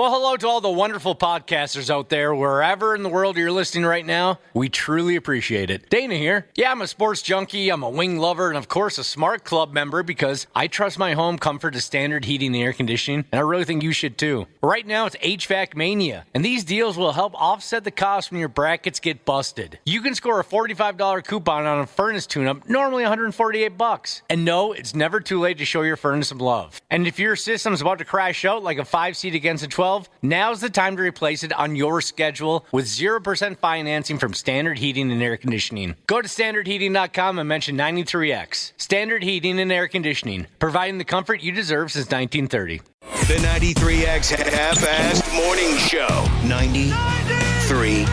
Well, hello to all the wonderful podcasters out there, wherever in the world you're listening right now. We truly appreciate it. Dana here. Yeah, I'm a sports junkie, I'm a wing lover, and of course a Smart Club member because I trust my home comfort to standard heating and air conditioning, and I really think you should too. Right now it's HVAC Mania, and these deals will help offset the cost when your brackets get busted. You can score a $45 coupon on a furnace tune-up, normally $148. And no, it's never too late to show your furnace some love. And if your system's about to crash out like a 5-seat against a 12, now's the time to replace it on your schedule with 0% financing from Standard Heating and Air Conditioning. Go to standardheating.com and mention 93X. Standard Heating and Air Conditioning, providing the comfort you deserve since 1930. The 93X Half-Assed Morning Show. 93.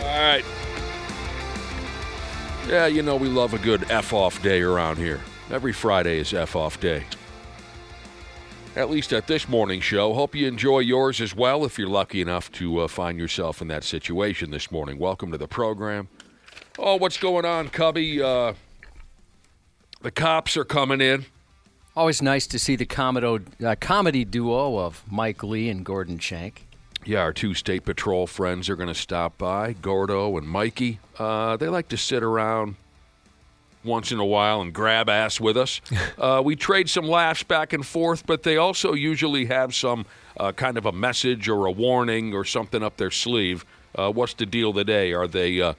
All right. Yeah, you know we love a good F-off day around here. Every Friday is F-off day. At least at this morning show. Hope you enjoy yours as well if you're lucky enough to find yourself in that situation this morning. Welcome to the program. Oh, what's going on, Cubby? The cops are coming in. Always nice to see the comedy duo of Mike Lee and Gordon Shank. Yeah, our two State Patrol friends are going to stop by, Gordo and Mikey. They like to sit around once in a while and grab ass with us. We trade some laughs back and forth, but they also usually have some kind of a message or a warning or something up their sleeve. What's the deal today? Are they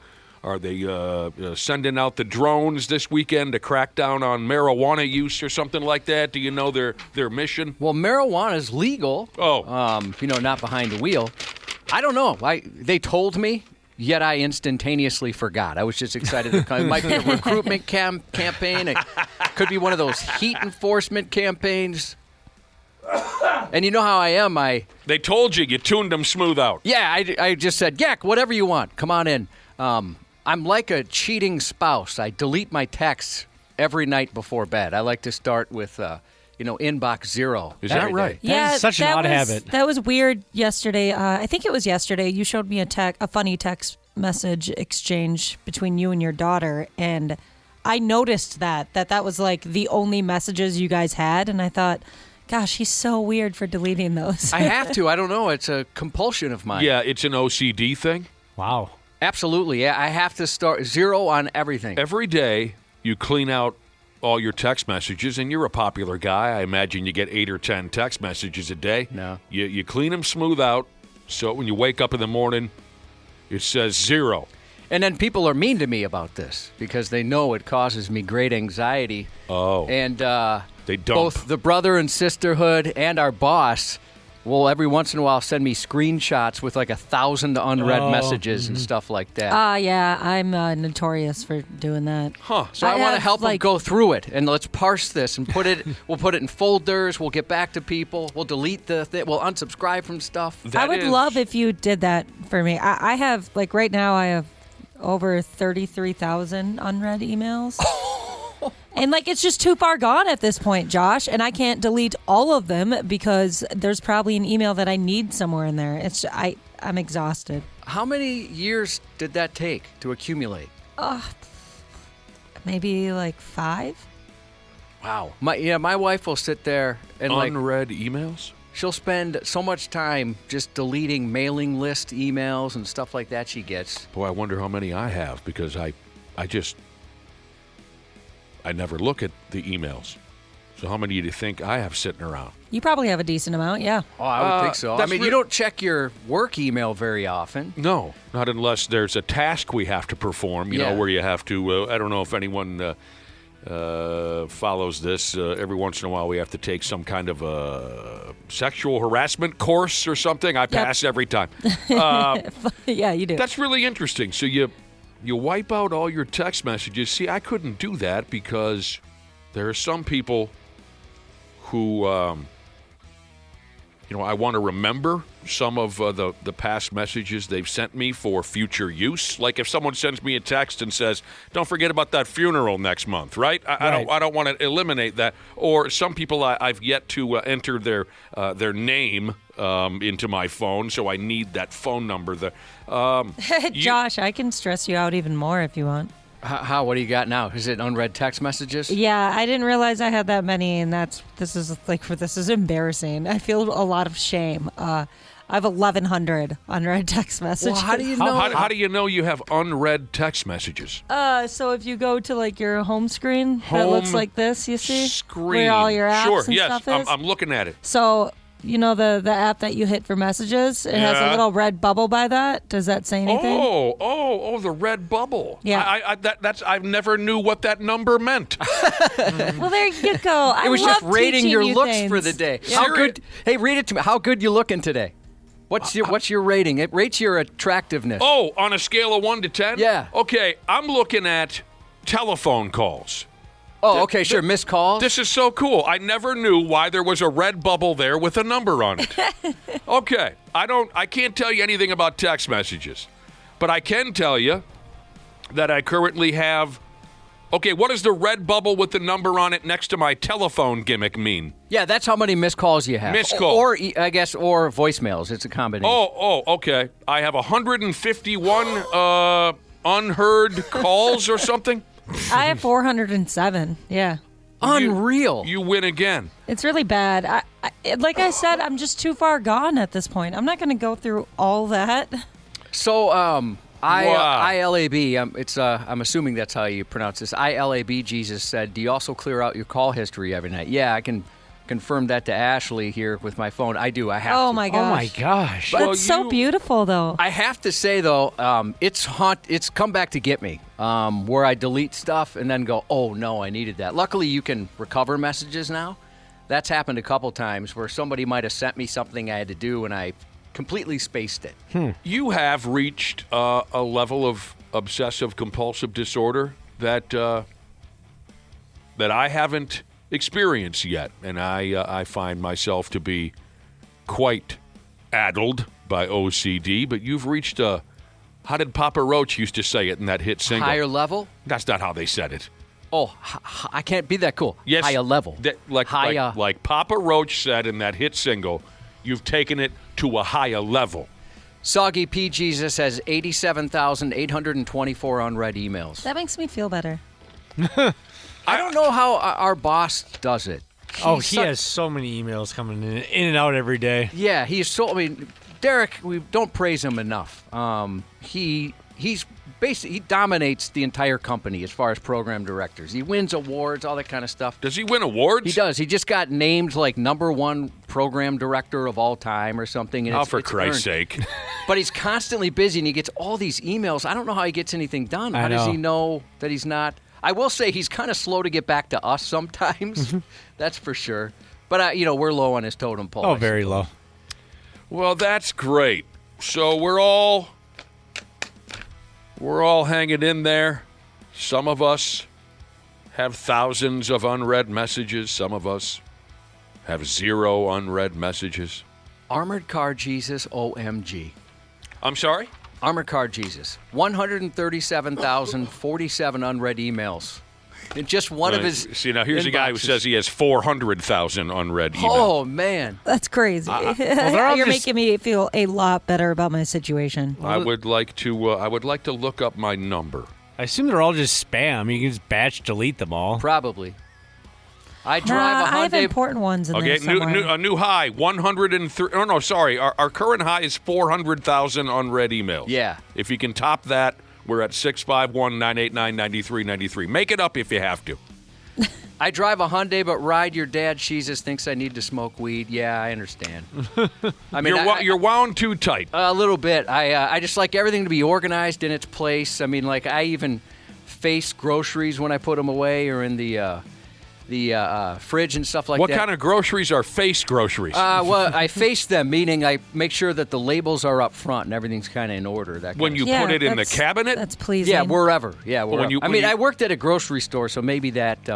sending out the drones this weekend to crack down on marijuana use or something like that? Do you know their mission? Well, marijuana is legal. Oh. Not behind the wheel. I don't know. They told me, yet I instantaneously forgot. I was just excited to come. It might be a recruitment campaign. It could be one of those heat enforcement campaigns. And you know how I am. They told you. You tuned them smooth out. Yeah, I just said, yeah, whatever you want. Come on in. I'm like a cheating spouse. I delete my texts every night before bed. I like to start with, inbox zero. Is that right? Yeah, That's such an odd habit. That was weird yesterday. I think it was yesterday. You showed me a funny text message exchange between you and your daughter, and I noticed that was like the only messages you guys had, and I thought, gosh, he's so weird for deleting those. I have to. I don't know. It's a compulsion of mine. Yeah, it's an OCD thing. Wow. Absolutely. Yeah, I have to start zero on everything. Every day you clean out all your text messages, and you're a popular guy. I imagine you get 8 or 10 text messages a day. No. You clean them smooth out, so when you wake up in the morning, it says zero. And then people are mean to me about this because they know it causes me great anxiety. Oh. And they dump. Both the brother and sisterhood and our boss will every once in a while send me screenshots with like 1,000 unread messages and stuff like that. Yeah, I'm notorious for doing that. Huh. So I want to help them go through it, and let's parse this and put it. We'll put it in folders. We'll get back to people. We'll delete the thing. We'll unsubscribe from stuff. I would love if you did that for me. I have, like right now, I have over 33,000 unread emails. And it's just too far gone at this point, Josh, and I can't delete all of them because there's probably an email that I need somewhere in there. I'm exhausted. How many years did that take to accumulate? Maybe 5. Wow. My wife will sit there and unread emails? She'll spend so much time just deleting mailing list emails and stuff like that she gets. Boy, I wonder how many I have because I never look at the emails. So how many do you think I have sitting around? You probably have a decent amount, yeah. Oh, I would think so. You don't check your work email very often. No, not unless there's a task we have to perform, you know, where you have to, I don't know if anyone follows this. Every once in a while we have to take some kind of a sexual harassment course or something. I pass every time. Yeah, you do. That's really interesting. So you wipe out all your text messages. See, I couldn't do that because there are some people who I want to remember some of the past messages they've sent me for future use. Like if someone sends me a text and says, "Don't forget about that funeral next month," right? I don't want to eliminate that. Or some people I've yet to enter their name into my phone, so I need that phone number there. Josh, I can stress you out even more if you want. How? What do you got now? Is it unread text messages? Yeah, I didn't realize I had that many, and this is embarrassing. I feel a lot of shame. I have 1,100 unread text messages. Well, how do you know? How do you know you have unread text messages? So if you go to like your home screen, that looks like this. You see, screen. where all your apps and yes, stuff is. I'm looking at it. So you know the app that you hit for messages. It has a little red bubble by that. Does that say anything? Oh, the red bubble. Yeah. I've never knew what that number meant. Well, there you go. It was just rating your looks things. for the day. Yeah. How good? Hey, read it to me. How good you looking today? What's your rating? It rates your attractiveness. Oh, on a scale of 1 to 10? Yeah. Okay, I'm looking at telephone calls. Oh, okay, sure. Missed calls. This is so cool. I never knew why there was a red bubble there with a number on it. Okay, I can't tell you anything about text messages, but I can tell you that I currently have. Okay, what does the red bubble with the number on it next to my telephone gimmick mean? Yeah, that's how many missed calls you have. Missed calls. Or I guess, or voicemails. It's a combination. Oh, okay. I have 151 unheard calls or something. I have 407. Yeah. Unreal. You win again. It's really bad. I like I said, I'm just too far gone at this point. I'm not going to go through all that. So, Wow. ILAB, I'm assuming that's how you pronounce this. ILAB Jesus said, "Do you also clear out your call history every night?" Yeah, I can confirm that to Ashley here with my phone. I do. I have to. Oh my gosh. Oh my gosh. That's so beautiful, though. I have to say though, it's come back to get me. Where I delete stuff and then go, "Oh no, I needed that." Luckily, you can recover messages now. That's happened a couple times where somebody might have sent me something I had to do and I completely spaced it. You have reached a level of obsessive compulsive disorder that I haven't experienced yet, and I find myself to be quite addled by OCD. But you've reached a. How did Papa Roach used to say it in that hit single? Higher level? That's not how they said it. Oh, I can't be that cool. Yes, higher level. Like Papa Roach said in that hit single, you've taken it to a higher level. Soggy P. Jesus has 87,824 unread emails. That makes me feel better. I don't know how our boss does it. He has so many emails coming in and out every day. Yeah, Derek, we don't praise him enough. He's basically, he dominates the entire company as far as program directors. He wins awards, all that kind of stuff. Does he win awards? He does. He just got named like #1 program director of all time or something. And for Christ's sake. But he's constantly busy and he gets all these emails. I don't know how he gets anything done. How does he know that he's not? I will say he's kind of slow to get back to us sometimes. That's for sure. But, we're low on his totem pole. Oh, very low. Well, that's great. So we're all hanging in there. Some of us have thousands of unread messages. Some of us have 0 unread messages. Armored Car Jesus, OMG. I'm sorry? Armored Car Jesus. 137,047 unread emails. In just one of his See, now here's a guy who inboxes. says he has 400,000 unread emails. Oh, man. That's crazy. You're making me feel a lot better about my situation. I would like to look up my number. I assume they're all just spam. You can just batch delete them all. Probably. I drive a I have Hyundai. important ones in there somewhere. a new high, 103. Oh, no, sorry. Our current high is 400,000 unread emails. Yeah. If you can top that, we're at 651-989-9393. Make it up if you have to. I drive a Hyundai, but ride your dad, Jesus, thinks I need to smoke weed. Yeah, I understand. I mean, You're wound too tight. a little bit. I just like everything to be organized in its place. I mean, like I even face groceries when I put them away or in the fridge and stuff like that. What kind of groceries are face groceries? Well, I face them, meaning I make sure that the labels are up front and everything's kind of in order. That when you Yeah, put it in the that's- cabinet? That's pleasing. yeah, wherever. Yeah, wherever. when you- I when mean, you- I worked at a grocery store, so maybe that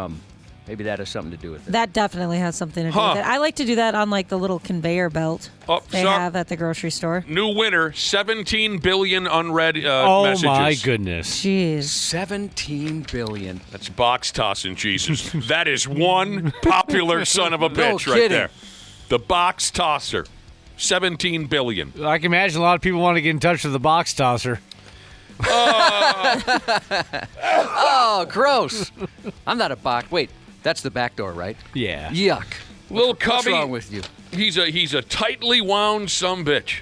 Maybe that has something to do with it. That definitely has something to do with it. I like to do that on like the little conveyor belt they have at the grocery store. New winner, 17 billion unread Oh, messages. my goodness. Jeez. 17 billion. That's box tossing, Jesus. That is one popular son of a bitch right kidding. there. The box tosser. 17 billion. I can imagine a lot of people want to get in touch with the box tosser. Oh, gross. I'm not a box. Wait, that's the back door, right? Yeah. Yuck. Little What's Cubby. wrong with you? He's a tightly wound sumbitch.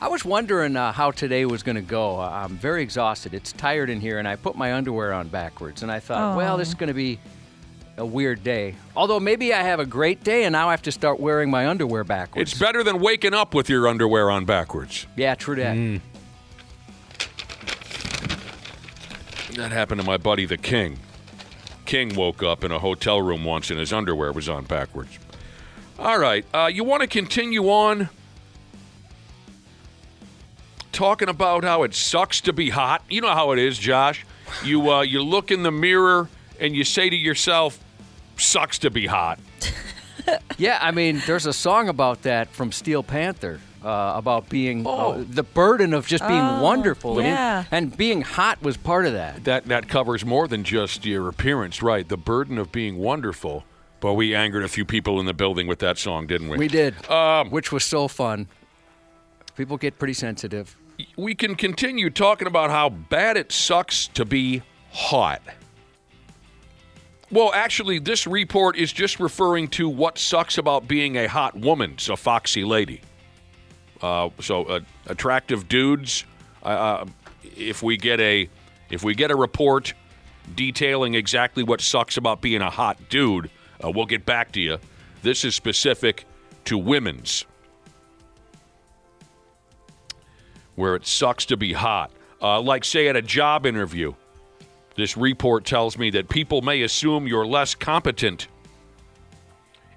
I was wondering how today was going to go. I'm very exhausted. It's tired in here, and I put my underwear on backwards. And I thought, well, this is going to be a weird day. Although maybe I have a great day, and now I have to start wearing my underwear backwards. It's better than waking up with your underwear on backwards. Yeah, true that. That happened to my buddy, the King. King woke up in a hotel room once, and his underwear was on backwards. All right. You want to continue on talking about how it sucks to be hot? You know how it is, Josh. You look in the mirror, and you say to yourself, sucks to be hot. Yeah, I mean, there's a song about that from Steel Panther. About being the burden of just being wonderful. Yeah. And being hot was part of that. That covers more than just your appearance, right? The burden of being wonderful. But we angered a few people in the building with that song, didn't we? We did, which was so fun. People get pretty sensitive. We can continue talking about how bad it sucks to be hot. Well, actually, this report is just referring to what sucks about being a hot woman, so foxy lady. Attractive dudes. If we get a report detailing exactly what sucks about being a hot dude, we'll get back to you. This is specific to women's, where it sucks to be hot. Like, say, at a job interview, this report tells me that people may assume you're less competent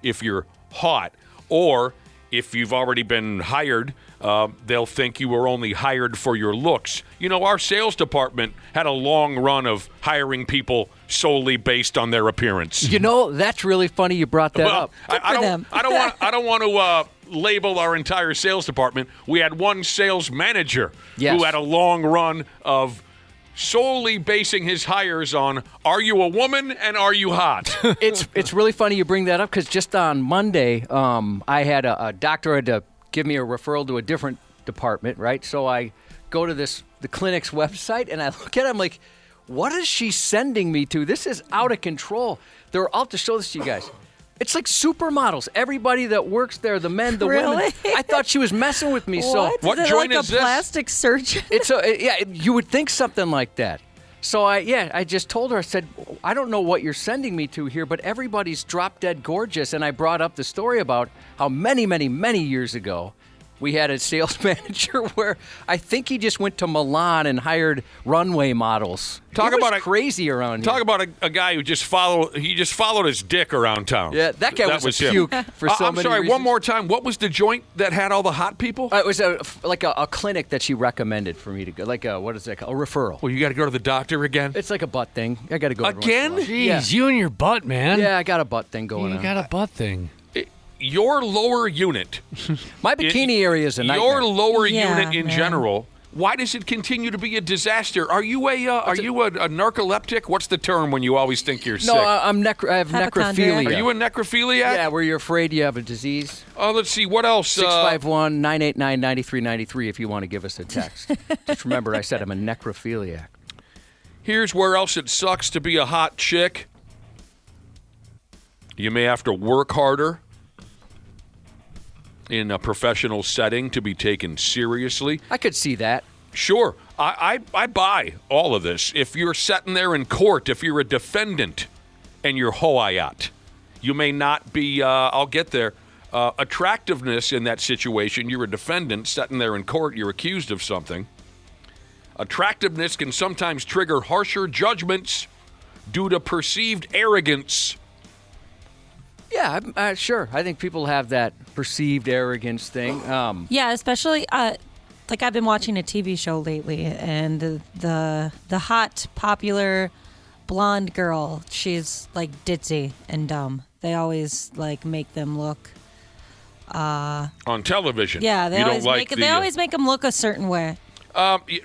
if you're hot, or if you've already been hired, they'll think you were only hired for your looks. You know, our sales department had a long run of hiring people solely based on their appearance. You know, that's really funny you brought that up. I don't want to label our entire sales department. We had one sales manager who had a long run of solely basing his hires on, are you a woman and are you hot? It's really funny you bring that up because just on Monday, I had a doctor had to give me a referral to a different department, right? So I go to the clinic's website and I look at it, I'm like, what is she sending me to? This is out of control. I'll have to show this to you guys. It's like supermodels. Everybody that works there, the men, the women. I thought she was messing with me. So what is it joint like is a this? plastic surgeon? You would think something like that. So I just told her, I said, I don't know what you're sending me to here, but everybody's drop dead gorgeous. And I brought up the story about how many, many, many years ago, we had a sales manager where I think he just went to Milan and hired runway models. Talk about crazy around here. Talk about a guy who just followed his dick around town. Yeah, that guy was a puke for so I'm many sorry, reasons. one more time. What was the joint that had all the hot people? It was like a clinic that she recommended for me to go. Like what is that called? A referral. Well, you got to go to the doctor again? It's like a butt thing. I got to go again? Jeez, you and your butt, man. Yeah, I got a butt thing going on. You got a butt thing. Your lower unit. My bikini area is a nightmare. Your lower unit in man. general. Why does it continue to be a disaster? Are you a narcoleptic? What's the term when you always think you're sick? No, I have necrophilia. Are you a necrophiliac? Yeah, where you're afraid you have a disease. Let's see, what else? 651-989-9393 if you want to give us a text. Just remember I said I'm a necrophiliac. Here's where else it sucks to be a hot chick. You may have to work harder in a professional setting to be taken seriously. I could see that. Sure. I buy all of this. If you're sitting there in court, if you're a defendant and you're hoayat, you may not be, I'll get there, attractiveness in that situation. You're a defendant sitting there in court, you're accused of something. Attractiveness can sometimes trigger harsher judgments due to perceived arrogance. Yeah, sure. I think people have that perceived arrogance thing. Yeah, especially like I've been watching a TV show lately, and the hot popular blonde girl. She's like ditzy and dumb. They always like make them look. On television. Yeah, they you always don't like they always make them look a certain way.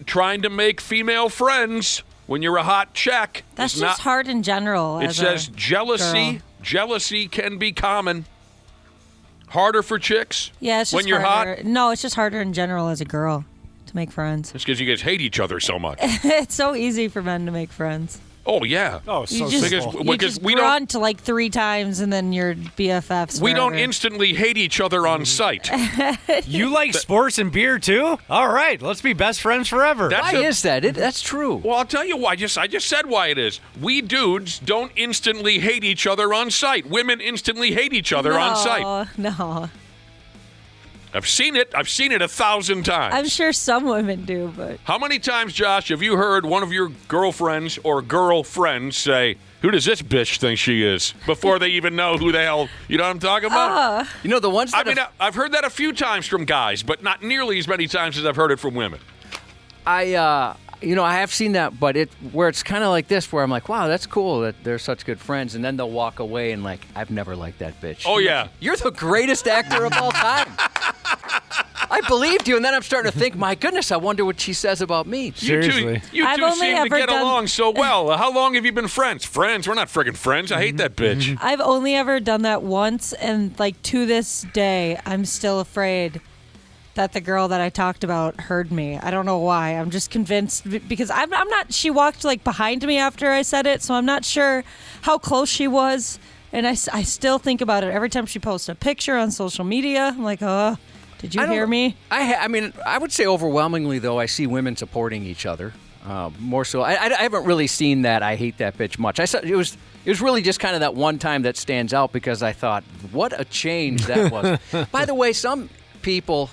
trying to make female friends when you're a hot chick. That's is just not, hard in general. It says jealousy. Girl. Jealousy can be common. Harder for chicks. Yeah, it's just when you're harder. hot. No, it's just harder in general as a girl to make friends. It's because you guys hate each other so much. It's so easy for men to make friends. Oh yeah. Oh, so You just, simple. you just grunt like 3 times and then you're BFFs. We don't forever. instantly hate each other on sight. You like sports and beer too? All right, let's be best friends forever. That's Why is that? That's true. Well, I'll tell you why. I just said why it is. We dudes don't instantly hate each other on sight. Women instantly hate each other on sight. No. I've seen it 1,000 times. I'm sure some women do, but How many times, Josh, have you heard one of your girlfriends or girlfriends say, "Who does this bitch think she is?" before they even know who the hell, you know what I'm talking about? You know, the ones that I mean, I've heard that a few times from guys, but not nearly as many times as I've heard it from women. I have seen that, but where it's kind of like this, where I'm like, wow, that's cool that they're such good friends, and then they'll walk away and like, I've never liked that bitch. Oh, yeah. You're the greatest actor of all time. I believed you, and then I'm starting to think, my goodness, I wonder what she says about me. Seriously. You I've two only seem to ever get done- along so well. How long have you been friends? Friends? We're not friggin' friends. I hate that bitch. I've only ever done that once, and like to this day, I'm still afraid that the girl that I talked about heard me. I don't know why. I'm just convinced because I'm not. She walked like behind me after I said it, so I'm not sure how close she was. And I still think about it every time she posts a picture on social media. I'm like, oh, did you hear me? I mean, I would say overwhelmingly, though, I see women supporting each other. More so, I haven't really seen that I hate that bitch much. I saw it was really just kind of that one time that stands out because I thought, what a change that was. By the way, some people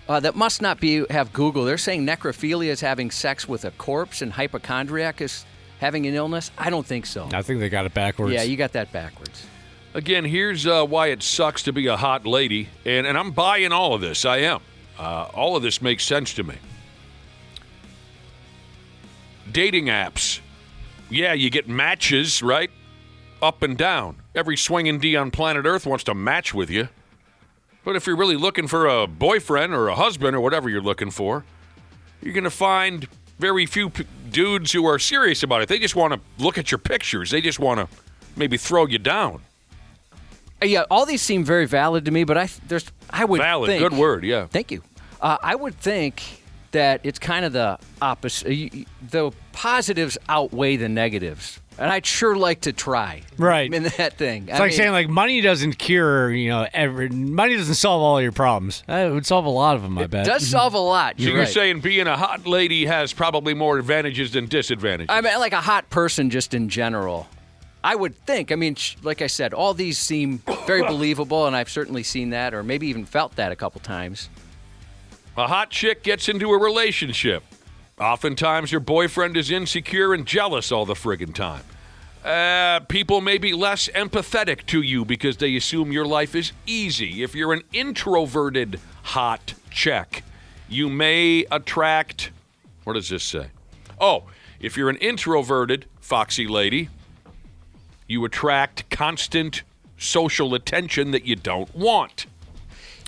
that must not have Google, they're saying necrophilia is having sex with a corpse and hypochondriac is having an illness. I don't think so. I think they got it backwards. Yeah, you got that backwards. Again, here's why it sucks to be a hot lady, and I'm buying all of this. I am. All of this makes sense to me. Dating apps. Yeah, you get matches, right? Up and down. Every swinging D on planet Earth wants to match with you. But if you're really looking for a boyfriend or a husband or whatever you're looking for, you're going to find very few dudes who are serious about it. They just want to look at your pictures. They just want to maybe throw you down. Yeah, all these seem very valid to me, but I would Valid, think, good word, yeah. Thank you. I would think that it's kind of the opposite. The positives outweigh the negatives, and I'd sure like to try. Right. In that thing. It's saying like money doesn't cure, money doesn't solve all your problems. It would solve a lot of them, I bet. It does solve a lot. So You're you're right. saying being a hot lady has probably more advantages than disadvantages. I mean, like a hot person just in general. I would think. I mean, like I said, all these seem very believable, and I've certainly seen that or maybe even felt that a couple times. A hot chick gets into a relationship. Oftentimes her boyfriend is insecure and jealous all the friggin' time. People may be less empathetic to you because they assume your life is easy. If you're an introverted hot chick, you may attract... What does this say? Oh, if you're an introverted foxy lady, you attract constant social attention that you don't want.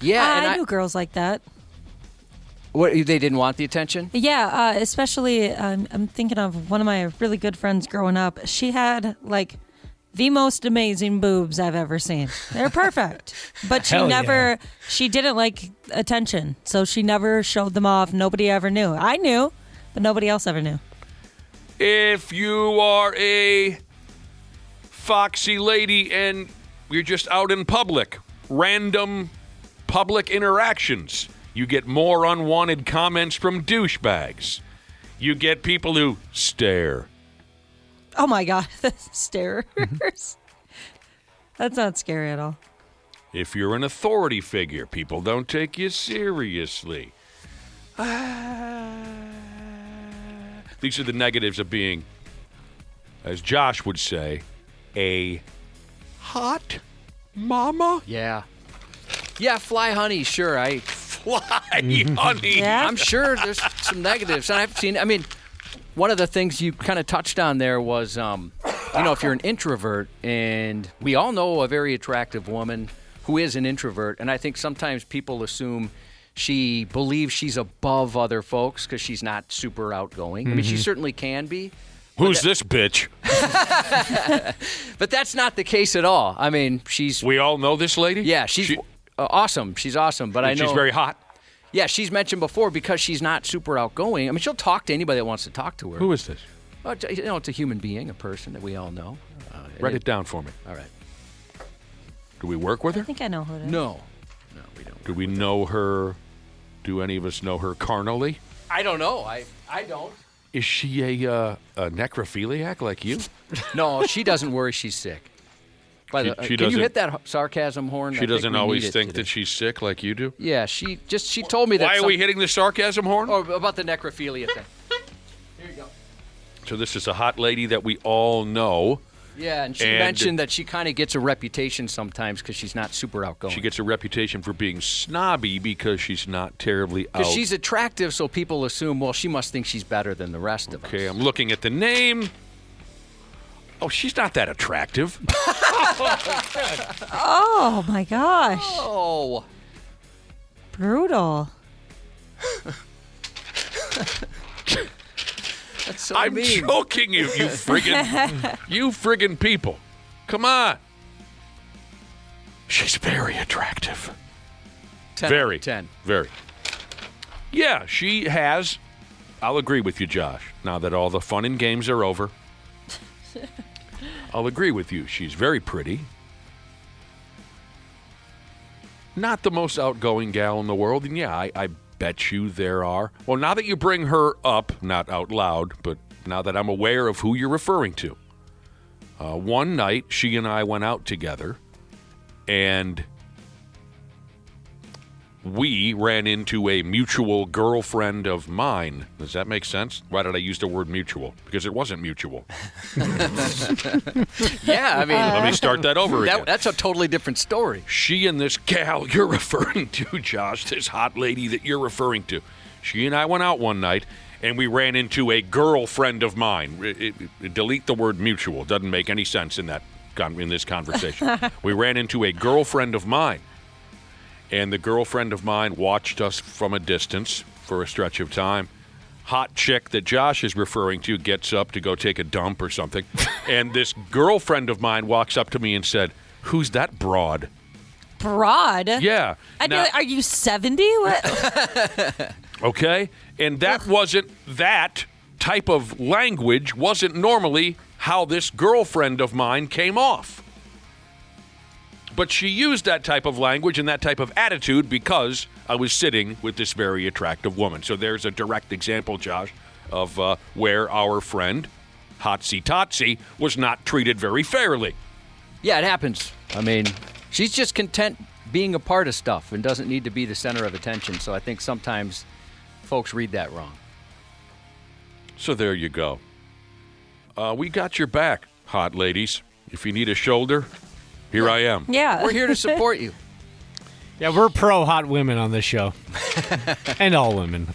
Yeah, and I knew girls like that. What, they didn't want the attention? Yeah, especially I'm thinking of one of my really good friends growing up. She had like the most amazing boobs I've ever seen. They're perfect, but she didn't like attention, so she never showed them off. Nobody ever knew. I knew, but nobody else ever knew. If you are a foxy lady and you're just out in public, random public interactions, you get more unwanted comments from douchebags. You get people who stare. Oh my God, starers. That's not scary at all. If you're an authority figure, people don't take you seriously. These are the negatives of being, as Josh would say, a hot mama. Yeah, fly honey, sure. Fly, honey. Yeah. I'm sure there's some negatives. And I've seen, I mean, one of the things you kind of touched on there was if you're an introvert, and we all know a very attractive woman who is an introvert, and I think sometimes people assume she believes she's above other folks because she's not super outgoing. I mean, she certainly can be. Who's this bitch? But that's not the case at all. I mean, We all know this lady? Yeah, she's awesome. She's awesome, but I know she's very hot. Yeah, she's mentioned before because she's not super outgoing. I mean, she'll talk to anybody that wants to talk to her. Who is this? It's a human being, a person that we all know. Write it down for me. All right. Do we work with her? I think I know who it is. No, we don't. Do we know her? Do any of us know her carnally? I don't know. I don't. Is she a necrophiliac like you? No, she doesn't worry she's sick. By the, She can you doesn't- hit that sarcasm horn? She doesn't always think that she's sick like you do? Yeah, she told me that. Why are we hitting the sarcasm horn? Oh, about the necrophilia thing. Here you go. So this is a hot lady that we all know. Yeah, and she mentioned that she kind of gets a reputation sometimes because she's not super outgoing. She gets a reputation for being snobby because she's not terribly out. Because she's attractive, so people assume, well, she must think she's better than the rest of us. Okay, I'm looking at the name. Oh, she's not that attractive. Oh my gosh. Oh. Brutal. That's so I'm mean. joking you friggin' people. Come on. She's very attractive. 10 Very. 10. Very. Yeah, she has. I'll agree with you, Josh. Now that all the fun and games are over, I'll agree with you. She's very pretty. Not the most outgoing gal in the world. And yeah, I bet you there are. Well, now that you bring her up, not out loud, but now that I'm aware of who you're referring to, one night she and I went out together, and we ran into a mutual girlfriend of mine. Does that make sense? Why did I use the word mutual? Because it wasn't mutual. Yeah, I mean, Let me start that over again. that's a totally different story. She and this gal you're referring to, Josh, this hot lady that you're referring to, she and I went out one night, and we ran into a girlfriend of mine. Delete the word mutual. Doesn't make any sense in this conversation. We ran into a girlfriend of mine. And the girlfriend of mine watched us from a distance for a stretch of time. Hot chick that Josh is referring to gets up to go take a dump or something. And this girlfriend of mine walks up to me and said, "Who's that broad?" Broad? Yeah. I'd be Now- like, are you 70? What? Okay? And that type of language wasn't normally how this girlfriend of mine came off. But she used that type of language and that type of attitude because I was sitting with this very attractive woman. So there's a direct example, Josh, of where our friend, Hotsy Totsy, was not treated very fairly. Yeah, it happens. I mean, she's just content being a part of stuff and doesn't need to be the center of attention. So I think sometimes folks read that wrong. So there you go. We got your back, hot ladies. If you need a shoulder, here I am. Yeah. We're here to support you. Yeah, we're pro hot women on this show. And all women.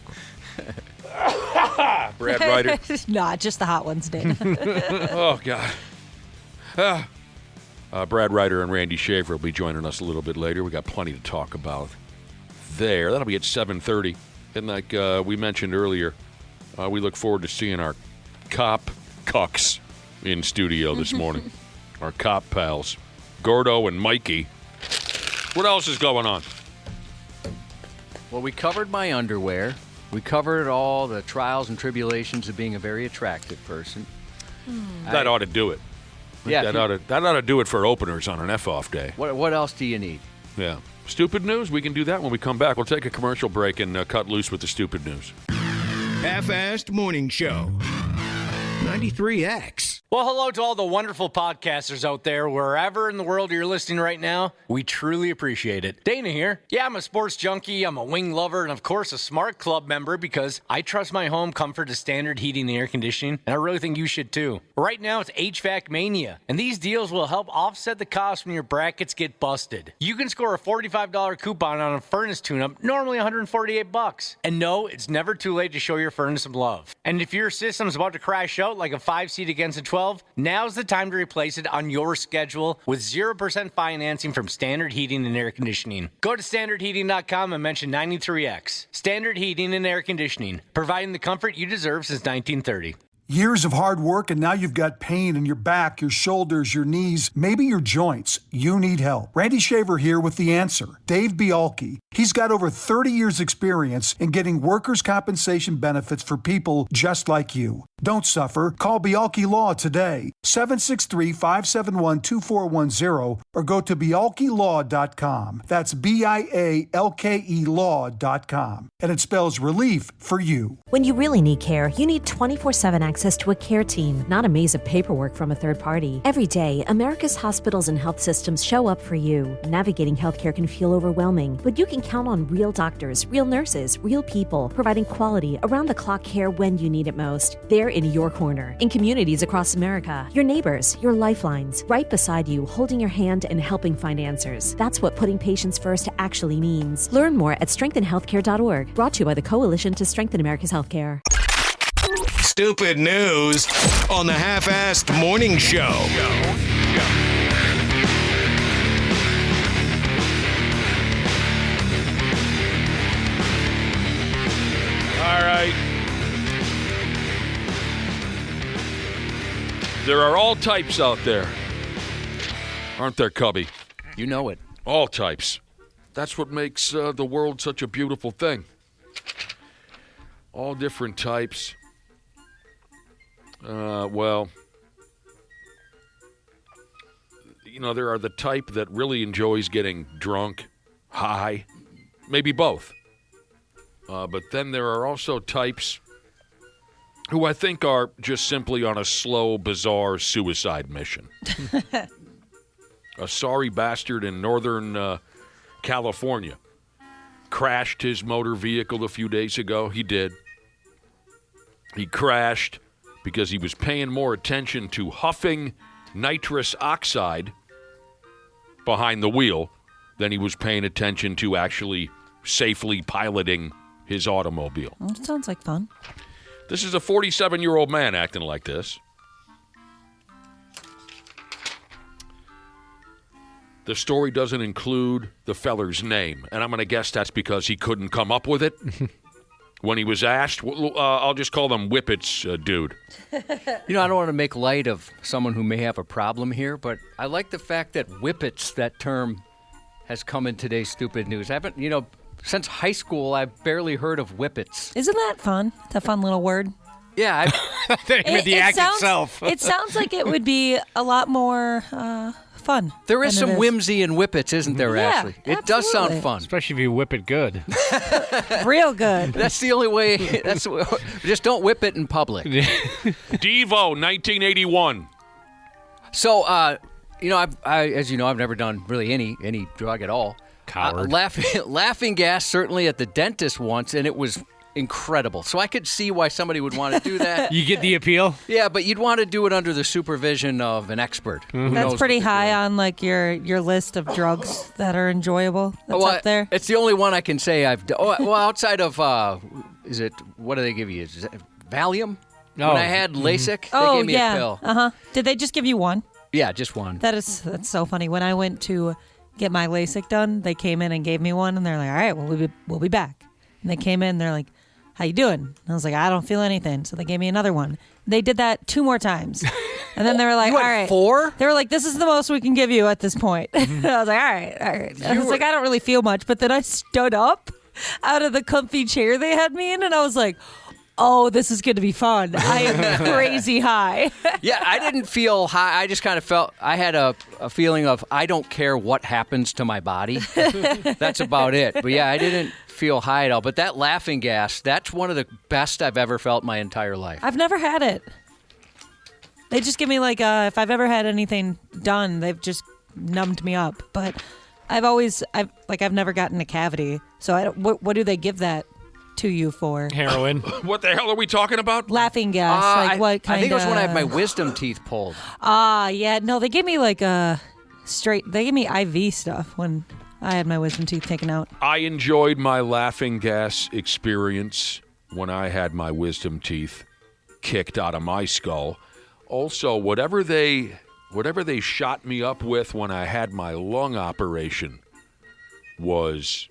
Brad Ryder. Nah, just the hot ones, Dana. Oh, God. Brad Ryder and Randy Shaver will be joining us a little bit later. We got plenty to talk about there. That'll be at 7:30. And like we mentioned earlier, we look forward to seeing our cop cucks in studio this morning. Our cop pals, Gordo and Mikey. What else is going on? Well, we covered my underwear. We covered all the trials and tribulations of being a very attractive person. That ought to do it. Yeah. That ought to do it for openers on an F-off day. What else do you need? Yeah. Stupid news? We can do that when we come back. We'll take a commercial break and cut loose with the stupid news. Half-assed morning show. 93X. Well, hello to all the wonderful podcasters out there, wherever in the world you're listening right now. We truly appreciate it. Dana here. Yeah, I'm a sports junkie, I'm a wing lover, and of course a smart club member because I trust my home comfort to standard heating and air conditioning, and I really think you should too. Right now it's HVAC Mania, and these deals will help offset the cost when your brackets get busted. You can score a $45 coupon on a furnace tune-up, normally $148. And no, it's never too late to show your furnace some love. And if your system's about to crash out like a 5-seat against a 12, 2012, now's the time to replace it on your schedule with 0% financing from Standard Heating and Air Conditioning. Go to standardheating.com and mention 93X. Standard Heating and Air Conditioning, providing the comfort you deserve since 1930. Years of hard work, and now you've got pain in your back, your shoulders, your knees, maybe your joints. You need help. Randy Shaver here with the answer. Dave Bialke. He's got over 30 years experience in getting workers' compensation benefits for people just like you. Don't suffer. Call Bialke Law today. 763-571-2410 or go to bialkelaw.com. That's BIALKE law.com. And it spells relief for you. When you really need care, you need 24/7 access to a care team, not a maze of paperwork from a third party. Every day, America's hospitals and health systems show up for you. Navigating healthcare can feel overwhelming, but you can count on real doctors, real nurses, real people, providing quality, around-the-clock care when you need it most. They're in your corner, in communities across America. Your neighbors, your lifelines, right beside you, holding your hand and helping find answers. That's what putting patients first actually means. Learn more at strengthenhealthcare.org. Brought to you by the Coalition to Strengthen America's Healthcare. Stupid news on the Half-Assed Morning Show. All right. There are all types out there. Aren't there, Cubby? You know it. All types. That's what makes the world such a beautiful thing. All different types. Well, you know, there are the type that really enjoys getting drunk, high, maybe both. But then there are also types who I think are just simply on a slow, bizarre suicide mission. A sorry bastard in Northern California crashed his motor vehicle a few days ago. He did. He crashed because he was paying more attention to huffing nitrous oxide behind the wheel than he was paying attention to actually safely piloting his automobile. Well, that sounds like fun. This is a 47-year-old man acting like this. The story doesn't include the feller's name, and I'm going to guess that's because he couldn't come up with it. When he was asked, I'll just call them Whippets, dude. You know, I don't want to make light of someone who may have a problem here, but I like the fact that Whippets, that term, has come in today's stupid news. I haven't, since high school, I've barely heard of Whippets. Isn't that fun? It's a fun little word. Yeah. The act itself. It sounds like it would be a lot more fun. There is than some it whimsy in Whippets, isn't there, Yeah, Ashley? It does sound absolutely. fun. Especially if you whip it good. Real good. That's the only way. Just don't whip it in public. Devo, 1981. So, I as you know, I've never done really any drug at all. Coward. Laughing gas certainly at the dentist once, and it was incredible. So I could see why somebody would want to do that. You get the appeal? Yeah, but you'd want to do it under the supervision of an expert. who knows That's what pretty they're high doing. on like your list of drugs that are enjoyable. That's Well, up there. It's the only one I can say I've done. Well, outside of, what do they give you? Is it Valium? Oh. When I had LASIK, Oh they gave me yeah. a pill. Did they just give you one? Yeah, just one. That's so funny. When I went to get my LASIK done, they came in and gave me one, and they're like, "All right, well, we'll be back." And they came in, and they're like, "How you doing?" And I was like, "I don't feel anything." So they gave me another one. They did that 2 more times, and then they were like, You "All went right." 4? They were like, "This is the most we can give you at this point." And I was like, "All right." I was like, "I don't really feel much," but then I stood up out of the comfy chair they had me in, and I was like, "Oh, this is going to be fun. I am crazy high." Yeah, I didn't feel high. I just kind of felt, I had a feeling of, I don't care what happens to my body. That's about it. But yeah, I didn't feel high at all. But that laughing gas, that's one of the best I've ever felt my entire life. I've never had it. They just give me like, if I've ever had anything done, they've just numbed me up. But I've never gotten a cavity. So I don't, what do they give that to you for? Heroin. What the hell are we talking about? Laughing gas. What kind of? I think it was when I had my wisdom teeth pulled. Yeah. No, they gave me like they gave me IV stuff when I had my wisdom teeth taken out. I enjoyed my laughing gas experience when I had my wisdom teeth kicked out of my skull. Also, whatever they shot me up with when I had my lung operation was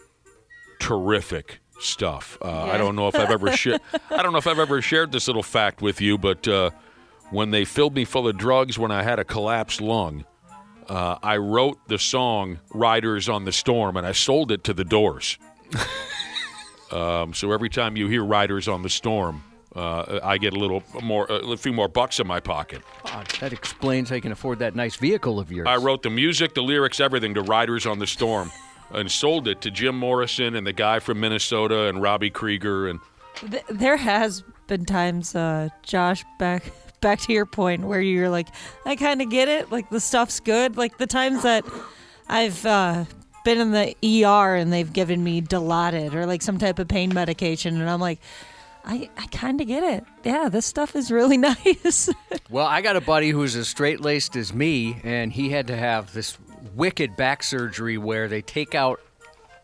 terrific stuff. I don't know if I've ever shared this little fact with you, but when they filled me full of drugs when I had a collapsed lung, I wrote the song "Riders on the Storm" and I sold it to the Doors. So every time you hear "Riders on the Storm," I get a few more bucks in my pocket. Oh, that explains how you can afford that nice vehicle of yours. I wrote the music, the lyrics, everything to "Riders on the Storm," and sold it to Jim Morrison and the guy from Minnesota and Robbie Krieger. And There has been times, Josh, back to your point, where you're like, I kind of get it. Like, the stuff's good. Like, the times that I've been in the ER and they've given me Dilaudid or, like, some type of pain medication, and I'm like, I kind of get it. Yeah, this stuff is really nice. Well, I got a buddy who's as straight-laced as me, and he had to have this wicked back surgery where they take out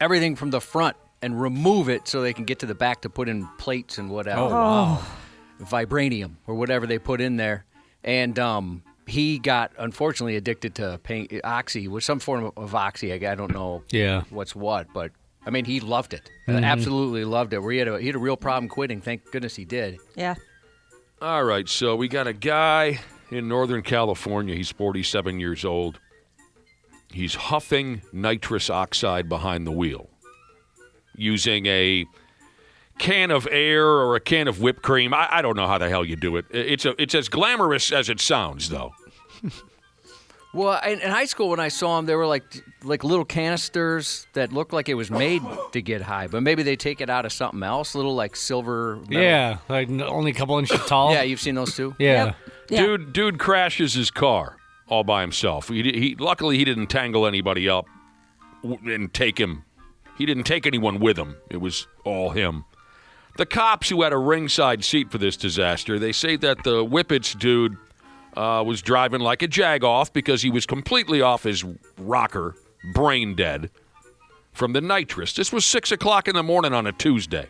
everything from the front and remove it so they can get to the back to put in plates and whatever. Oh, wow. Vibranium or whatever they put in there. And he got, unfortunately, addicted to Oxy, with some form of Oxy. I don't know what's what, but I mean, he loved it. Absolutely loved it. Where he had a real problem quitting. Thank goodness he did. Yeah. all right, so we got a guy in Northern California. He's 47 years old. He's huffing nitrous oxide behind the wheel using a can of air or a can of whipped cream. I don't know how the hell you do it. It's as glamorous as it sounds, though. Well, in high school when I saw them, they were like little canisters that looked like it was made to get high, but maybe they take it out of something else, little like silver metal. Yeah, like only a couple inches tall. Yeah, you've seen those too? Yeah. Yep. Dude crashes his car all by himself. He luckily he didn't tangle anybody up and take him. He didn't take anyone with him. It was all him. The cops who had a ringside seat for this disaster, they say that the Whippets dude was driving like a jag-off because he was completely off his rocker, brain dead, from the nitrous. This was 6 o'clock in the morning on a Tuesday.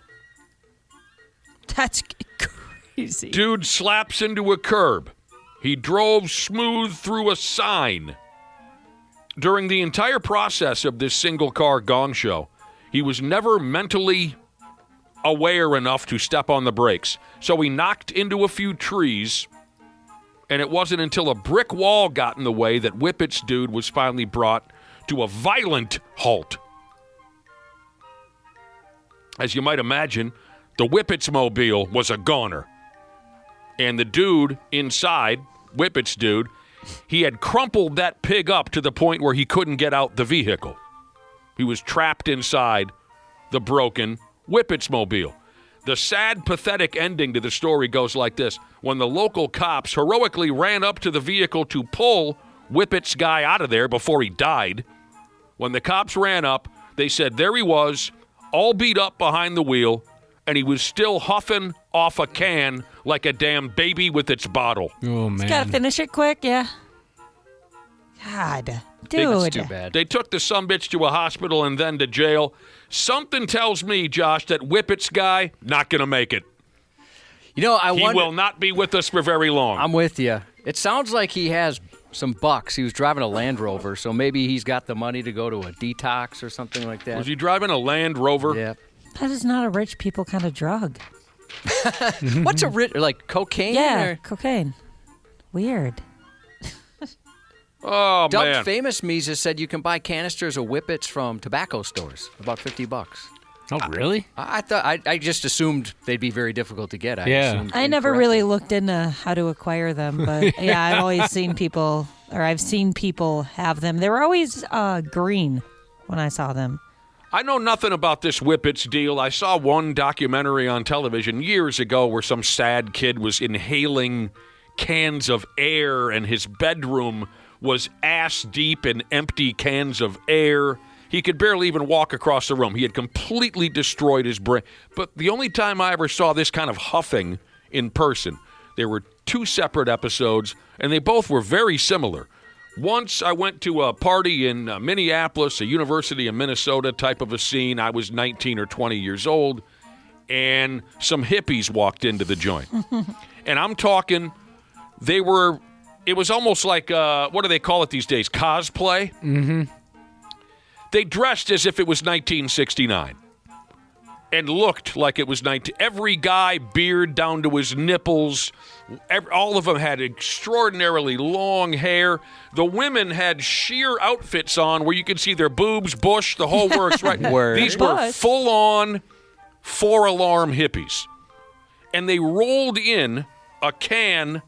That's crazy. Dude slaps into a curb. He drove smooth through a sign. During the entire process of this single-car gong show, he was never mentally aware enough to step on the brakes. So he knocked into a few trees, and it wasn't until a brick wall got in the way that Whippets dude was finally brought to a violent halt. As you might imagine, the Whippets mobile was a goner. And the dude inside, Whippets dude, he had crumpled that pig up to the point where he couldn't get out the vehicle. He was trapped inside the broken Whippets mobile. The sad, pathetic ending to the story goes like this. When the local cops heroically ran up to the vehicle to pull Whippets guy out of there before he died, when the cops ran up, they said there he was, all beat up behind the wheel, and he was still huffing off a can like a damn baby with its bottle. Oh, man. Gotta finish it quick, yeah. God, dude. That's too bad. They took the sumbitch to a hospital and then to jail. Something tells me, Josh, that Whippets guy not going to make it. You know, He will not be with us for very long. I'm with you. It sounds like he has some bucks. He was driving a Land Rover, so maybe he's got the money to go to a detox or something like that. Was he driving a Land Rover? Yeah. That is not a rich people kind of drug. What's a like cocaine? Yeah, or? cocaine. Weird. Oh, Doug man. Famous Mees has said you can buy canisters of Whippets from tobacco stores, about $50. Oh, really? I thought I just assumed they'd be very difficult to get. I never really looked into how to acquire them, but yeah, I've always seen people, or I've seen people have them. They were always green when I saw them. I know nothing about this Whippets deal. I saw one documentary on television years ago where some sad kid was inhaling cans of air and his bedroom was ass deep in empty cans of air. He could barely even walk across the room. He had completely destroyed his brain. But the only time I ever saw this kind of huffing in person, there were two separate episodes, and they both were very similar. Once I went to a party in Minneapolis, a University of Minnesota type of a scene. I was 19 or 20 years old, and some hippies walked into the joint. And I'm talking It was almost like, what do they call it these days? Cosplay? Mm-hmm. They dressed as if it was 1969 and looked like it was every guy, beard down to his nipples. All of them had extraordinarily long hair. The women had sheer outfits on where you could see their boobs, bush, the whole works. Right? These were full-on 4-alarm hippies. And they rolled in a can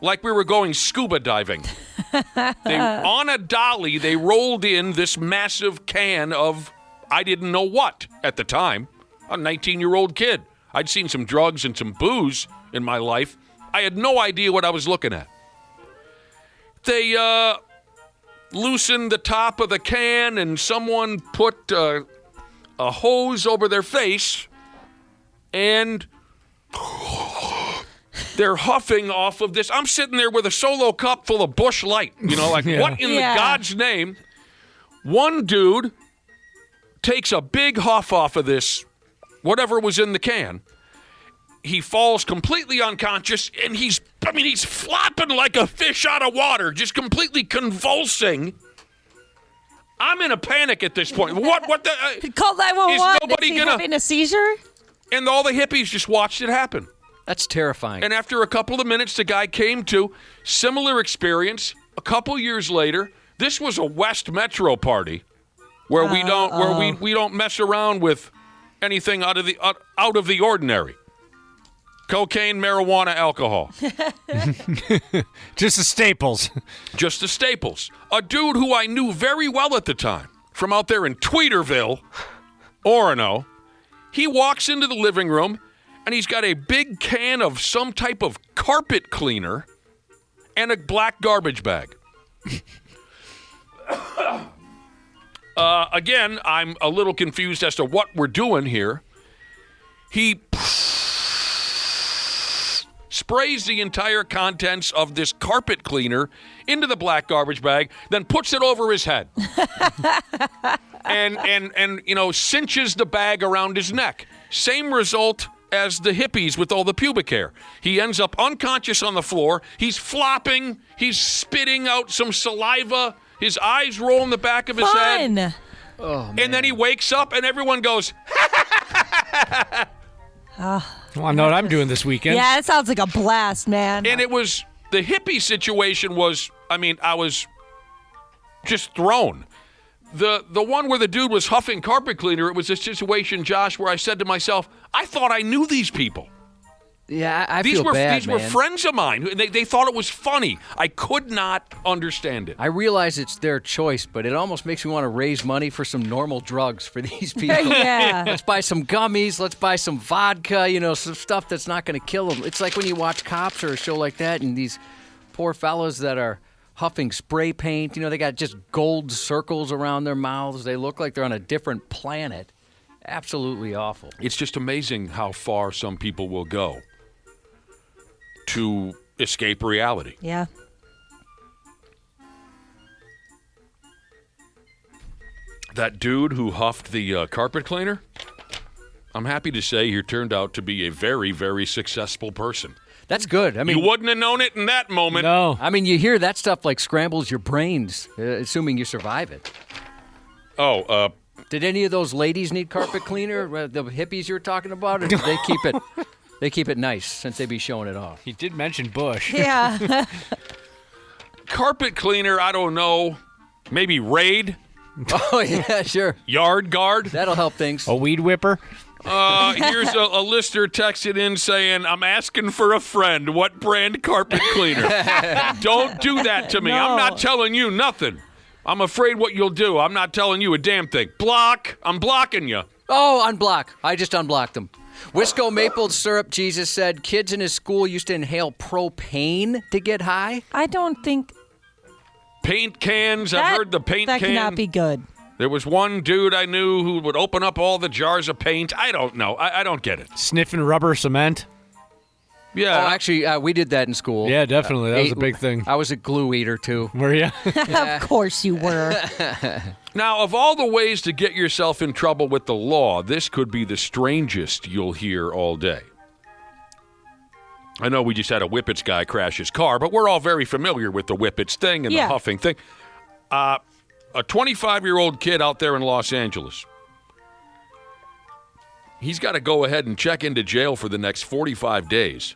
like we were going scuba diving. On a dolly, they rolled in this massive can of, I didn't know what at the time, a 19-year-old kid. I'd seen some drugs and some booze in my life. I had no idea what I was looking at. They loosened the top of the can, and someone put a hose over their face, and they're huffing off of this. I'm sitting there with a Solo cup full of Busch Light. What in the God's name? One dude takes a big huff off of this, whatever was in the can. He falls completely unconscious, and he's flopping like a fish out of water, just completely convulsing. I'm in a panic at this point. What the? Call 911. Is nobody Is he gonna having a seizure? And all the hippies just watched it happen. That's terrifying. And after a couple of minutes, the guy came to. Similar experience. A couple years later, this was a West Metro party where we don't mess around with anything out of the ordinary. Cocaine, marijuana, alcohol. Just the staples. Just the staples. A dude who I knew very well at the time, from out there in Tweederville, Orono, he walks into the living room, and he's got a big can of some type of carpet cleaner and a black garbage bag. Again, I'm a little confused as to what we're doing here. He sprays the entire contents of this carpet cleaner into the black garbage bag, then puts it over his head. and cinches the bag around his neck. Same result as the hippies with all the pubic hair. He ends up unconscious on the floor. He's flopping. He's spitting out some saliva. His eyes roll in the back of his head. Oh, man. And then he wakes up and everyone goes, Well, I know what I'm doing this weekend. Yeah, it sounds like a blast, man. and it was, the hippie situation was, I was just thrown. The one where the dude was huffing carpet cleaner, it was a situation, Josh, where I said to myself, I thought I knew these people. Yeah, I These feel bad, These were friends of mine. They thought it was funny. I could not understand it. I realize it's their choice, but it almost makes me want to raise money for some normal drugs for these people. Yeah. Let's buy some gummies. Let's buy some vodka, some stuff that's not going to kill them. It's like when you watch Cops or a show like that, and these poor fellas that are huffing spray paint. They got just gold circles around their mouths. They look like they're on a different planet. Absolutely awful. It's just amazing how far some people will go to escape reality. Yeah. That dude who huffed the carpet cleaner, I'm happy to say he turned out to be a very, very successful person. That's good. You wouldn't have known it in that moment. No. You hear that stuff like scrambles your brains, assuming you survive it. Oh, Did any of those ladies need carpet cleaner? The hippies you're talking about, or did they keep it? They keep it nice since they be showing it off. He did mention Bush. Yeah. carpet cleaner, I don't know. Maybe Raid? Oh, yeah, sure. Yard guard? That'll help things. A weed whipper? Here's a listener texted in saying, I'm asking for a friend. What brand carpet cleaner? Don't do that to me. No. I'm not telling you nothing. I'm afraid what you'll do. I'm not telling you a damn thing. Block. I'm blocking you. Oh, unblock. I just unblocked them. Wisco Maple Syrup Jesus said kids in his school used to inhale propane to get high. I don't think Paint cans. I've heard the paint that can. cannot be good. There was one dude I knew who would open up all the jars of paint. I don't know. I don't get it. Sniffing rubber cement? Yeah. Oh, actually, we did that in school. Yeah, definitely. That was a big thing. I was a glue eater, too. Were you? Of course you were. Now, of all the ways to get yourself in trouble with the law, this could be the strangest you'll hear all day. I know we just had a Whippets guy crash his car, but we're all very familiar with the Whippets thing and the huffing thing. A 25-year-old kid out there in Los Angeles, he's got to go ahead and check into jail for the next 45 days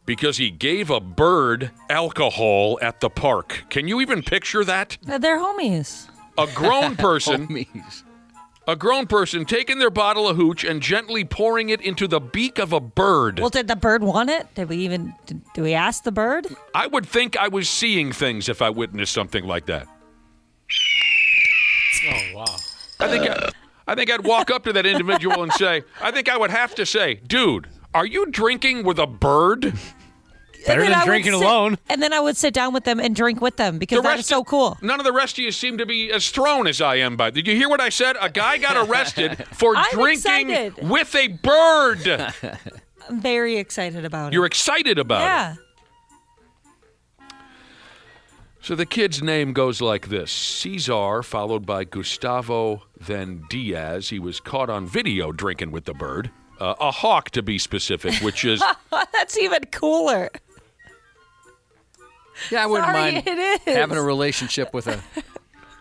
because he gave a bird alcohol at the park. Can you even picture that? They're homies. A grown person... Homies. A grown person taking their bottle of hooch and gently pouring it into the beak of a bird. Well, did the bird want it? Did we ask the bird? I would think I was seeing things if I witnessed something like that. Oh, wow. I think I'd walk up to that individual and say, I think I would have to say, dude, are you drinking with a bird? Better than drinking alone. And then I would sit down with them and drink with them because that is so cool. None of the rest of you seem to be as thrown as I am. Did you hear what I said? A guy got arrested for drinking excited. with a bird. I'm very excited about it. You're excited about it. Yeah. So the kid's name goes like this. Cesar, followed by Gustavo, then Diaz. He was caught on video drinking with the bird. A hawk, to be specific, which is... That's even cooler. Yeah, I wouldn't Sorry, mind it is. having a relationship with a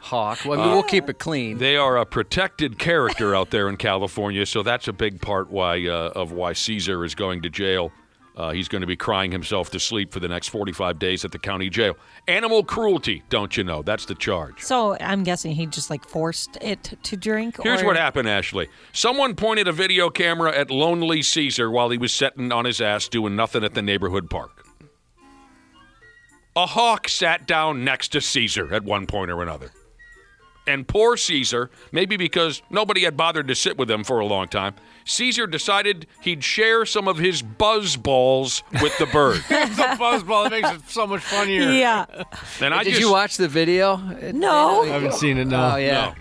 hawk. Well, I mean, we'll keep it clean. They are a protected character out there in California, so that's a big part of why Caesar is going to jail. He's going to be crying himself to sleep for the next 45 days at the county jail. Animal cruelty, don't you know? That's the charge. So I'm guessing he just forced it to drink. Here's what happened, Ashley. Someone pointed a video camera at lonely Caesar while he was sitting on his ass doing nothing at the neighborhood park. A hawk sat down next to Caesar at one point or another. And poor Caesar, maybe because nobody had bothered to sit with him for a long time, Caesar decided he'd share some of his buzz balls with the bird. It's a buzzball. It makes it so much funnier. Yeah. And Did you watch the video? No. I haven't seen it, no. Oh, yeah. No.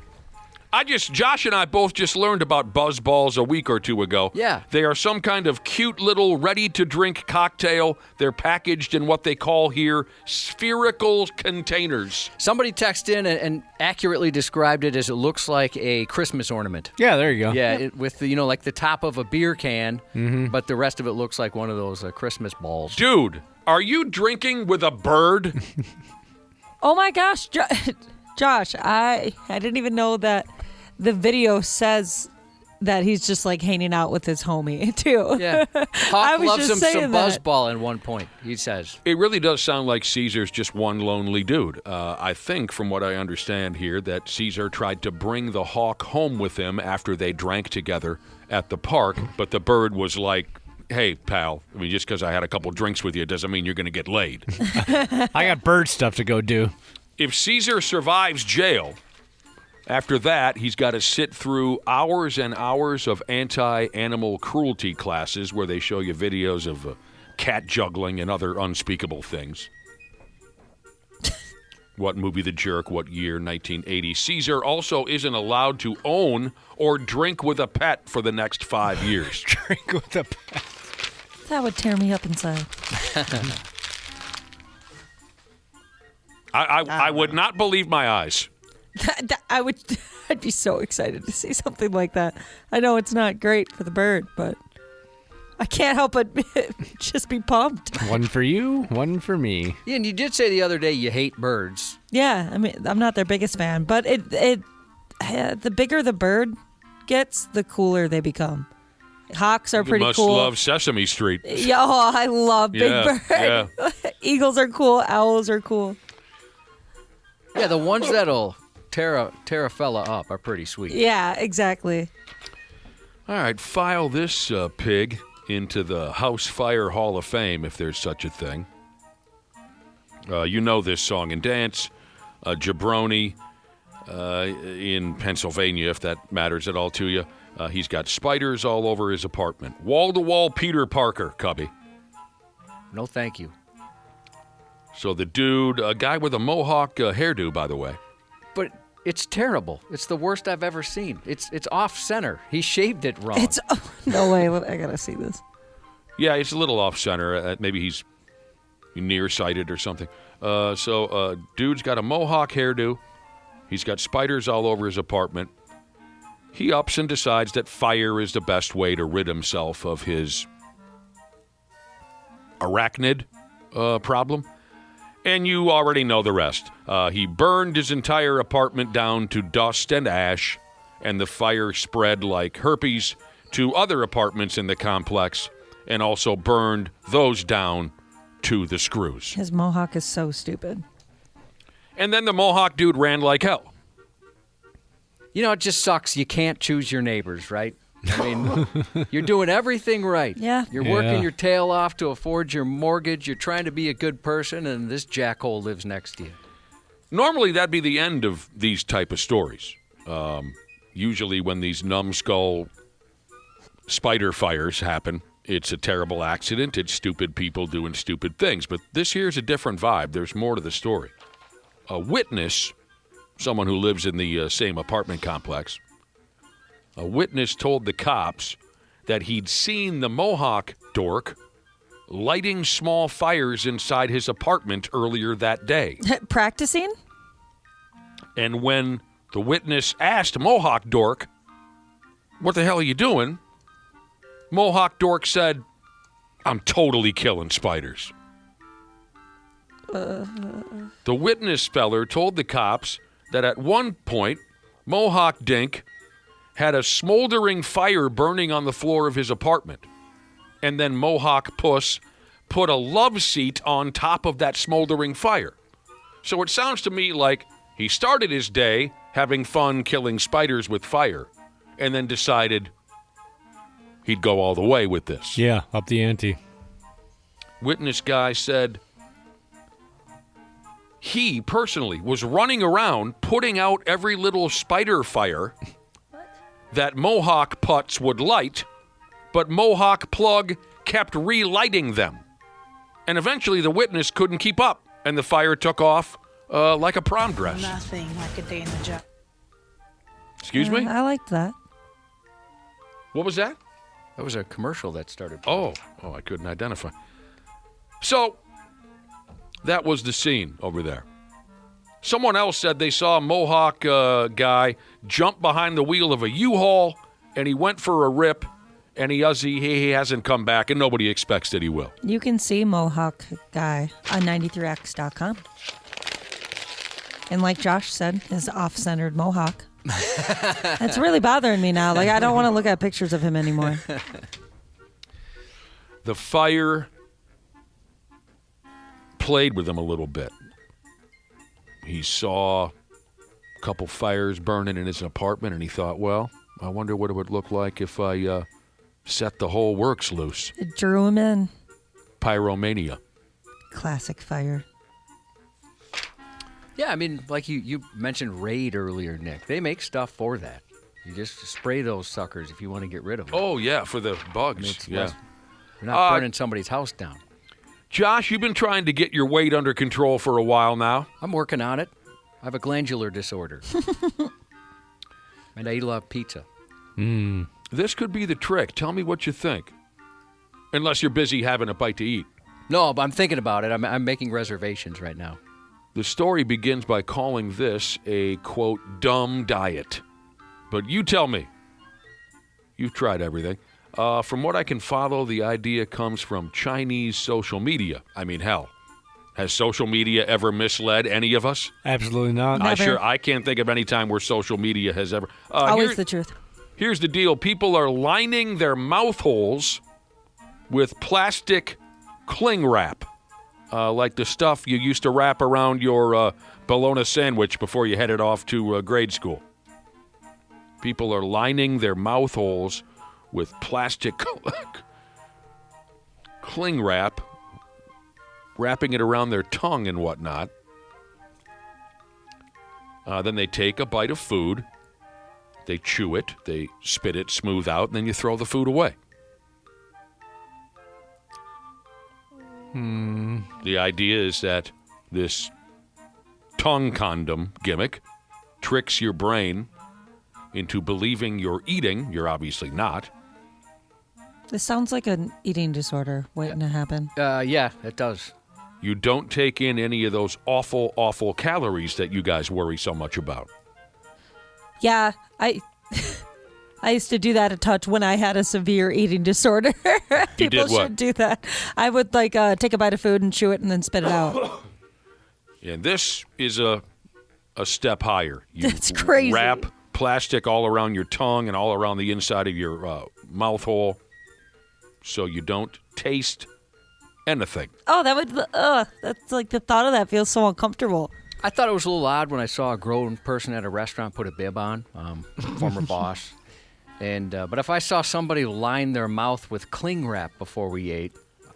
Josh and I both just learned about buzz balls a week or two ago. Yeah. They are some kind of cute little ready-to-drink cocktail. They're packaged in what they call here spherical containers. Somebody texted in and accurately described it as it looks like a Christmas ornament. Yeah, there you go. Yeah, with the, like the top of a beer can, but the rest of it looks like one of those Christmas balls. Dude, are you drinking with a bird? Oh my gosh, Josh, I didn't even know that the video says that he's just hanging out with his homie too. Yeah, I Hawk was loves just him saying some that. buzzball in one point, he says. It really does sound like Caesar's just one lonely dude. I think, from what I understand here, that Caesar tried to bring the hawk home with him after they drank together at the park, but the bird was like, hey, pal, I mean, just because I had a couple drinks with you doesn't mean you're going to get laid. I got bird stuff to go do. If Caesar survives jail, after that, he's got to sit through hours and hours of anti-animal cruelty classes where they show you videos of cat juggling and other unspeakable things. What movie The Jerk? What year? 1980. Caesar also isn't allowed to own or drink with a pet for the next 5 years. Drink with a pet. That would tear me up inside. I would not believe my eyes. I'd be so excited to see something like that. I know it's not great for the bird, but I can't help but just be pumped. One for you, one for me. Yeah, and you did say the other day you hate birds. Yeah, I mean, I'm not their biggest fan, but the bigger the bird gets, the cooler they become. Hawks are pretty must cool. love Sesame Street. Yeah, oh, I love Big Bird. Yeah. Eagles are cool. Owls are cool. Yeah, the ones that'll tear a fella up are pretty sweet. Yeah, exactly. All right, file this pig into the House Fire Hall of Fame, if there's such a thing. You know this song and dance, Jabroni in Pennsylvania, if that matters at all to you. He's got spiders all over his apartment. Wall-to-wall Peter Parker, Cubby. No, thank you. So the dude, a guy with a mohawk hairdo, by the way. But it's terrible. It's the worst I've ever seen. It's off center. He shaved it wrong. No way. I gotta see this. Yeah, it's a little off center. Maybe he's nearsighted or something. So dude's got a mohawk hairdo. He's got spiders all over his apartment. He ups and decides that fire is the best way to rid himself of his arachnid problem. And you already know the rest. He burned his entire apartment down to dust and ash, and the fire spread like herpes to other apartments in the complex and also burned those down to the screws. His mohawk is so stupid. And then the Mohawk dude ran like hell. You know, it just sucks. You can't choose your neighbors, right? I mean, you're doing everything right. Yeah. You're working your tail off to afford your mortgage. You're trying to be a good person, and this jackhole lives next to you. Normally, that'd be the end of these type of stories. Usually when these numbskull spider fires happen, it's a terrible accident. It's stupid people doing stupid things. But this here's a different vibe. There's more to the story. A witness, someone who lives in the same apartment complex, a witness told the cops that he'd seen the Mohawk dork lighting small fires inside his apartment earlier that day. Practicing? And when the witness asked Mohawk dork, "What the hell are you doing?" Mohawk dork said, "I'm totally killing spiders." The witness feller told the cops that at one point, Mohawk Dink had a smoldering fire burning on the floor of his apartment. And then Mohawk Puss put a love seat on top of that smoldering fire. So it sounds to me like he started his day having fun killing spiders with fire and then decided he'd go all the way with this. Yeah, up the ante. Witness guy said he personally was running around putting out every little spider fire that Mohawk Putz would light, but Mohawk Plug kept relighting them. And eventually the witness couldn't keep up, and the fire took off like a prom dress. Nothing like a day in the job. Excuse me? I liked that. What was that? That was a commercial that started. Oh, I couldn't identify. So, that was the scene over there. Someone else said they saw a Mohawk guy jump behind the wheel of a U-Haul, and he went for a rip, and he hasn't come back, and nobody expects that he will. You can see Mohawk Guy on 93x.com. And like Josh said, his off-centered mohawk. That's really bothering me now. Like, I don't want to look at pictures of him anymore. The fire played with him a little bit. He saw a couple fires burning in his apartment, and he thought, well, I wonder what it would look like if I set the whole works loose. It drew him in. Pyromania. Classic fire. Yeah, I mean, like you mentioned Raid earlier, Nick. They make stuff for that. You just spray those suckers if you want to get rid of them. Oh, yeah, for the bugs. It's yeah. less- You're not burning somebody's house down. Josh, you've been trying to get your weight under control for a while now. I'm working on it. I have a glandular disorder. And I eat a lot of pizza. This could be the trick. Tell me what you think. Unless you're busy having a bite to eat. No, but I'm thinking about it. I'm making reservations right now. The story begins by calling this a, quote, dumb diet. But you tell me. You've tried everything. From what I can follow, the idea comes from Chinese social media. I mean, hell, has social media ever misled any of us? Absolutely not. Never. I can't think of any time where social media has ever. Always the truth. Here's the deal. People are lining their mouth holes with plastic cling wrap, like the stuff you used to wrap around your bologna sandwich before you headed off to grade school. People are lining their mouth holes with plastic cling wrap, wrapping it around their tongue and whatnot. Then they take a bite of food, they chew it, they spit it smooth out, and then you throw the food away. The idea is that this tongue condom gimmick tricks your brain into believing you're eating. You're obviously not. This sounds like an eating disorder waiting to happen. Yeah, it does. You don't take in any of those awful, awful calories that you guys worry so much about. Yeah, I used to do that a touch when I had a severe eating disorder. People did what? should do that. I would take a bite of food and chew it and then spit it out. And this is a step higher. You That's crazy. Wrap plastic all around your tongue and all around the inside of your mouth hole so you don't taste anything. Oh, that's like the thought of that feels so uncomfortable. I thought it was a little odd when I saw a grown person at a restaurant put a bib on, former boss. And but if I saw somebody line their mouth with cling wrap before we ate,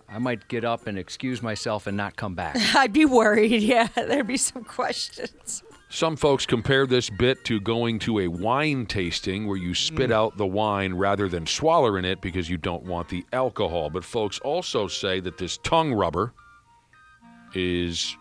I might get up and excuse myself and not come back. I'd be worried, yeah. There'd be some questions. Some folks compare this bit to going to a wine tasting where you spit out the wine rather than swallowing it because you don't want the alcohol. But folks also say that this tongue rubber is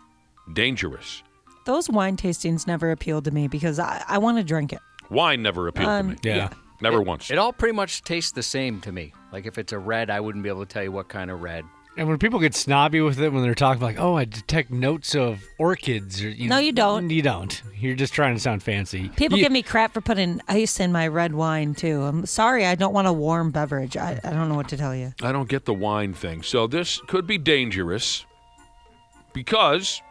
dangerous. Those wine tastings never appealed to me because I want to drink it. Wine never appealed to me. Yeah. Never once. It all pretty much tastes the same to me. Like if it's a red, I wouldn't be able to tell you what kind of red. And when people get snobby with it, when they're talking like, "Oh, I detect notes of orchids," or No, you don't. You don't. You're just trying to sound fancy. People give me crap for putting ice in my red wine, too. I'm sorry, I don't want a warm beverage. I don't know what to tell you. I don't get the wine thing. So this could be dangerous because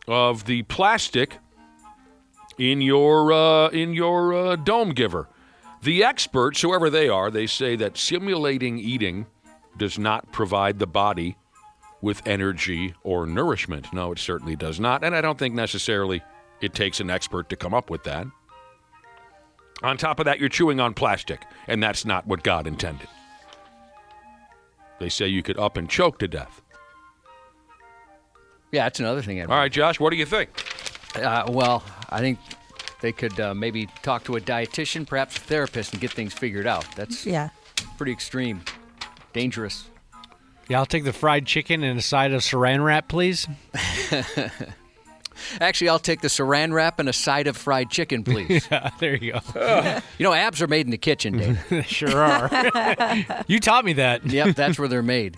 of the plastic in your dome giver. The experts, whoever they are, they say that simulating eating does not provide the body with energy or nourishment. No, it certainly does not. And I don't think necessarily it takes an expert to come up with that. On top of that, you're chewing on plastic, and that's not what God intended. They say you could up and choke to death. Yeah, that's another thing. All right, Josh, what do you think? Well, I think they could maybe talk to a dietitian, perhaps a therapist, and get things figured out. That's pretty extreme. Dangerous. Yeah, I'll take the fried chicken and a side of saran wrap, please. Actually, I'll take the saran wrap and a side of fried chicken, please. Yeah, there you go. You know, abs are made in the kitchen, Dave. They sure are. You taught me that. Yep, that's where they're made.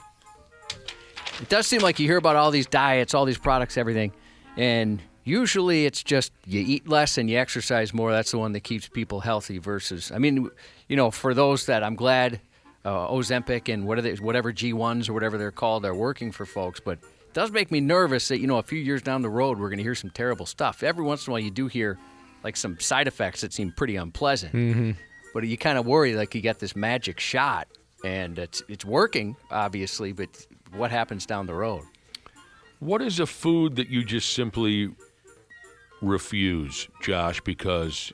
It does seem like you hear about all these diets, all these products, everything, and usually it's just you eat less and you exercise more. That's the one that keeps people healthy versus, I mean, you know, for those that I'm glad Ozempic and whatever G1s or whatever they're called are working for folks, but it does make me nervous that, you know, a few years down the road we're going to hear some terrible stuff. Every once in a while you do hear like some side effects that seem pretty unpleasant, but you kind of worry like you got this magic shot and it's working, obviously, but what happens down the road? What is a food that you just simply refuse, Josh, because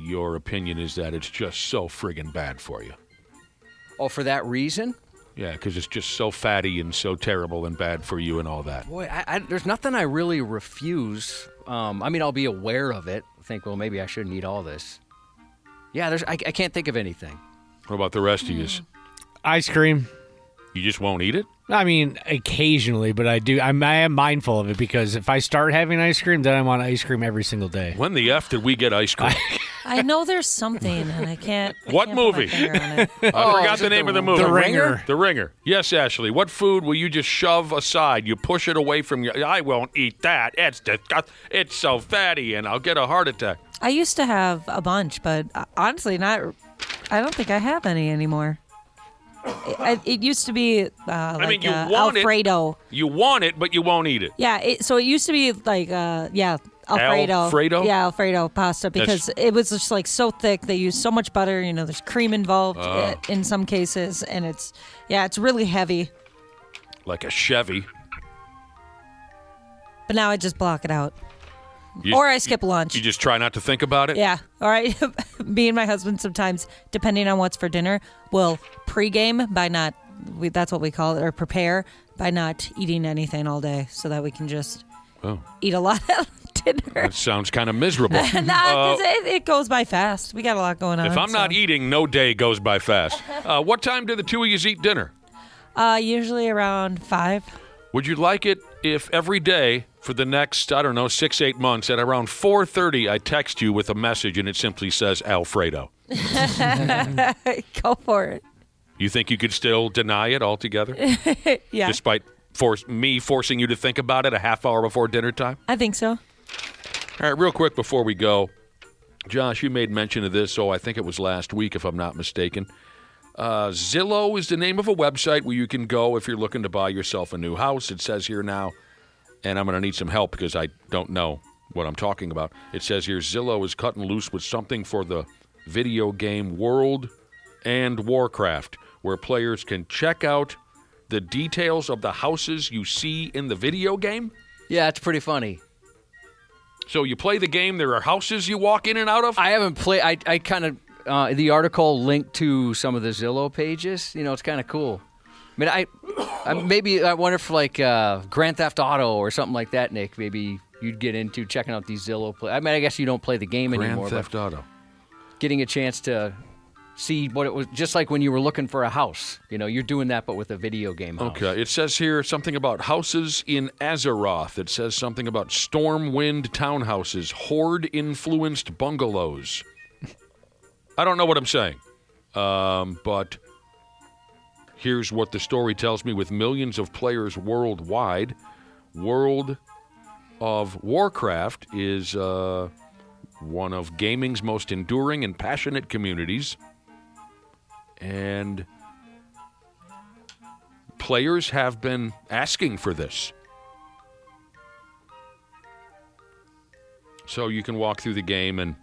your opinion is that it's just so friggin' bad for you? Oh, for that reason? Yeah, because it's just so fatty and so terrible and bad for you and all that. Boy, there's nothing I really refuse. I mean, I'll be aware of it. Think, well, maybe I shouldn't eat all this. Yeah, I can't think of anything. What about the rest of you? Ice cream. You just won't eat it? I mean, occasionally, but I am mindful of it because if I start having ice cream, then I want ice cream every single day. When the F did we get ice cream? I know there's something, and I can't. What can't put my movie? finger on it. I forgot the name of the movie. The Ringer. The Ringer. Yes, Ashley. What food will you just shove aside? You push it away from you. I won't eat that. It's disgusting. It's so fatty, and I'll get a heart attack. I used to have a bunch, but honestly, I don't think I have any anymore. It used to be I mean, you want Alfredo. it. You want it, but you won't eat it. Yeah, so it used to be like Alfredo. Alfredo? Yeah, Alfredo pasta because it was just like so thick. They use so much butter. You know, there's cream involved in some cases, and it's really heavy. Like a Chevy. But now I just block it out. Or I skip lunch. You just try not to think about it? Yeah. All right. Me and my husband sometimes, depending on what's for dinner, will pregame by not, that's what we call it, or prepare by not eating anything all day so that we can just eat a lot at dinner. That sounds kind of miserable. Nah, it goes by fast. We got a lot going on. If I'm not eating, no day goes by fast. What time do the two of you eat dinner? Usually around 5. Would you like it if every day for the next, 6-8 months at around 4:30 I text you with a message and it simply says Alfredo? Go for it. You think you could still deny it altogether? Yeah. Despite me forcing you to think about it a half hour before dinner time? I think so. All right, real quick before we go, Josh, you made mention of this, I think it was last week, if I'm not mistaken. Zillow is the name of a website where you can go if you're looking to buy yourself a new house. It says here now, and I'm going to need some help because I don't know what I'm talking about. It says here, Zillow is cutting loose with something for the video game World and Warcraft, where players can check out the details of the houses you see in the video game. Yeah, it's pretty funny. So you play the game, there are houses you walk in and out of? I haven't played. I kind of, the article linked to some of the Zillow pages. It's kind of cool. I mean, I wonder if like Grand Theft Auto or something like that, Nick, maybe you'd get into checking out these Zillow I mean, I guess you don't play the game anymore. Grand Theft Auto. Getting a chance to see what it was, just like when you were looking for a house. You're doing that, but with a video game house. Okay. It says here something about houses in Azeroth. It says something about Stormwind townhouses, Horde-influenced bungalows. I don't know what I'm saying, but here's what the story tells me. With millions of players worldwide, World of Warcraft is one of gaming's most enduring and passionate communities. And players have been asking for this. So you can walk through the game and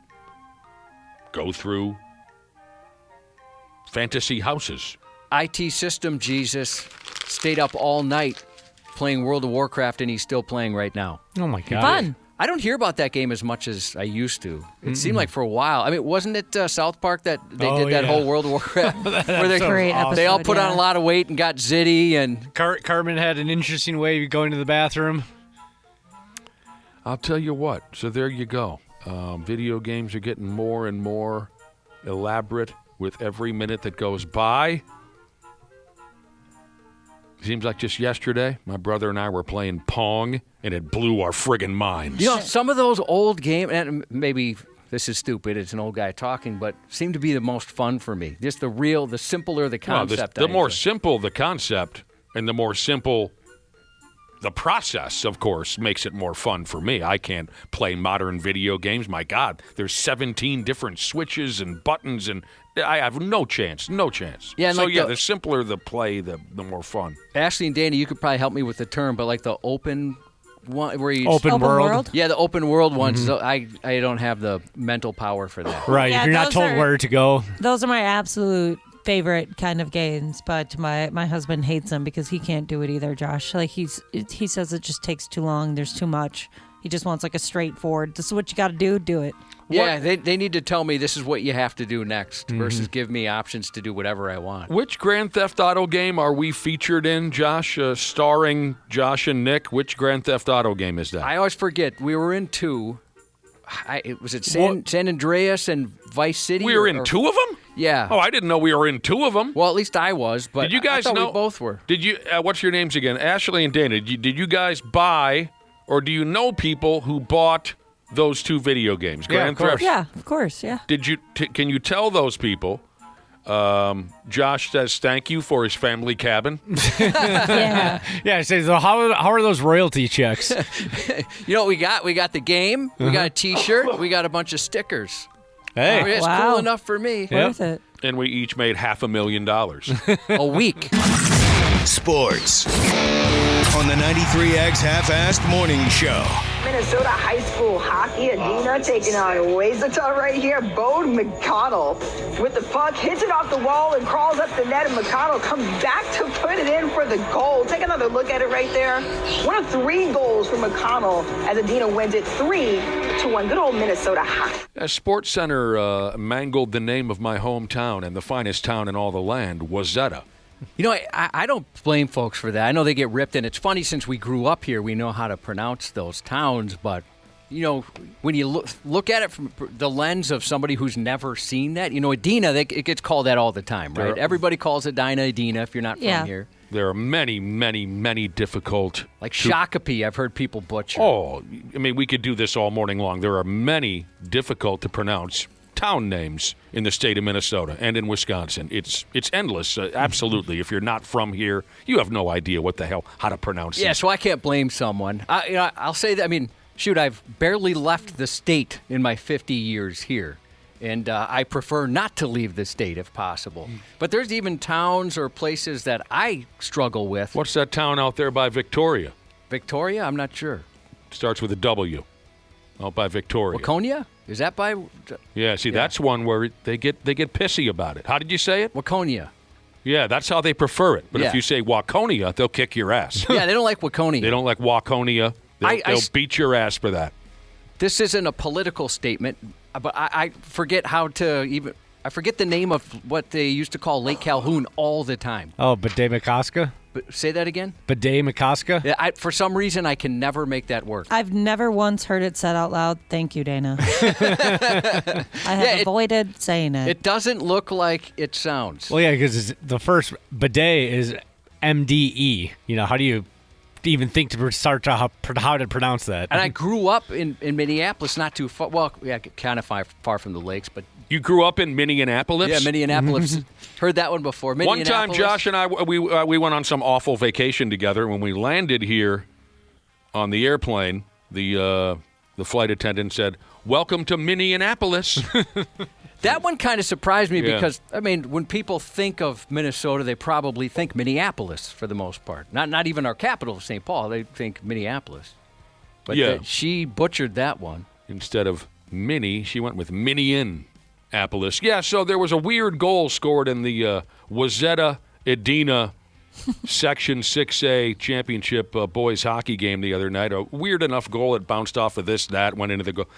go through fantasy houses. IT System Jesus stayed up all night playing World of Warcraft, and he's still playing right now. Oh, my God. Fun. I don't hear about that game as much as I used to. It seemed like for a while. I mean, wasn't it South Park that they did that whole World of Warcraft? where they all put on a lot of weight and got zitty. And Carmen had an interesting way of going to the bathroom. I'll tell you what. So there you go. Video games are getting more and more elaborate with every minute that goes by. Seems like just yesterday, my brother and I were playing Pong, and it blew our friggin' minds. Some of those old games, and maybe this is stupid, it's an old guy talking, but seem to be the most fun for me. Just the simpler the concept. The more simple the concept, and the more simple the process, of course, makes it more fun for me. I can't play modern video games. My God, there's 17 different switches and buttons, and I have no chance. Yeah, so, the simpler the play, the more fun. Ashley and Danny, you could probably help me with the term, but like the open one where you open world? Yeah, the open world ones. So I don't have the mental power for that. Right, Yeah, you're not told where to go. Those are my absolute favorite kind of games, but my husband hates them because he can't do it either, Josh. Like he says it just takes too long. There's too much. He just wants like a straightforward, this is what you got to do it. Yeah, they need to tell me this is what you have to do next versus give me options to do whatever I want. Which Grand Theft Auto game are we featured in, Josh, starring Josh and Nick? Which Grand Theft Auto game is that? I always forget. We were in two. Was it San Andreas and Vice City? We were in two of them? Yeah. Oh, I didn't know we were in two of them. Well, at least I was, but did you guys I thought know? We both were. Did you? What's your names again? Ashley and Dana. Did you guys buy, or do you know people who bought those two video games? Grand Theft. Yeah, of course, yeah. Did you? Can you tell those people? Josh says thank you for his family cabin. Yeah. Yeah, so how are those royalty checks? You know what we got? We got the game. We got a T-shirt. We got a bunch of stickers. Hey. It's Wow. cool enough for me. Worth it. And we each made $500,000. A week. Sports on the 93X Half-Assed Morning Show. Minnesota High School hockey. Adina taking on Wayzata right here. Bode McConnell with the puck, hits it off the wall and crawls up the net, and McConnell comes back to put it in for the goal. Take another look at it right there. One of 3 goals for McConnell as Adina wins it 3-1. Good old Minnesota hockey. Sports Center mangled the name of my hometown and the finest town in all the land, Wayzata. You know, I don't blame folks for that. I know they get ripped, and it's funny since we grew up here, we know how to pronounce those towns. But, you know, when you look at it from the lens of somebody who's never seen that, you know, Adina, it gets called that all the time, right? Everybody calls it Adina if you're not from here. There are many, many, many difficult... Like Shakopee, I've heard people butcher. Oh, I mean, we could do this all morning long. There are many difficult to pronounce town names in the state of Minnesota and in Wisconsin. It's endless, absolutely. If you're not from here, you have no idea what the hell, how to pronounce it. Yeah, so I can't blame someone. I'll say that, I mean, Shoot, I've barely left the state in my 50 years here. And I prefer not to leave the state if possible. But there's even towns or places that I struggle with. What's that town out there by Victoria? Victoria? I'm not sure. Starts with a W. Out by Victoria. Waconia? Is that by? Yeah, see, that's one where they get pissy about it. How did you say it? Waconia. Yeah, that's how they prefer it. But Yeah. if you say Waconia, they'll kick your ass. Yeah, they don't like Waconia. They don't like Waconia. They'll beat your ass for that. This isn't a political statement, but I forget how to even. I forget the name of what they used to call Lake Calhoun all the time. Oh, Bidet Makaska? Say that again? Bidet Makaska? Yeah, for some reason, I can never make that work. I've never once heard it said out loud. Thank you, Dana. I have avoided saying it. It doesn't look like it sounds. Well, yeah, because the first bidet is MDE. You know, how do you even think to start to how to pronounce that? And I grew up in Minneapolis, not too far. Well, yeah, kind of far from the lakes, but. You grew up in Minneapolis? Yeah, Minneapolis. Heard that one before. One time, Josh and I, we went on some awful vacation together. When we landed here on the airplane, the flight attendant said, "Welcome to Minneapolis." That one kind of surprised me because, I mean, when people think of Minnesota, they probably think Minneapolis for the most part. Not even our capital, St. Paul. They think Minneapolis. But she butchered that one. Instead of Minnie, she went with Minneapolis. Yeah, so there was a weird goal scored in the Wazetta Edina Section 6A Championship boys hockey game the other night. A weird enough goal. It bounced off of that, went into the goal.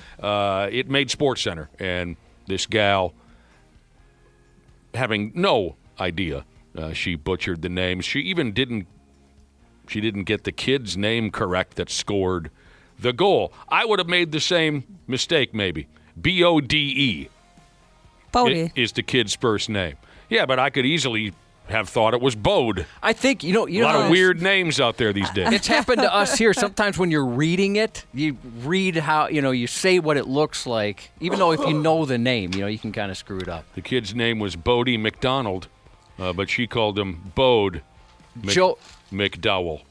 It made SportsCenter, and this gal, having no idea, she butchered the names. She even didn't get the kid's name correct that scored the goal. I would have made the same mistake, maybe. Bode. Bodie is the kid's first name. Yeah, but I could easily have thought it was Bode. I think, you know a lot of weird names out there these days. It's happened to us here. Sometimes when you're reading it, you read how, you say what it looks like. Even though if you know the name, you can kind of screw it up. The kid's name was Bodie McDonald, but she called him Bode McDowell.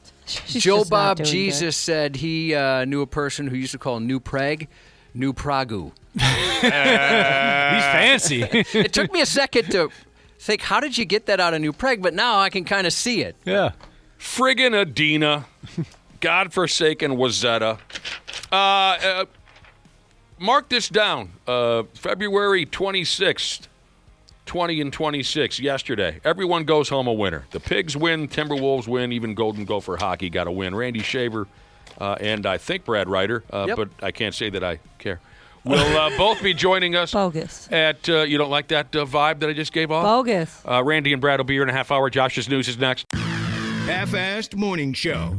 Joe Bob Jesus said he knew a person who used to call New Prague New Pragu. He's fancy. It took me a second to think, how did you get that out of New Prague? But now I can kind of see it. Yeah. Friggin' Adina. Godforsaken Wazetta. Mark this down. February 26th, 20 and 26, yesterday. Everyone goes home a winner. The Pigs win, Timberwolves win, even Golden Gopher Hockey got a win. Randy Shaver and I think Brad Ryder, but I can't say that I care. We'll both be joining us. Bogus. At, you don't like that vibe that I just gave off? Bogus. Randy and Brad will be here in a half hour. Josh's News is next. Half-assed Morning Show.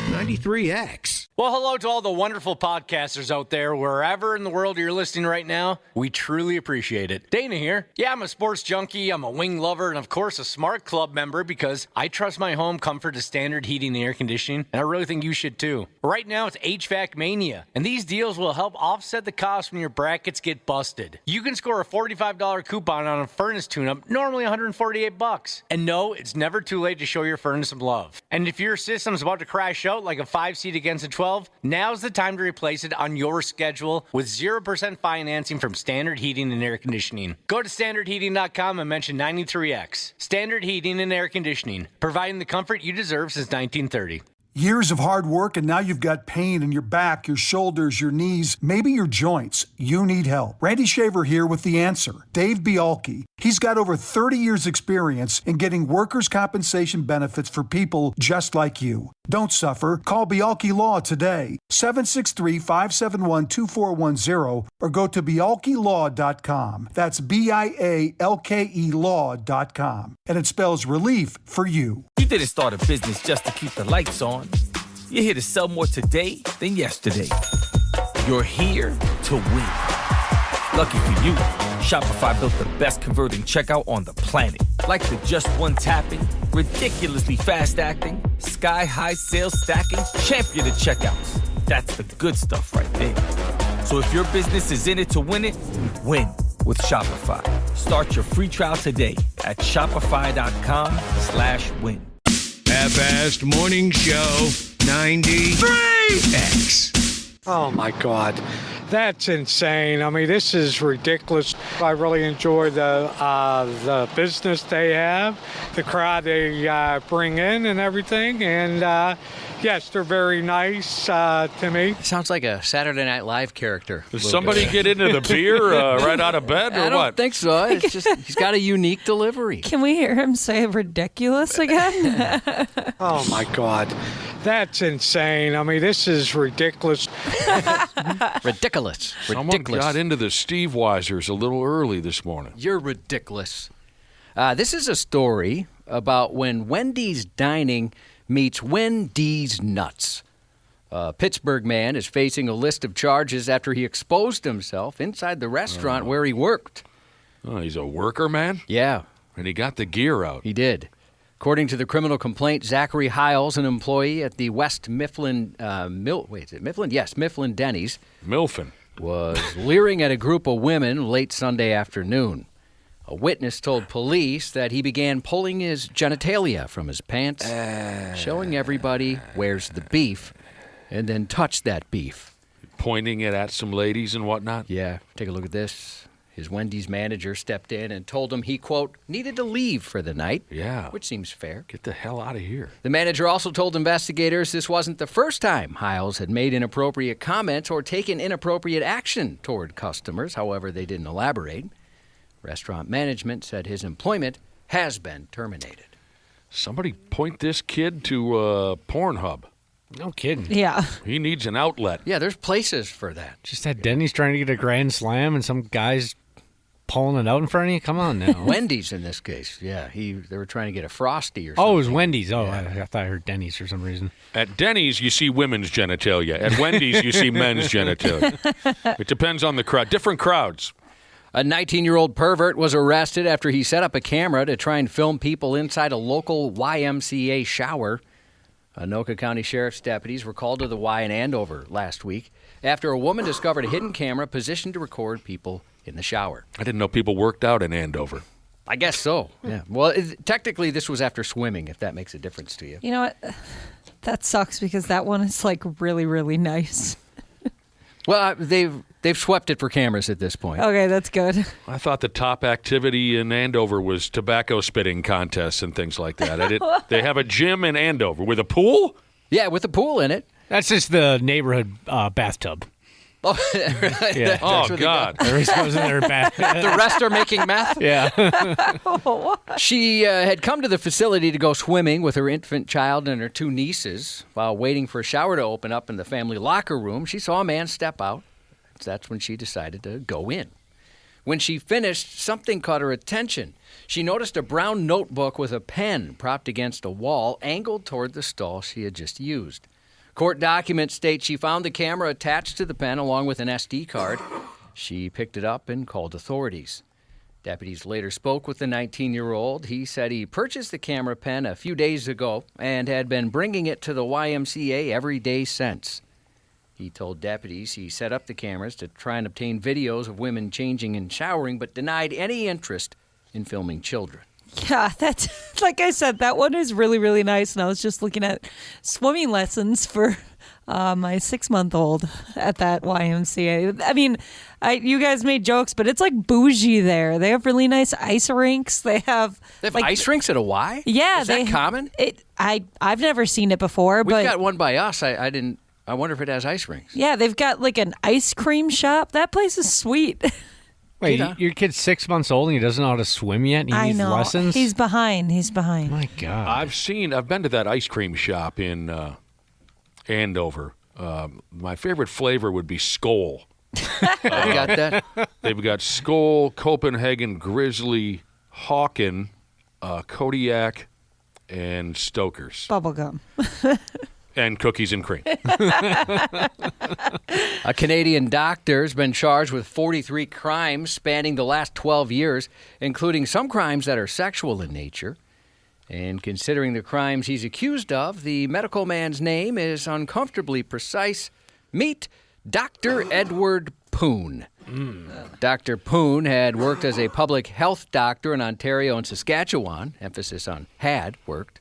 93X. Well, hello to all the wonderful podcasters out there, wherever in the world you're listening right now. We truly appreciate it. Dana here. Yeah, I'm a sports junkie, I'm a wing lover, and of course a smart club member because I trust my home comfort to standard heating and air conditioning, and I really think you should too. Right now it's HVAC Mania, and these deals will help offset the cost when your brackets get busted. You can score a $45 coupon on a furnace tune-up, normally $148. And no, it's never too late to show your furnace some love. And if your system's about to crash out like a 5-seat against a 12, now's the time to replace it on your schedule with 0% financing from Standard Heating and Air Conditioning. Go to standardheating.com and mention 93X. Standard Heating and Air Conditioning, providing the comfort you deserve since 1930. Years of hard work, and now you've got pain in your back, your shoulders, your knees, maybe your joints. You need help. Randy Shaver here with the answer. Dave Bialke. He's got over 30 years experience in getting workers' compensation benefits for people just like you. Don't suffer. Call Bialke Law today, 763-571-2410, or go to bialkelaw.com. That's BIALKE law.com. And it spells relief for you. You didn't start a business just to keep the lights on. You're here to sell more today than yesterday. You're here to win. Lucky for you, Shopify built the best converting checkout on the planet. Like the just one tapping, ridiculously fast acting, sky-high sales stacking, champion of checkouts. That's the good stuff right there. So if your business is in it to win it, win with Shopify. Start your free trial today at shopify.com/win. Half-assed Morning Show. 93X. Oh, my God. That's insane. I mean, this is ridiculous. I really enjoy the business they have, the crowd they bring in and everything. And, yes, they're very nice to me. Sounds like a Saturday Night Live character. Does somebody get into the beer right out of bed or I don't what? think so. It's just he's got a unique delivery. Can we hear him say ridiculous again? Oh, my God. That's insane. I mean, this is ridiculous. Ridiculous. Someone Ridiculous. got into the Steve Weisers a little early this morning. You're ridiculous. This is a story about when Wendy's dining meets Wendy's nuts. A Pittsburgh man is facing a list of charges after he exposed himself inside the restaurant where he worked. Oh, he's a worker, man? Yeah. And he got the gear out. He did. According to the criminal complaint, Zachary Hiles, an employee at the West Mifflin, Yes, Mifflin Denny's. Milfin. Was leering at a group of women late Sunday afternoon. A witness told police that he began pulling his genitalia from his pants, showing everybody where's the beef, and then touched that beef. Pointing it at some ladies and whatnot? Yeah, take a look at this. His Wendy's manager stepped in and told him he, quote, needed to leave for the night. Yeah. Which seems fair. Get the hell out of here. The manager also told investigators this wasn't the first time Hiles had made inappropriate comments or taken inappropriate action toward customers. However, they didn't elaborate. Restaurant management said his employment has been terminated. Somebody point this kid to Pornhub. No kidding. Yeah. He needs an outlet. Yeah, there's places for that. Just had Denny's trying to get a grand slam and some guys pulling it out in front of you? Come on now. Wendy's in this case. Yeah, they were trying to get a Frosty or something. Oh, it was Wendy's. Oh, Yeah. I thought I heard Denny's for some reason. At Denny's, you see women's genitalia. At Wendy's, you see men's genitalia. It depends on the crowd. Different crowds. A 19-year-old pervert was arrested after he set up a camera to try and film people inside a local YMCA shower. Anoka County Sheriff's deputies were called to the Y in Andover last week after a woman discovered a hidden camera positioned to record people in the shower. I didn't know people worked out in Andover. I guess so, yeah. Well, technically, this was after swimming, if that makes a difference to you. You know what? That sucks because that one is like really, really nice. Well, they've swept it for cameras at this point. Okay, that's good. I thought the top activity in Andover was tobacco spitting contests and things like that. They have a gym in Andover with a pool? Yeah, with a pool in it. That's just the neighborhood bathtub. Oh, Yeah. Oh, God. Everybody's goes in their bath. The rest are making meth? Yeah. She had come to the facility to go swimming with her infant child and her two nieces. While waiting for a shower to open up in the family locker room, she saw a man step out. That's when she decided to go in. When she finished, something caught her attention. She noticed a brown notebook with a pen propped against a wall, angled toward the stall she had just used. Court documents state she found the camera attached to the pen along with an SD card. She picked it up and called authorities. Deputies later spoke with the 19-year-old. He said he purchased the camera pen a few days ago and had been bringing it to the YMCA every day since. He told deputies he set up the cameras to try and obtain videos of women changing and showering, but denied any interest in filming children. Yeah, that's like I said, that one is really, really nice. And I was just looking at swimming lessons for my 6-month-old at that YMCA. I mean, you guys made jokes, but it's like bougie there. They have really nice ice rinks. They have like, ice rinks at a Y? Yeah, Is that common? I've never seen it before, but We've got one by us. I wonder if it has ice rinks. yeah, they've got like an ice cream shop. That place is sweet. Wait, your kid's 6 months old and he doesn't know how to swim yet? And he I needs know. lessons? He's behind. My God. I've been to that ice cream shop in Andover. My favorite flavor would be Skoal. You got that? They've got Skoal, Copenhagen, Grizzly, Hawken, Kodiak, and Stoker's. Bubblegum. And cookies and cream. A Canadian doctor has been charged with 43 crimes spanning the last 12 years, including some crimes that are sexual in nature. And considering the crimes he's accused of, the medical man's name is uncomfortably precise. Meet Dr. Edward Poon. Dr. Poon had worked as a public health doctor in Ontario and Saskatchewan, emphasis on had worked.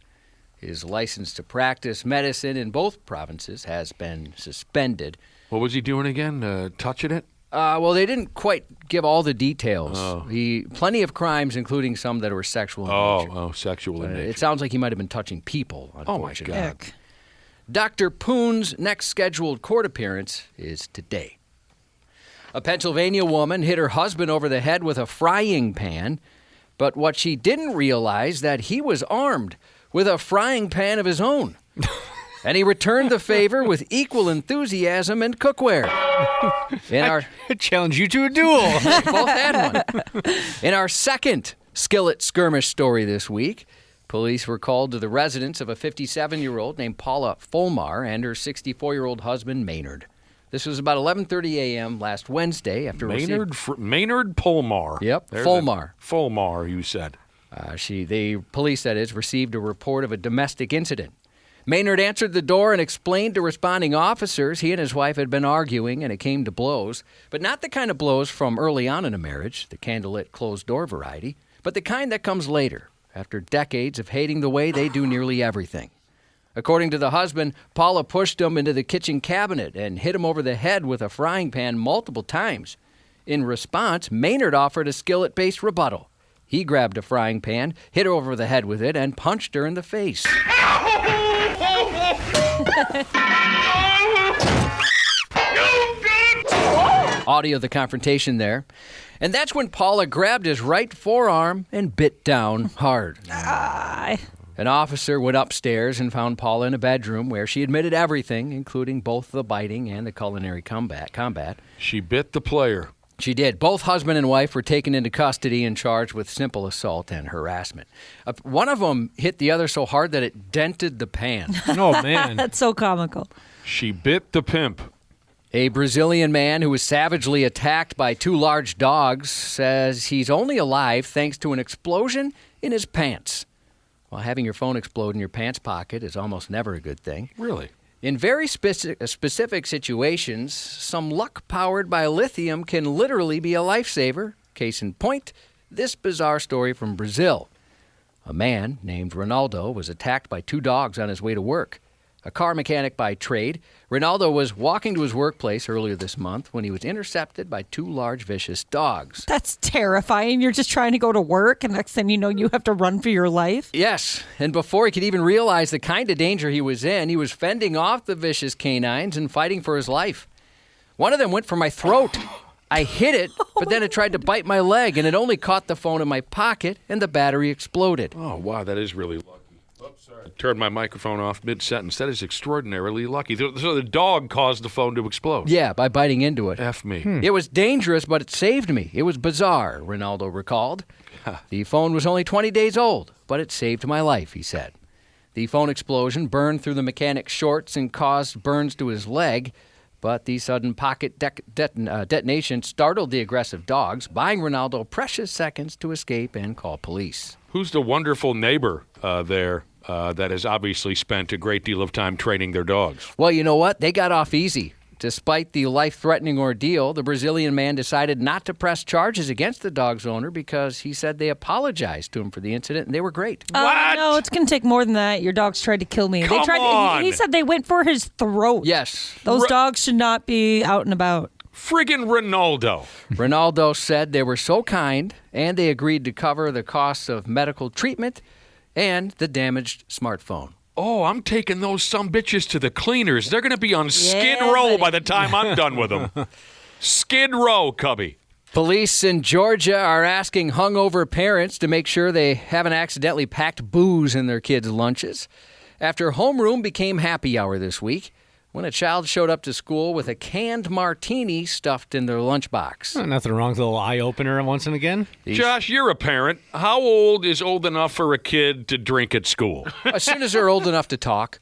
His license to practice medicine in both provinces has been suspended. What was he doing again? Touching it? Well, they didn't quite give all the details. Oh. Plenty of crimes, including some that were sexual in nature. Sexual in nature. It sounds like he might have been touching people, unfortunately. Oh, my God. Ick. Dr. Poon's next scheduled court appearance is today. A Pennsylvania woman hit her husband over the head with a frying pan, but what she didn't realize that he was armed with a frying pan of his own. And he returned the favor with equal enthusiasm and cookware. I challenge you to a duel. Both had one. In our second skillet skirmish story this week, police were called to the residence of a 57-year-old named Paula Fulmar and her 64-year-old husband, Maynard. This was about 11:30 a.m. last Wednesday after Maynard Fulmar. Yep, There's Fulmar. Fulmar, you said. The police, that is, received a report of a domestic incident. Maynard answered the door and explained to responding officers he and his wife had been arguing and it came to blows, but not the kind of blows from early on in a marriage, the candlelit closed-door variety, but the kind that comes later, after decades of hating the way they do nearly everything. According to the husband, Paula pushed him into the kitchen cabinet and hit him over the head with a frying pan multiple times. In response, Maynard offered a skillet-based rebuttal. He grabbed a frying pan, hit her over the head with it, and punched her in the face. Audio of the confrontation there. And that's when Paula grabbed his right forearm and bit down hard. An officer went upstairs and found Paula in a bedroom where she admitted everything, including both the biting and the culinary combat. She bit the player. She did. Both husband and wife were taken into custody and charged with simple assault and harassment. One of them hit the other so hard that it dented the pan. Oh, man. That's so comical. She bit the pimp. A Brazilian man who was savagely attacked by two large dogs says he's only alive thanks to an explosion in his pants. Well, having your phone explode in your pants pocket is almost never a good thing. Really? In very specific situations, some luck powered by lithium can literally be a lifesaver. Case in point, this bizarre story from Brazil. A man named Ronaldo was attacked by two dogs on his way to work. A car mechanic by trade, Ronaldo was walking to his workplace earlier this month when he was intercepted by two large, vicious dogs. That's terrifying. You're just trying to go to work, and next thing you know, you have to run for your life. Yes, and before he could even realize the kind of danger he was in, he was fending off the vicious canines and fighting for his life. One of them went for my throat. I hit it, but then it tried to bite my leg, and it only caught the phone in my pocket, and the battery exploded. Oh, wow, that is really lucky. Oops, sorry. I turned my microphone off mid-sentence. That is extraordinarily lucky. So the dog caused the phone to explode. Yeah, by biting into it. F me. It was dangerous, but it saved me. It was bizarre, Ronaldo recalled. The phone was only 20 days old, but it saved my life, he said. The phone explosion burned through the mechanic's shorts and caused burns to his leg, but the sudden pocket detonation startled the aggressive dogs, buying Ronaldo precious seconds to escape and call police. Who's the wonderful neighbor there that has obviously spent a great deal of time training their dogs? Well, you know what? They got off easy. Despite the life-threatening ordeal, the Brazilian man decided not to press charges against the dog's owner because he said they apologized to him for the incident and they were great. What? No, it's going to take more than that. Your dogs tried to kill me. Come on. He said they went for his throat. Yes. Those dogs should not be out and about. Friggin' Ronaldo. Ronaldo said they were so kind and they agreed to cover the costs of medical treatment and the damaged smartphone. Oh, I'm taking those sumbitches to the cleaners. They're going to be on Skid Row buddy. by the time I'm done with them. Skid Row, Cubby. Police in Georgia are asking hungover parents to make sure they haven't accidentally packed booze in their kids' lunches after homeroom became happy hour this week when a child showed up to school with a canned martini stuffed in their lunchbox. Nothing wrong with a little eye-opener once and again. Josh, you're a parent. How old is old enough for a kid to drink at school? As soon as they're old enough to talk.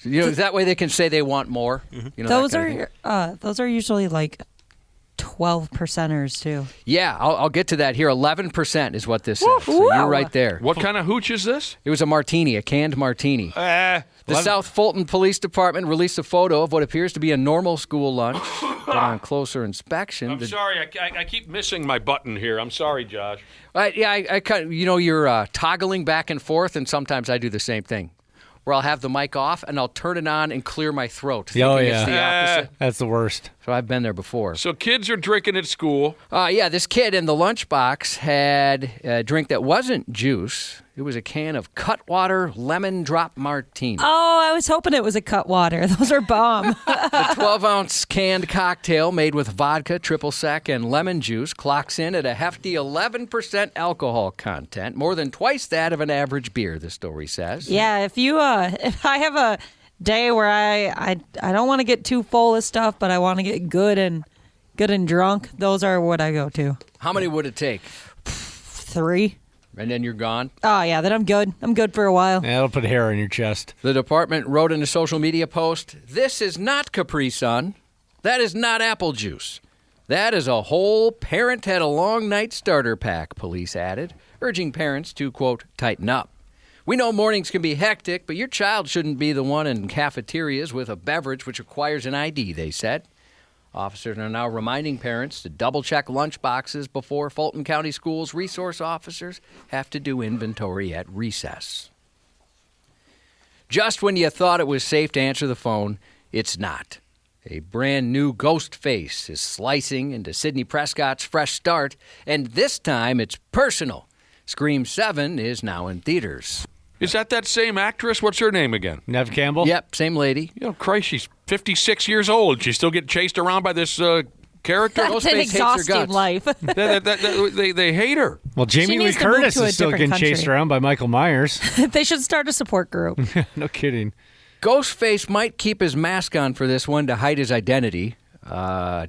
You know, that way they can say they want more. You know, Those are usually like 12%ers too. Yeah, I'll get to that here. 11% is what this is. So you're right there. What kind of hooch is this? It was a martini, a canned martini. The South Fulton Police Department released a photo of what appears to be a normal school lunch, but on closer inspection... I'm sorry, I keep missing my button here. I'm sorry, Josh. I kind of, you're toggling back and forth, and sometimes I do the same thing. where I'll have the mic off and I'll turn it on and clear my throat. Oh, thinking yeah. It's the opposite. That's the worst. So I've been there before. So kids are drinking at school. Yeah, this kid in the lunchbox had a drink that wasn't juice. It was a can of Cutwater Lemon Drop Martini. Oh, I was hoping it was a Cutwater. Those are bomb. The 12-ounce canned cocktail made with vodka, triple sec, and lemon juice clocks in at a hefty 11% alcohol content, more than twice that of an average beer, the story says. Yeah, if I have a day where I don't want to get too full of stuff, but I want to get good and drunk, those are what I go to. How many would it take? 3. And then you're gone? Oh, yeah, then I'm good. I'm good for a while. Yeah, it'll put hair on your chest. The department wrote in a social media post, "This is not Capri Sun. That is not apple juice. That is a whole parent had a long night starter pack," police added, urging parents to, quote, tighten up. "We know mornings can be hectic, but your child shouldn't be the one in cafeterias with a beverage which requires an ID," they said. Officers are now reminding parents to double-check lunch boxes before Fulton County Schools resource officers have to do inventory at recess. Just when you thought it was safe to answer the phone, it's not. A brand new ghost face is slicing into Sidney Prescott's Fresh Start, and this time it's personal. Scream 7 is now in theaters. Is that same actress? What's her name again? Neve Campbell? Yep, same lady. You know, Christ, she's 56 years old. She's still getting chased around by this character. That's an exhausting life. They hate her. Well, Jamie She Lee needs to move Curtis to a is still different getting chased country. around by Michael Myers. They should start a support group. No kidding. Ghostface might keep his mask on for this one to hide his identity,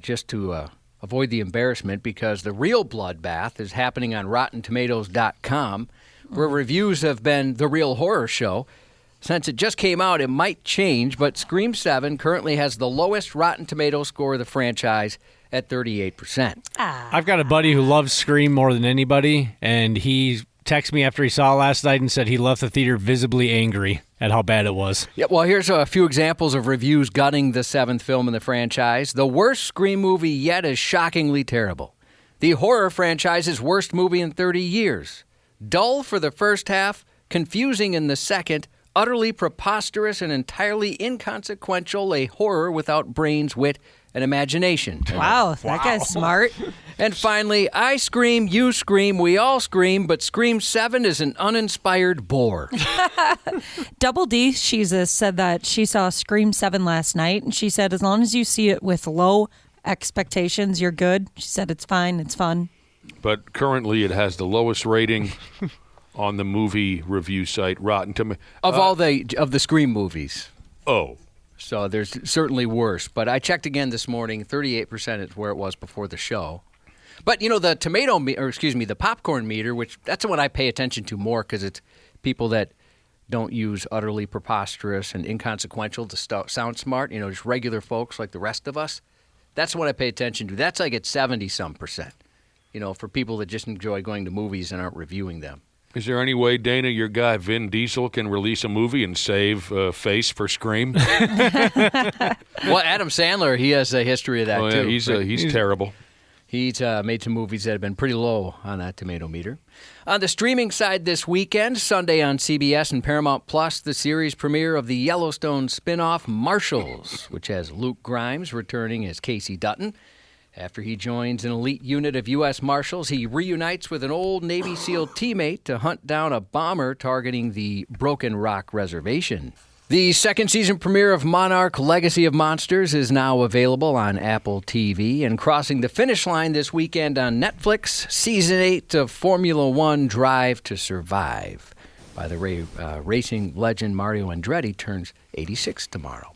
just to avoid the embarrassment, because the real bloodbath is happening on RottenTomatoes.com, where reviews have been The Real Horror Show. Since it just came out, it might change, but Scream 7 currently has the lowest Rotten Tomato score of the franchise at 38%. I've got a buddy who loves Scream more than anybody, and he texted me after he saw it last night and said he left the theater visibly angry at how bad it was. Yeah, well, here's a few examples of reviews gutting the 7th film in the franchise. "The worst Scream movie yet is shockingly terrible. The horror franchise's worst movie in 30 years. Dull for the first half, confusing in the second, utterly preposterous and entirely inconsequential, a horror without brains, wit, and imagination." Wow, that guy's smart. And finally, "I scream, you scream, we all scream, but Scream 7 is an uninspired bore." Double D Jesus said that she saw Scream 7 last night, and she said as long as you see it with low expectations, you're good. She said it's fine, it's fun. But currently it has the lowest rating on the movie review site, Rotten Tomatoes. Of all the Scream movies. Oh. So there's certainly worse. But I checked again this morning. 38% is where it was before the show. But, you know, the the popcorn meter, which that's the one I pay attention to more because it's people that don't use utterly preposterous and inconsequential to sound smart, you know, just regular folks like the rest of us. That's what I pay attention to. That's like at 70-some%, you know, for people that just enjoy going to movies and aren't reviewing them. Is there any way, Dana, your guy Vin Diesel can release a movie and save face for Scream? Well, Adam Sandler, he has a history of that, yeah, too. He's terrible. He's made some movies that have been pretty low on that tomato meter. On the streaming side this weekend, Sunday on CBS and Paramount Plus, the series premiere of the Yellowstone spinoff Marshals, which has Luke Grimes returning as Casey Dutton. After he joins an elite unit of U.S. Marshals, he reunites with an old Navy SEAL teammate to hunt down a bomber targeting the Broken Rock Reservation. The second season premiere of Monarch Legacy of Monsters is now available on Apple TV, and crossing the finish line this weekend on Netflix, Season 8 of Formula One Drive to Survive by the racing legend Mario Andretti turns 86 tomorrow.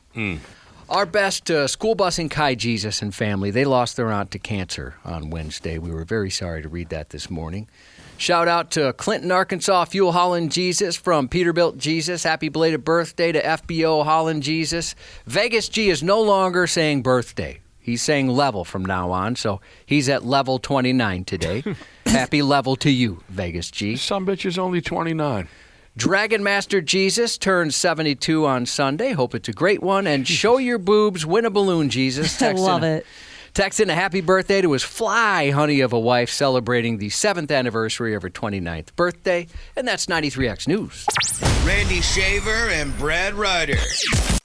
Our best school busing Kai Jesus and family, they lost their aunt to cancer on Wednesday. We were very sorry to read that this morning. Shout out to Clinton, Arkansas, Fuel Holland Jesus from Peterbilt Jesus. Happy belated birthday to FBO Holland Jesus. Vegas G is no longer saying birthday. He's saying level from now on, so he's at level 29 today. Happy level to you, Vegas G. Some bitch is only 29. Dragon Master Jesus turns 72 on Sunday. Hope it's a great one. And show your boobs, win a balloon, Jesus. I love it. Text in a happy birthday to his fly honey of a wife celebrating the 7th anniversary of her 29th birthday, and that's 93X News. Randy Shaver and Brad Ryder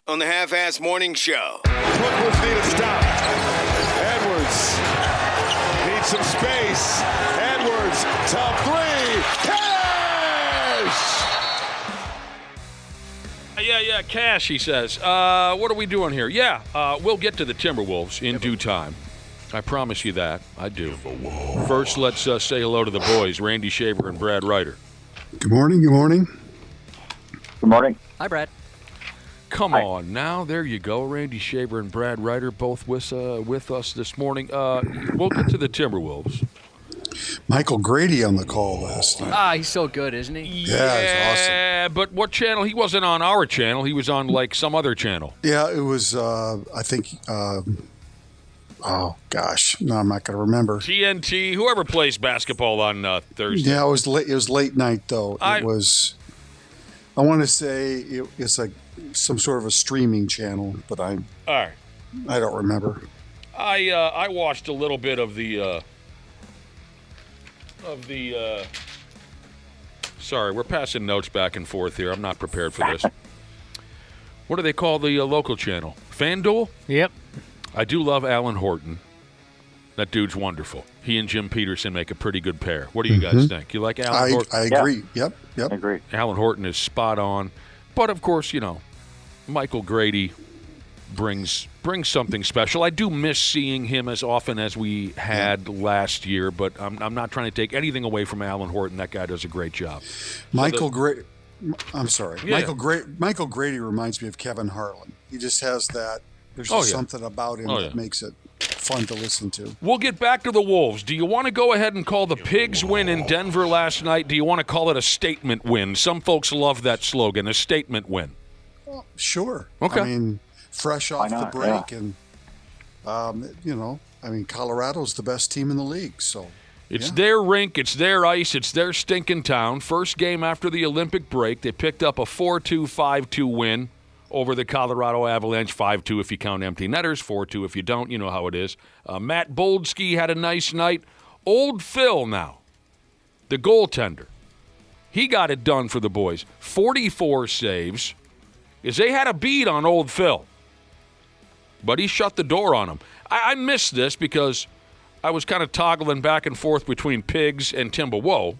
on the Half-Ass Morning Show. Clippers need a stop. Edwards needs some space. Edwards, top three. Cash! Yeah, Cash, he says. What are we doing here? Yeah, we'll get to the Timberwolves in due time. I promise you that. I do. First, let's say hello to the boys, Randy Shaver and Brad Ryder. Good morning. Good morning. Good morning. Hi, Brad. Come on now. There you go. Randy Shaver and Brad Ryder both with us this morning. We'll get to the Timberwolves. Michael Grady on the call last night. He's so good, isn't he? Yeah, he's awesome. Yeah, but what channel? He wasn't on our channel. He was on, like, some other channel. Yeah, it was, I think, oh, gosh. No, I'm not going to remember. TNT, whoever plays basketball on Thursday. Yeah, it was late night, though. I want to say it's like some sort of a streaming channel, but I don't remember. I watched a little bit of the sorry, we're passing notes back and forth here. I'm not prepared for this. What do they call the local channel? FanDuel? Yep. I do love Alan Horton. That dude's wonderful. He and Jim Peterson make a pretty good pair. What do you guys think? You like Alan Horton? I agree. Yep. I agree. Alan Horton is spot on. But, of course, Michael Grady brings something special. I do miss seeing him as often as we had last year, but I'm not trying to take anything away from Alan Horton. That guy does a great job. I'm sorry. Yeah. Michael Grady reminds me of Kevin Harlan. He just has that. There's just something about him that makes it fun to listen to. We'll get back to the Wolves. Do you want to go ahead and call the Pigs win in Denver last night? Do you want to call it a statement win? Some folks love that slogan, a statement win. Well, sure. Okay. I mean, fresh off the break, and Colorado's the best team in the league, so it's their rink, it's their ice, it's their stinking town. First game after the Olympic break, they picked up a 4-2, 5-2 win over the Colorado Avalanche. 5-2 if you count empty netters, 4-2 if you don't. You know how it is. Matt Boldsky had a nice night. Old Phil now, the goaltender, he got it done for the boys. 44 saves. They had a beat on Old Phil, but he shut the door on him. I missed this because I was kind of toggling back and forth between Pigs and Timber. Whoa.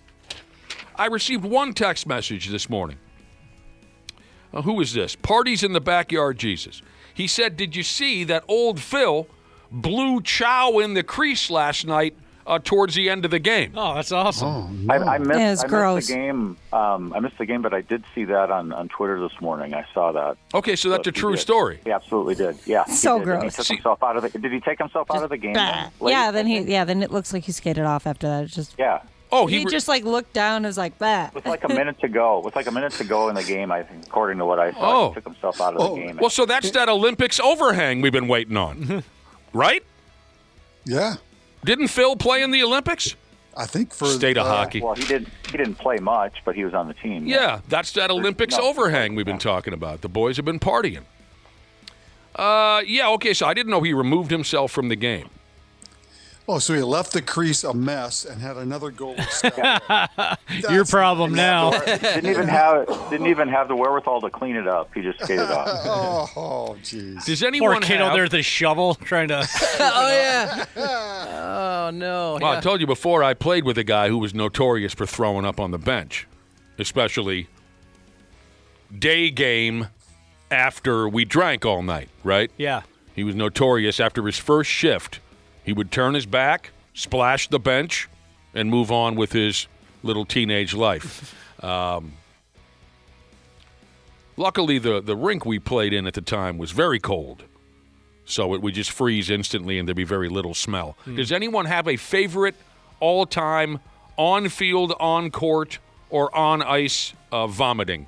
I received one text message this morning. Who is this? Parties in the Backyard Jesus. He said, did you see that Old Phil blew Chow in the crease last night towards the end of the game? Oh, that's awesome. Oh, no. I missed gross. the game. I missed the game, but I did see that on Twitter this morning. I saw that. Okay, so that's a true story. He absolutely did. Yeah. So did. gross. He took himself out of the. Did he take himself out of the game? Yeah, then it looks like he skated off after that. It's just Oh, he just looked down and was like that. With like a minute to go. In the game, I think, according to what I saw, he took himself out of the game. Well, so that's that Olympics overhang we've been waiting on, right? Yeah. Didn't Phil play in the Olympics? I think for State of hockey. Well, he didn't play much, but he was on the team. Yeah, that's that Olympics overhang we've been talking about. The boys have been partying. Okay, so I didn't know he removed himself from the game. Oh, so he left the crease a mess and had another goal. Your problem now. Didn't even have the wherewithal to clean it up. He just skated off. Oh, jeez. Does anyone Poor kid out there with a shovel trying to... Oh, yeah. Oh, no. Well, I told you before, I played with a guy who was notorious for throwing up on the bench, especially day game after we drank all night, right? Yeah. He was notorious after his first shift. He would turn his back, splash the bench, and move on with his little teenage life. Luckily, the rink we played in at the time was very cold, so it would just freeze instantly and there'd be very little smell. Does anyone have a favorite all-time on-field, on-court, or on-ice vomiting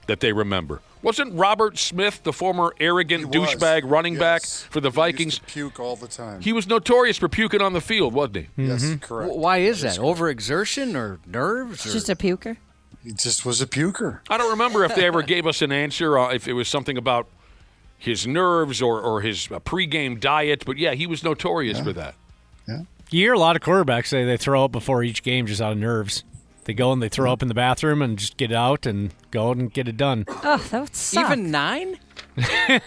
that they remember? Wasn't Robert Smith the former arrogant douchebag running back for the Vikings? He used to puke all the time. He was notorious for puking on the field, wasn't he? Yes, correct. Why is that? Overexertion or nerves? Or? Just a puker? He just was a puker. I don't remember if they ever gave us an answer, if it was something about his nerves or his pregame diet. But, yeah, he was notorious for that. You hear a lot of quarterbacks say they throw up before each game just out of nerves. They go and they throw up in the bathroom and just get out and go and get it done. Oh, that would suck. Even 9?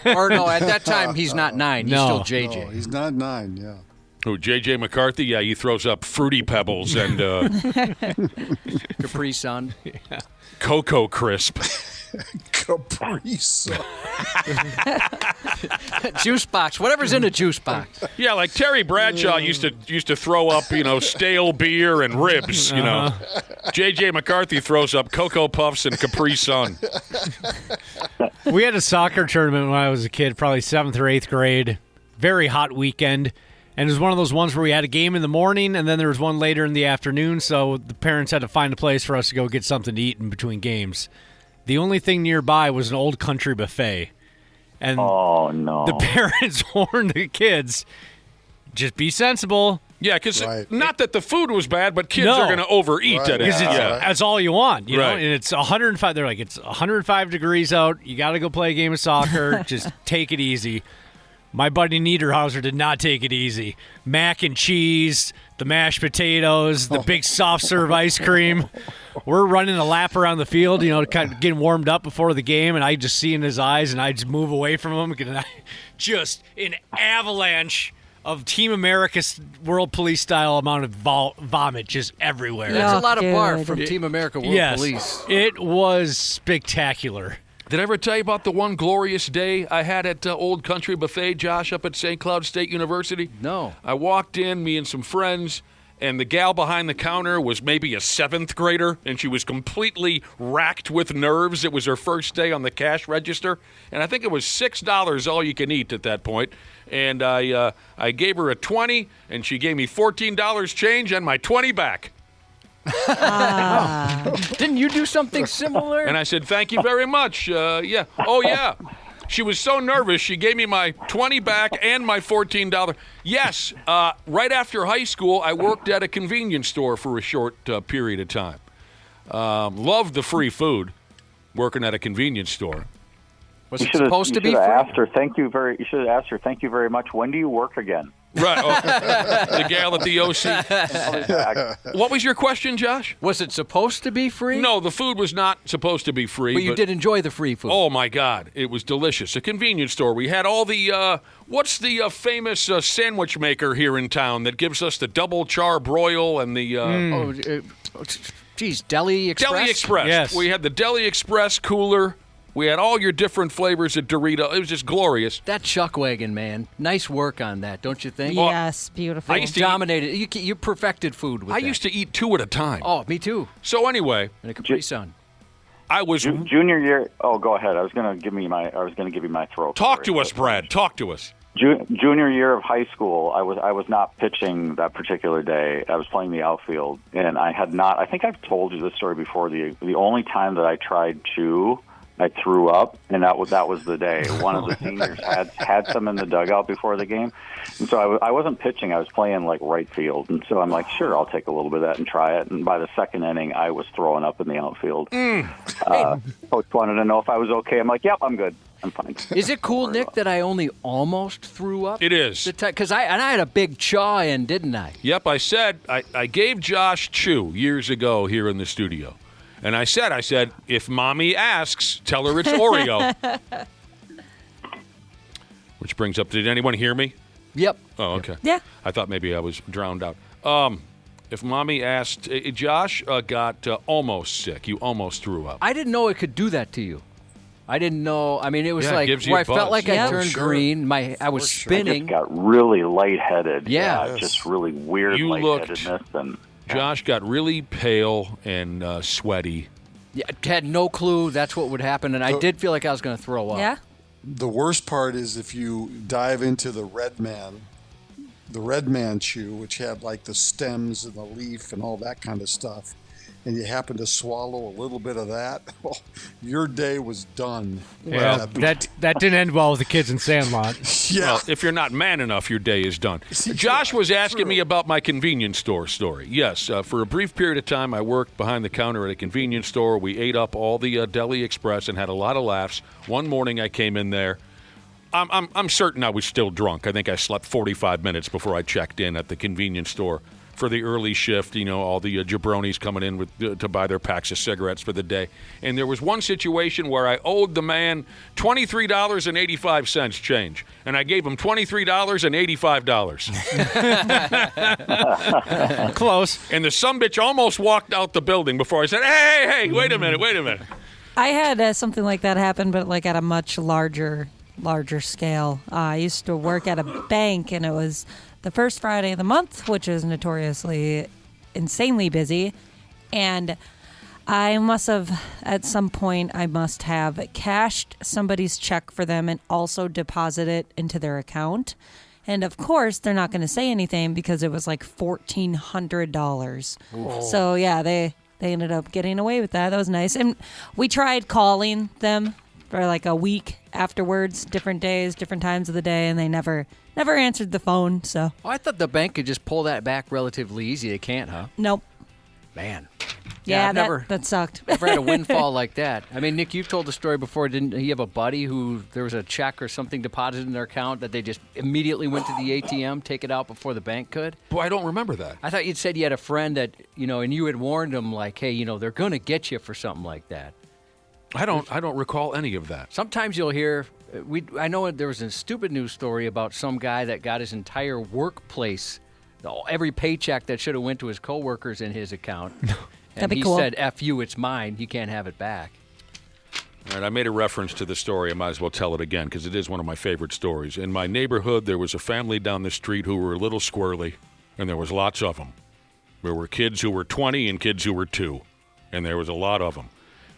Or no, at that time he's not 9. He's still JJ. No, he's not 9, yeah. Who, J.J. McCarthy? Yeah, he throws up Fruity Pebbles and Capri Sun. Yeah. Cocoa Crisp. Capri Sun. Juice box, whatever's in a juice box. Yeah, like Terry Bradshaw used to throw up, stale beer and ribs, J.J. McCarthy throws up Cocoa Puffs and Capri Sun. We had a soccer tournament when I was a kid, probably 7th or 8th grade. Very hot weekend. And it was one of those ones where we had a game in the morning, and then there was one later in the afternoon, so the parents had to find a place for us to go get something to eat in between games. The only thing nearby was an old country buffet. And the parents warned the kids, just be sensible. Yeah, because not that the food was bad, but kids are going to overeat at it. Because that's all you want, you know? And it's 105. They're like, it's 105 degrees out. You got to go play a game of soccer. Just take it easy. My buddy Niederhauser did not take it easy. Mac and cheese, the mashed potatoes, the big soft serve ice cream. We're running a lap around the field, kind of getting warmed up before the game, and I just see in his eyes, and I just move away from him. And just an avalanche of Team America's World Police style amount of vomit just everywhere. That's a lot of barf from Team America World Police. It was spectacular. Did I ever tell you about the one glorious day I had at Old Country Buffet, Josh, up at St. Cloud State University? No. I walked in, me and some friends, and the gal behind the counter was maybe a 7th grader, and she was completely racked with nerves. It was her first day on the cash register, and I think it was $6 all you can eat at that point. And I gave her a 20, and she gave me $14 change and my 20 back. Didn't you do something similar? And I said, thank you very much. Yeah. Oh, yeah. She was so nervous, she gave me my 20 back and my $14. Yes, right after high school, I worked at a convenience store for a short period of time. Loved the free food, working at a convenience store. Was it supposed to be free? You should have asked her, thank you very much. When do you work again? Right. The gal at the OC. What was your question, Josh? Was it supposed to be free? No, the food was not supposed to be free. But you did enjoy the free food. Oh, my God. It was delicious. A convenience store. We had all the, what's the famous sandwich maker here in town that gives us the double char broil and the... Deli Express? Deli Express. Yes. We had the Deli Express cooler. We had all your different flavors of Dorito. It was just glorious. That chuck wagon, man. Nice work on that, don't you think? Yes, beautiful. I used to dominated. You perfected food with that. I used to eat 2 at a time. Oh, me too. So anyway, and a Capri Sun. I was junior year. Oh, go ahead. I was going to give you my throat. Talk to us, Brad. Talk to us. Junior year of high school, I was not pitching that particular day. I was playing the outfield, and I had not. I think I've told you this story before. The only time that I tried to. I threw up, and that was the day. One of the seniors had some in the dugout before the game, and so I wasn't pitching. I was playing like right field, and so I'm like, sure, I'll take a little bit of that and try it. And by the second inning, I was throwing up in the outfield. Coach wanted to know if I was okay. I'm like, yep, I'm good. I'm fine. Is it cool, Nick, that I only almost threw up? It is. Because I had a big chaw in, didn't I? Yep, I said I gave Josh chew years ago here in the studio. And I said, if Mommy asks, tell her it's Oreo. Which brings up, did anyone hear me? Yep. Oh, okay. Yeah. I thought maybe I was drowned out. If Mommy asked, Josh got almost sick. You almost threw up. I didn't know it could do that to you. I didn't know. I mean, it was like gives you where a I felt buzz. like I turned green. I was spinning. I just got really lightheaded. Yeah. Just really weird lightheadedness. Josh got really pale and sweaty. Yeah, had no clue that's what would happen, and I did feel like I was going to throw up. Yeah. The worst part is if you dive into the Red Man chew, which had like the stems and the leaf and all that kind of stuff, and you happen to swallow a little bit of that, your day was done. Yeah, that didn't end well with the kids in Sandlot. Yeah. Well, if you're not man enough, your day is done. Josh was asking me about my convenience store story. Yes, for a brief period of time, I worked behind the counter at a convenience store. We ate up all the Deli Express and had a lot of laughs. One morning I came in there. I'm certain I was still drunk. I think I slept 45 minutes before I checked in at the convenience store for the early shift. All the jabronis coming in to buy their packs of cigarettes for the day. And there was one situation where I owed the man $23.85 change, and I gave him $23.85. Close. And the sumbitch almost walked out the building before I said, hey, wait a minute. I had something like that happen, but like at a much larger scale. I used to work at a bank, and it was the first Friday of the month, which is notoriously insanely busy. And I must have, at some point, cashed somebody's check for them and also deposited it into their account. And of course, they're not going to say anything because it was like $1,400. Ooh. So yeah, they ended up getting away with that. That was nice. And we tried calling them for like a week afterwards, different days, different times of the day, and they never answered the phone. So I thought the bank could just pull that back relatively easy. They can't, huh? Nope. Man. Yeah, I've that sucked. Never had a windfall like that. I mean, Nick, you've told the story before. Didn't you have a buddy who there was a check or something deposited in their account that they just immediately went to the ATM, take it out before the bank could? Boy, I don't remember that. I thought you'd said you had a friend that, and you had warned them, like, hey, they're going to get you for something like that. I don't recall any of that. Sometimes you'll hear, I know there was a stupid news story about some guy that got his entire workplace, every paycheck that should have went to his coworkers in his account. And he said, F you, it's mine. You can't have it back. All right, I made a reference to the story. I might as well tell it again because it is one of my favorite stories. In my neighborhood, there was a family down the street who were a little squirrely, and there was lots of them. There were kids who were 20 and kids who were 2, and there was a lot of them.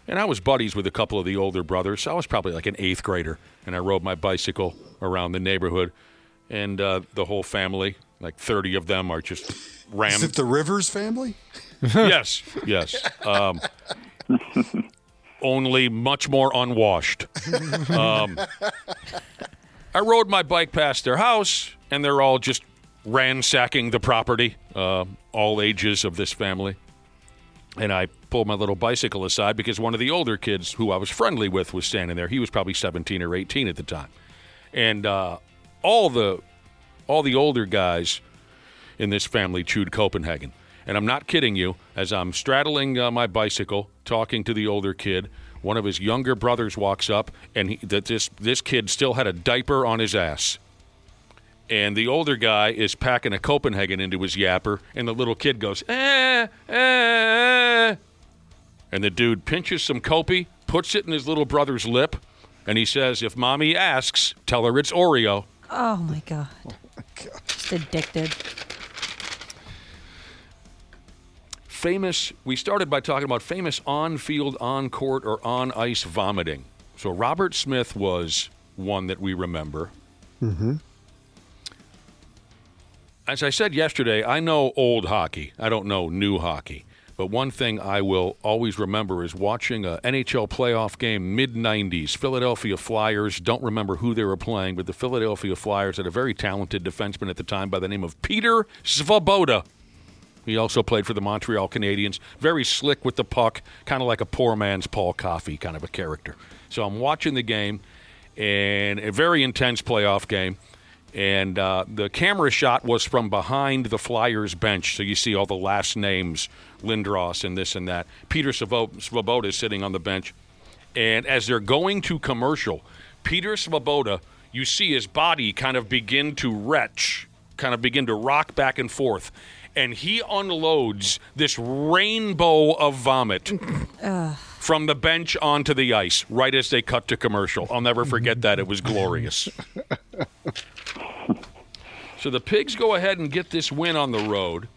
And I was buddies with a couple of the older brothers. So I was probably like an 8th grader, and I rode my bicycle around the neighborhood, and the whole family, like 30 of them, are just rammed. Is it the Rivers family? Yes. Only much more unwashed. I rode my bike past their house, and they're all just ransacking the property, all ages of this family. And I pulled my little bicycle aside because one of the older kids who I was friendly with was standing there. He was probably 17 or 18 at the time. And all the older guys in this family chewed Copenhagen. And I'm not kidding you. As I'm straddling my bicycle, talking to the older kid, one of his younger brothers walks up, and this kid still had a diaper on his ass. And the older guy is packing a Copenhagen into his yapper, and the little kid goes, And the dude pinches some Kopi, puts it in his little brother's lip, and he says, if Mommy asks, tell her it's Oreo. Oh, my God. Just addicted. We started by talking about famous on-field, on-court, or on-ice vomiting. So Robert Smith was one that we remember. Mm-hmm. As I said yesterday, I know old hockey. I don't know new hockey. But one thing I will always remember is watching an NHL playoff game, mid-'90s, Philadelphia Flyers. Don't remember who they were playing, but the Philadelphia Flyers had a very talented defenseman at the time by the name of Peter Svoboda. He also played for the Montreal Canadiens. Very slick with the puck, kind of like a poor man's Paul Coffey kind of a character. So I'm watching the game, and a very intense playoff game. And the camera shot was from behind the Flyers bench, so you see all the last names, Lindros and this and that. Peter Svoboda is sitting on the bench. And as they're going to commercial, Peter Svoboda, you see his body kind of begin to retch, kind of begin to rock back and forth. And he unloads this rainbow of vomit from the bench onto the ice right as they cut to commercial. I'll never forget that. It was glorious. So the Pigs go ahead and get this win on the road.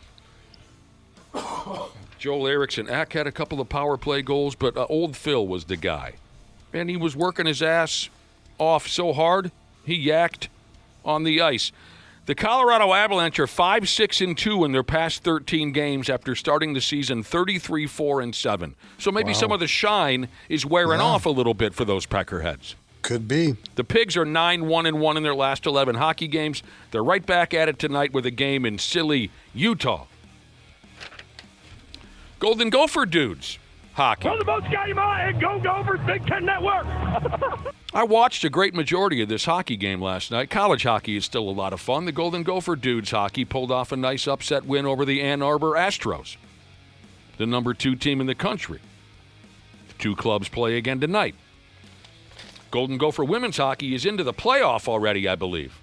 Joel Eriksson Ek had a couple of power play goals, but old Phil was the guy. And he was working his ass off so hard, he yacked on the ice. The Colorado Avalanche are 5-6-2 in their past 13 games after starting the season 33-4-7. So maybe some of the shine is wearing off a little bit for those Peckerheads. Could be. The Pigs are 9-1-1 in their last 11 hockey games. They're right back at it tonight with a game in Silly, Utah. Golden Gopher dudes hockey. Well, the most game and go Gophers, Big Ten Network. I watched a great majority of this hockey game last night. College hockey is still a lot of fun. The Golden Gopher dudes hockey pulled off a nice upset win over the Ann Arbor Astros, the number 2 team in the country. The 2 clubs play again tonight. Golden Gopher women's hockey is into the playoff already, I believe.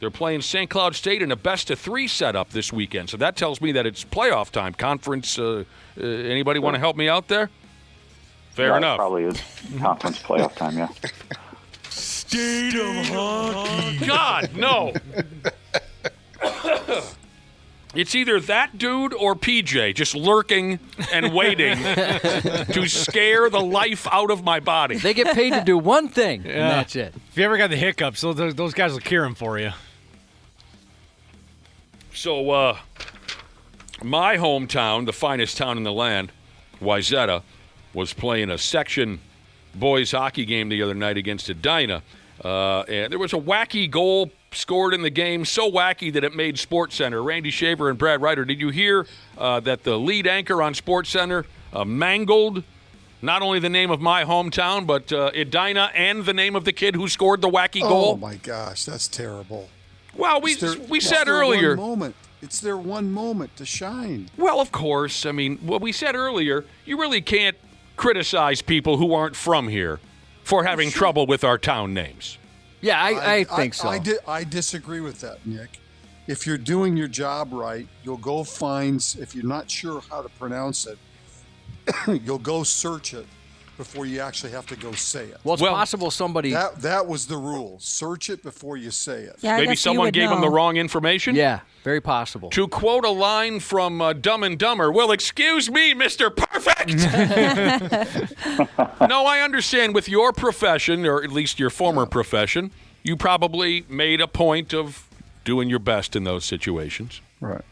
They're playing St. Cloud State in a best-of-3 setup this weekend, so that tells me that it's playoff time. Conference, anybody want to help me out there? Fair enough. Probably is conference playoff time, yeah. State of hockey. God, no. It's either that dude or PJ just lurking and waiting to scare the life out of my body. They get paid to do one thing, and that's it. If you ever got the hiccups, those guys will cure them for you. So, my hometown, the finest town in the land, Wayzata, was playing a section boys hockey game the other night against Edina. And there was a wacky goal scored in the game, so wacky that it made SportsCenter. Randy Shaver and Brad Ryder, did you hear that the lead anchor on SportsCenter mangled not only the name of my hometown, but Edina and the name of the kid who scored the wacky goal? Oh, my gosh, that's terrible. Well, we said earlier. It's their one moment to shine. Well, of course. I mean, what we said earlier, you really can't criticize people who aren't from here for having trouble with our town names. Yeah, I think so. I disagree with that, Nick. If you're doing your job right, you'll go find, if you're not sure how to pronounce it, you'll go search it before you actually have to go say it. Well, it's possible somebody... That was the rule. Search it before you say it. Yeah, maybe someone gave them the wrong information? Yeah, very possible. To quote a line from Dumb and Dumber, well, excuse me, Mr. Perfect! No, I understand with your profession, or at least your former profession, you probably made a point of doing your best in those situations. Right.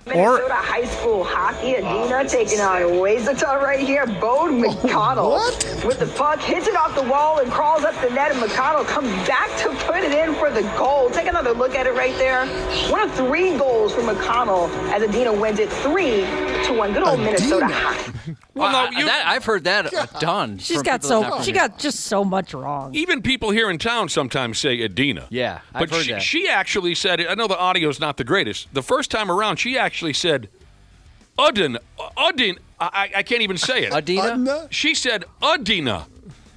Minnesota high school hockey, Edina taking on Wayzata right here. Bode McConnell with the puck, hits it off the wall and crawls up the net, and McConnell comes back to put it in for the goal. Take another look at it right there. One of 3 goals for McConnell as Edina wins it 3-1. Good old Minnesota hockey. Well, no, I've heard that a ton. She got just so much wrong. Even people here in town sometimes say Edina. Yeah, I've heard that. She actually said, I know the audio's not the greatest. The first time around, she actually said, Udin. I can't even say it. Adina? She said Udina.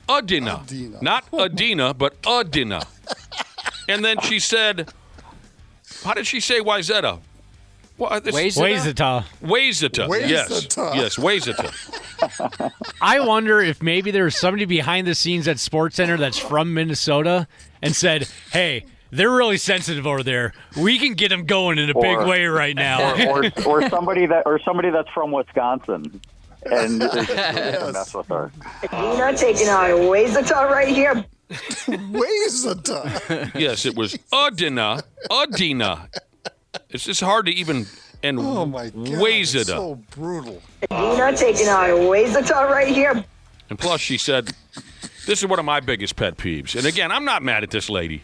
Udina. Not Adina, but Udina. And then she said, how did she say Wayzata? Wayzata. Yes, Wayzata. I wonder if maybe there's somebody behind the scenes at SportsCenter that's from Minnesota and said, hey, they're really sensitive over there. We can get them going in a big way right now. or somebody that's from Wisconsin and mess with her. Edina taking on Wayzata right here. Wayzata. Yes, it was Udina. It's just hard to even. And oh my God, Wayzata. So brutal. Edina taking on Wayzata right here. And plus, she said, this is one of my biggest pet peeves. And again, I'm not mad at this lady,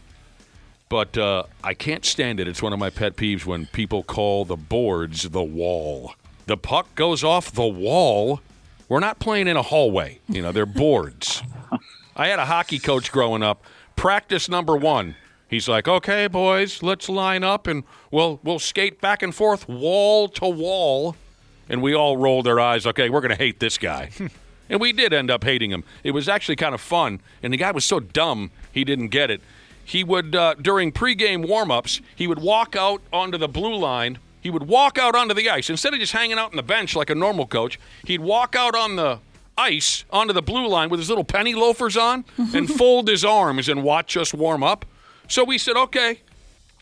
but I can't stand it. It's one of my pet peeves when people call the boards the wall. The puck goes off the wall. We're not playing in a hallway. They're boards. I had a hockey coach growing up. Practice number 1. He's like, okay, boys, let's line up, and we'll skate back and forth, wall to wall. And we all rolled our eyes. Okay, we're going to hate this guy. And we did end up hating him. It was actually kind of fun, and the guy was so dumb he didn't get it. He would, during pregame warm-ups, he would walk out onto the blue line. He would walk out onto the ice. Instead of just hanging out on the bench like a normal coach, he'd walk out on the ice onto the blue line with his little penny loafers on and fold his arms and watch us warm up. So we said, okay,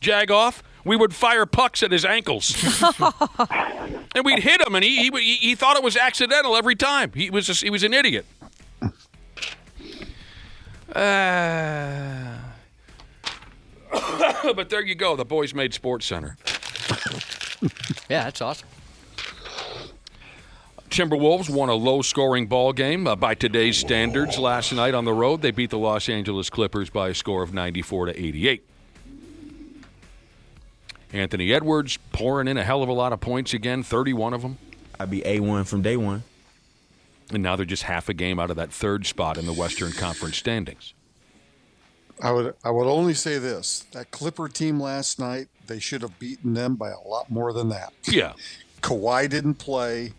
jag off. We would fire pucks at his ankles. And we'd hit him, and he thought it was accidental every time. He was an idiot. But there you go. The boys made SportsCenter. Yeah, that's awesome. Timberwolves won a low-scoring ball game by today's standards last night on the road. They beat the Los Angeles Clippers by a score of 94-88. Anthony Edwards pouring in a hell of a lot of points again, 31 of them. I'd be A1 from day one. And now they're just half a game out of that 3rd spot in the Western Conference standings. I would only say this. That Clipper team last night, they should have beaten them by a lot more than that. Yeah. Kawhi didn't play.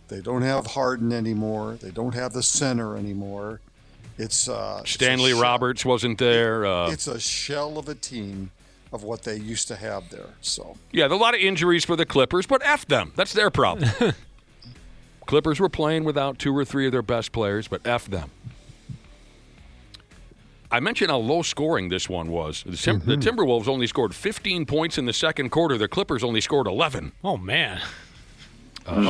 They don't have Harden anymore. They don't have the center anymore. It's Stanley Roberts wasn't there. It's a shell of a team of what they used to have there. So yeah, there are a lot of injuries for the Clippers, but F them. That's their problem. Clippers were playing without 2 or 3 of their best players, but F them. I mentioned how low scoring this one was. The Timberwolves only scored 15 points in the second quarter. The Clippers only scored 11. Oh, man.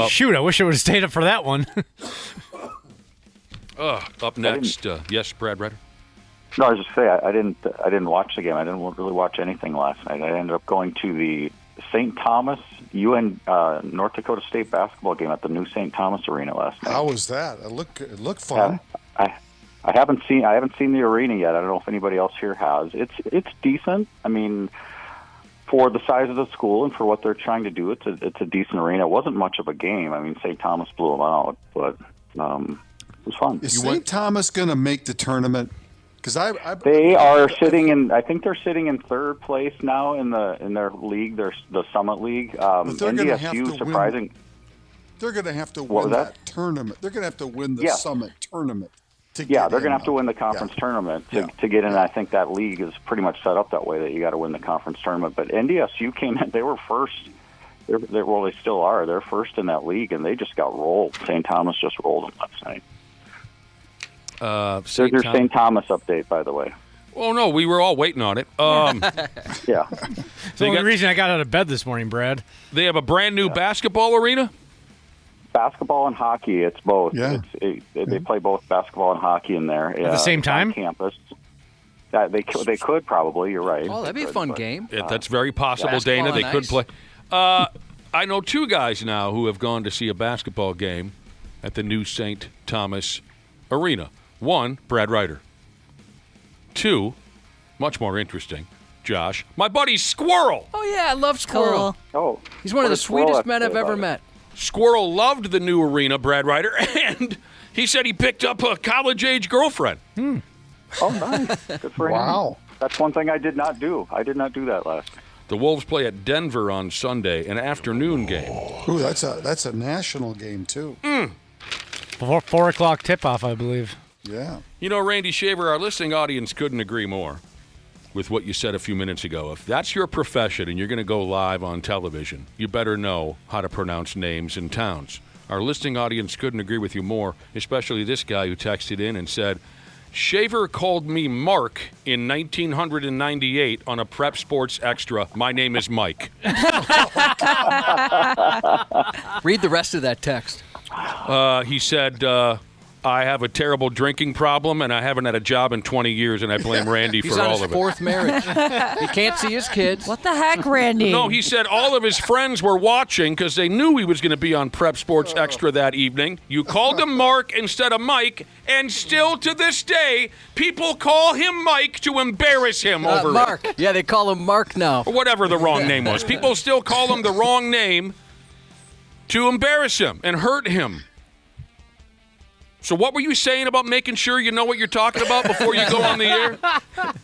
Shoot, I wish I would have stayed up for that one. Up next, yes, Brad Ryder. No, I was just saying I didn't watch the game. I didn't really watch anything last night. I ended up going to the St. Thomas North Dakota State basketball game at the new St. Thomas Arena last night. how was that? It looked fun. I haven't seen the arena yet. I don't know if anybody else here has. It's decent. I mean, for the size of the school and for what they're trying to do, it's a decent arena. It wasn't much of a game. I mean, St. Thomas blew them out, but it was fun. Is St. Thomas going to make the tournament? Because they are sitting in. I think they're sitting in third place now in their league, the Summit League. But they're going to have to surprising. win. They're going to have to win that tournament. They're going to have to win the Summit tournament. They're going to have to win the conference tournament to get in. I think that league is pretty much set up that way that you got to win the conference tournament. But NDSU came in; they were first. Well, they still are. They're first in that league, and they just got rolled. St. Thomas just rolled them last night. There's your St. Thomas update, by the way. Oh, no, we were all waiting on it. Yeah. It's the only reason I got out of bed this morning, Brad. They have a brand new basketball arena? Basketball and hockey, it's both. Yeah. They play both basketball and hockey in there. At the same time? On campus. They could probably, you're right. Oh, that'd be a fun game. Yeah, that's very possible, Dana. They could play. I know 2 guys now who have gone to see a basketball game at the new St. Thomas Arena. 1, Brad Ryder. 2, much more interesting, Josh, my buddy Squirrel. Oh, yeah, I love Squirrel. Oh. He's one of the sweetest men I've ever met. Squirrel loved the new arena, Brad Ryder, and he said he picked up a college-age girlfriend. Oh, nice. Good for him. Wow. That's one thing I did not do. I did not do that last. The Wolves play at Denver on Sunday, an afternoon game. Ooh, that's a national game too. 4 o'clock tip-off, I believe. Yeah. You know, Randy Shaver, our listening audience couldn't agree more with what you said a few minutes ago. If that's your profession and you're going to go live on television, you better know how to pronounce names and towns. Our listening audience couldn't agree with you more, especially this guy who texted in and said, Shaver called me Mark in 1998 on a Prep Sports Extra. My name is Mike. Read the rest of that text. He said, I have a terrible drinking problem, and I haven't had a job in 20 years, and I blame Randy for all of it. He's on his 4th marriage. He can't see his kids. What the heck, Randy? No, he said all of his friends were watching because they knew he was going to be on Prep Sports Extra that evening. You called him Mark instead of Mike, and still to this day, people call him Mike to embarrass him over Mark. it. Yeah, they call him Mark now. Or whatever the wrong name was. People still call him the wrong name to embarrass him and hurt him. So what were you saying about making sure you know what you're talking about before you go on the air?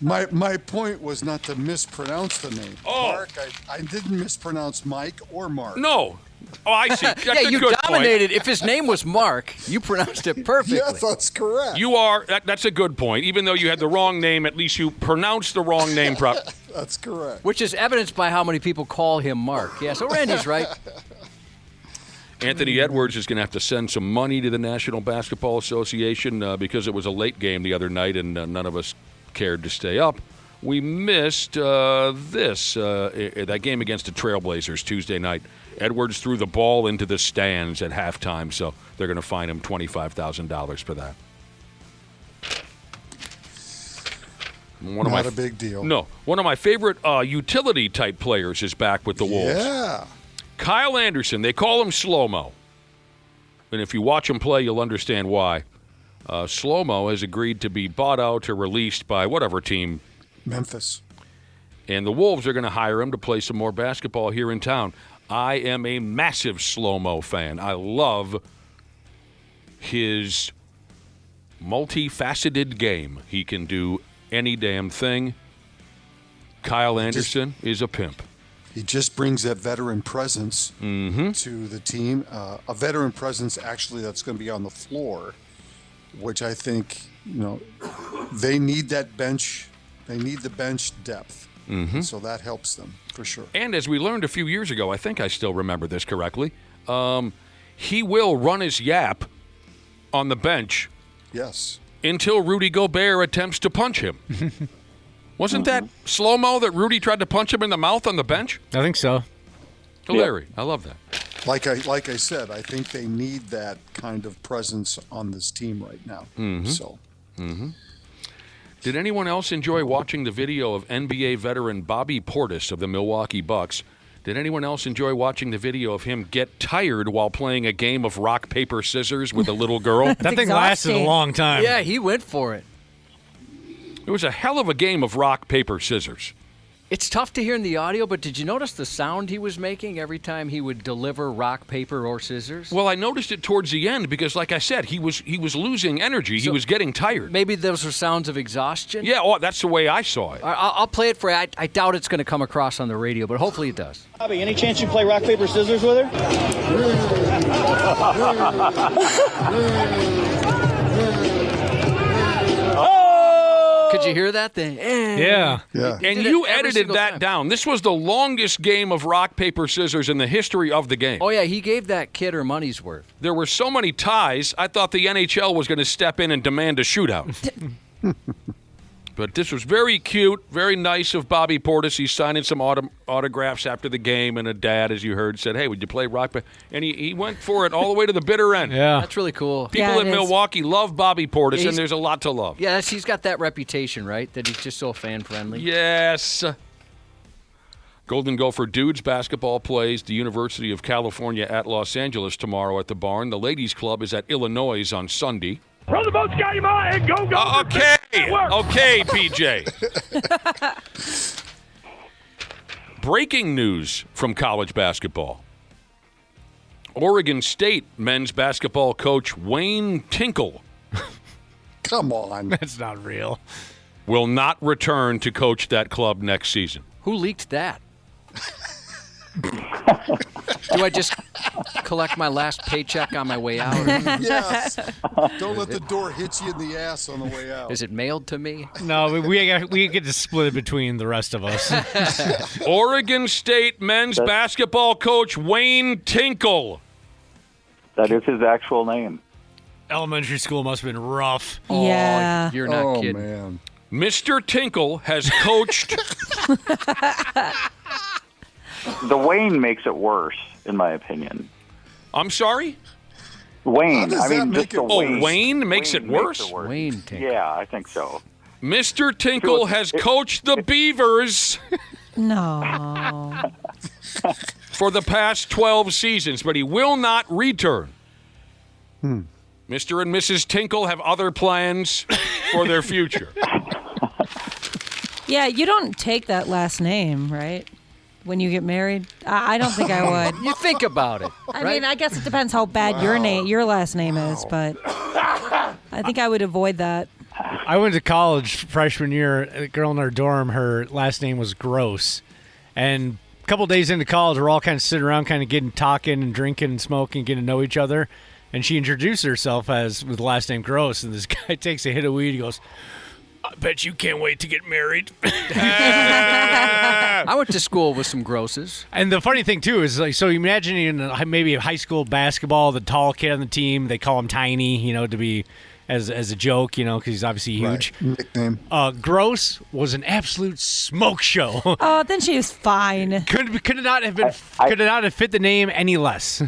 My point was not to mispronounce the name. Oh. Mark, I didn't mispronounce Mike or Mark. No. Oh, I see. That's yeah, a you good dominated. point. If his name was Mark, you pronounced it perfectly. Yes, that's correct. You are. That's a good point. Even though you had the wrong name, at least you pronounced the wrong name properly. That's correct. Which is evidenced by how many people call him Mark. Yeah, so Randy's right. Anthony Edwards is going to have to send some money to the National Basketball Association because it was a late game the other night and none of us cared to stay up. We missed that game against the Trailblazers Tuesday night. Edwards threw the ball into the stands at halftime, so they're going to fine him $25,000 for that. Not a big deal. No. One of my favorite utility-type players is back with the Wolves. Yeah. Kyle Anderson, they call him Slow-Mo. And if you watch him play, you'll understand why. Slow-Mo has agreed to be bought out or released by whatever team. Memphis. And the Wolves are going to hire him to play some more basketball here in town. I am a massive Slow-Mo fan. I love his multifaceted game. He can do any damn thing. Kyle Anderson is a pimp. He just brings that veteran presence to the team. A veteran presence, actually, that's going to be on the floor, which I think, they need that bench. They need the bench depth. So that helps them, for sure. And as we learned a few years ago, I think I still remember this correctly, he will run his yap on the bench. Yes. Until Rudy Gobert attempts to punch him. Wasn't that slow-mo that Rudy tried to punch him in the mouth on the bench? I think so. Hilarious. I love that. Like I said, I think they need that kind of presence on this team right now. Did anyone else enjoy watching the video of NBA veteran Bobby Portis of the Milwaukee Bucks? Did anyone else enjoy watching the video of him get tired while playing a game of rock, paper, scissors with a little girl? That thing lasted a long time. Yeah, he went for it. It was a hell of a game of rock, paper, scissors. It's tough to hear in the audio, but did you notice the sound he was making every time he would deliver rock, paper, or scissors? Well, I noticed it towards the end because, like I said, he was losing energy. He was getting tired. Maybe those were sounds of exhaustion? Yeah, that's the way I saw it. I'll play it for you. I doubt it's going to come across on the radio, but hopefully it does. Bobby, any chance you play rock, paper, scissors with her? Could you hear that thing? Yeah. And you edited that down. This was the longest game of rock, paper, scissors in the history of the game. Oh, yeah, he gave that kid her money's worth. There were so many ties, I thought the NHL was going to step in and demand a shootout. But this was very cute, very nice of Bobby Portis. He's signing some autographs after the game, and a dad, as you heard, said, hey, would you play rock? And he went for it all the way to the bitter end. Yeah. That's really cool. People in Milwaukee love Bobby Portis, and there's a lot to love. Yes, he's got that reputation, right, that he's just so fan-friendly. Yes. Golden Gopher Dudes basketball plays the University of California at Los Angeles tomorrow at the Barn. The Ladies Club is at Illinois on Sunday. Run the boat, Scotty Ma, and go, go. Okay, PJ. Breaking news from college basketball. Oregon State men's basketball coach Wayne Tinkle. Come on. That's not real. Will not return to coach that club next season. Who leaked that? Do I just collect my last paycheck on my way out? Yes. Don't let the door hit you in the ass on the way out. Is it mailed to me? No, we get to split it between the rest of us. Oregon State men's basketball coach Wayne Tinkle. That is his actual name. Elementary school must have been rough. Yeah. Oh, you're not kidding. Oh, man. Mr. Tinkle has coached... The Wayne makes it worse, in my opinion. I'm sorry? Wayne. How does that make it Wayne. Wayne makes it worse? Wayne Tinkle. Yeah, I think so. Mr. Tinkle has coached the Beavers No. for the past 12 seasons, but he will not return. Mr. and Mrs. Tinkle have other plans for their future. Yeah, you don't take that last name, right? When you get married? I don't think I would. You think about it. I right? mean, I guess it depends how bad your last name is, but I think I would avoid that. I went to college freshman year. A girl in our dorm, her last name was Gross. And a couple days into college, we're all kind of sitting around, kind of talking and drinking and smoking, getting to know each other. And she introduced herself with the last name Gross. And this guy takes a hit of weed. He goes, I bet you can't wait to get married. I went to school with some grosses. And the funny thing, too, is so you imagine in maybe high school basketball, the tall kid on the team, they call him Tiny, to be as a joke, because he's obviously huge. Right. Nickname. Gross was an absolute smoke show. Oh, then she was fine. Could not have fit the name any less.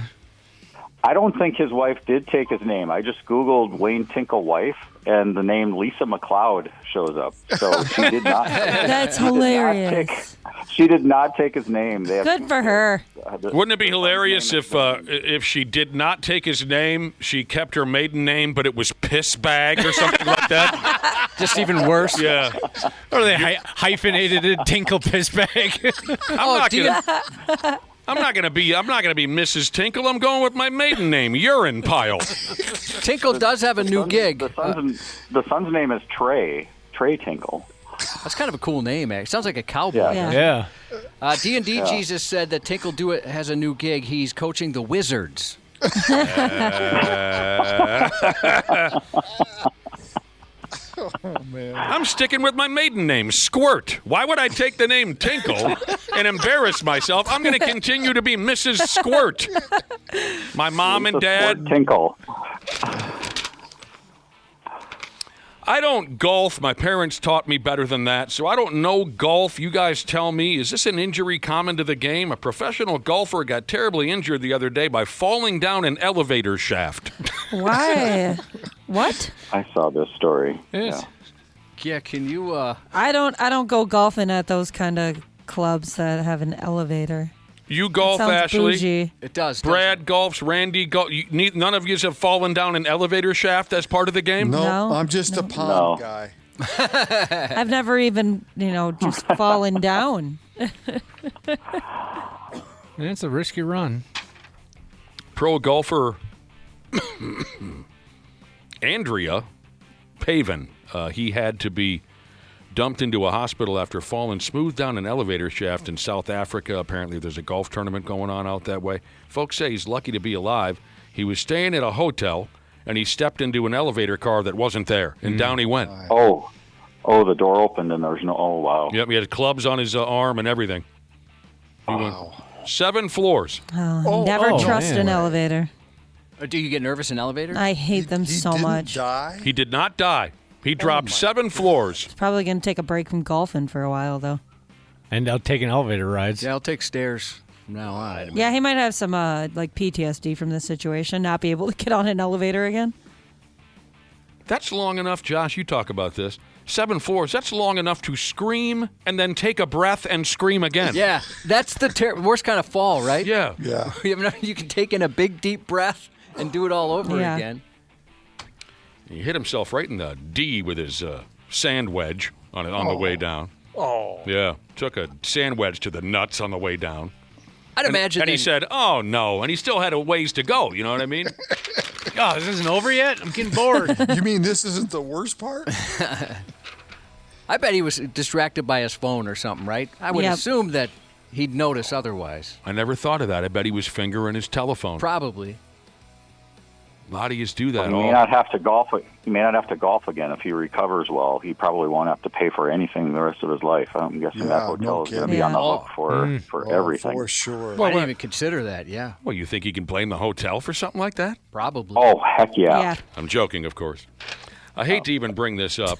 I don't think his wife did take his name. I just Googled Wayne Tinkle wife, and the name Lisa McLeod shows up. So she did not. That's hilarious. She did not take his name. Good for her. Wouldn't it be hilarious if she did not take his name, she kept her maiden name, but it was Piss Bag or something like that? Just even worse. Yeah. Or they hyphenated it, Tinkle Piss Bag. I'm not gonna be Mrs. Tinkle. I'm going with my maiden name, Urine Pile. Tinkle does have a new gig. The son's name is Trey Trey Tinkle. That's kind of a cool name, actually. Sounds like a cowboy. Yeah. D&D Yeah. Jesus said that Tinkle has a new gig. He's coaching the Wizards. Oh, man. I'm sticking with my maiden name, Squirt. Why would I take the name Tinkle and embarrass myself? I'm going to continue to be Mrs. Squirt. My mom and dad. Tinkle. I don't golf. My parents taught me better than that, so I don't know golf. You guys tell me, is this an injury common to the game? A professional golfer got terribly injured the other day by falling down an elevator shaft. Why? What? I saw this story. Yes. Yeah, can you... I don't go golfing at those kind of clubs that have an elevator. You golf, Sounds Ashley? bougie. It does. Brad golfs, Randy golf. None of you have fallen down an elevator shaft as part of the game? No, I'm just a pond guy. I've never even, just fallen down. It's a risky run. Pro golfer Andrea Pavin. He had to be dumped into a hospital after falling smooth down an elevator shaft in South Africa. Apparently there's a golf tournament going on out that way. Folks say he's lucky to be alive. He was staying at a hotel, and he stepped into an elevator car that wasn't there, and down he went. Oh, the door opened, and there's no... Oh, wow. Yep, he had clubs on his arm and everything. He went 7 floors. Never trust an elevator. Do you get nervous in elevators? I hate them so much. He did not die. He dropped 7 floors. He's probably going to take a break from golfing for a while, though. And I'll take an elevator rides. Yeah, I'll take stairs from now on. Yeah, he might have some PTSD from this situation, not be able to get on an elevator again. That's long enough, Josh, you talk about this. 7 floors, that's long enough to scream and then take a breath and scream again. Yeah, that's the worst kind of fall, right? Yeah. Yeah. You can take in a big, deep breath and do it all over again. He hit himself right in the D with his sand wedge on the way down. Oh. Yeah, took a sand wedge to the nuts on the way down. I'd imagine. And he said, "Oh no," and he still had a ways to go. You know what I mean? Oh, this isn't over yet? I'm getting bored. You mean this isn't the worst part? I bet he was distracted by his phone or something, right? I would assume that he'd notice otherwise. I never thought of that. I bet he was fingering his telephone. Probably. A lot of you do that. He may not have to golf. He may not have to golf again if he recovers well. He probably won't have to pay for anything the rest of his life. I'm guessing that hotel is going to be on the hook for everything. For sure. Well, I didn't even consider that. Yeah. Well, you think he can blame the hotel for something like that? Probably. Oh, heck yeah. I'm joking, of course. I hate to even bring this up.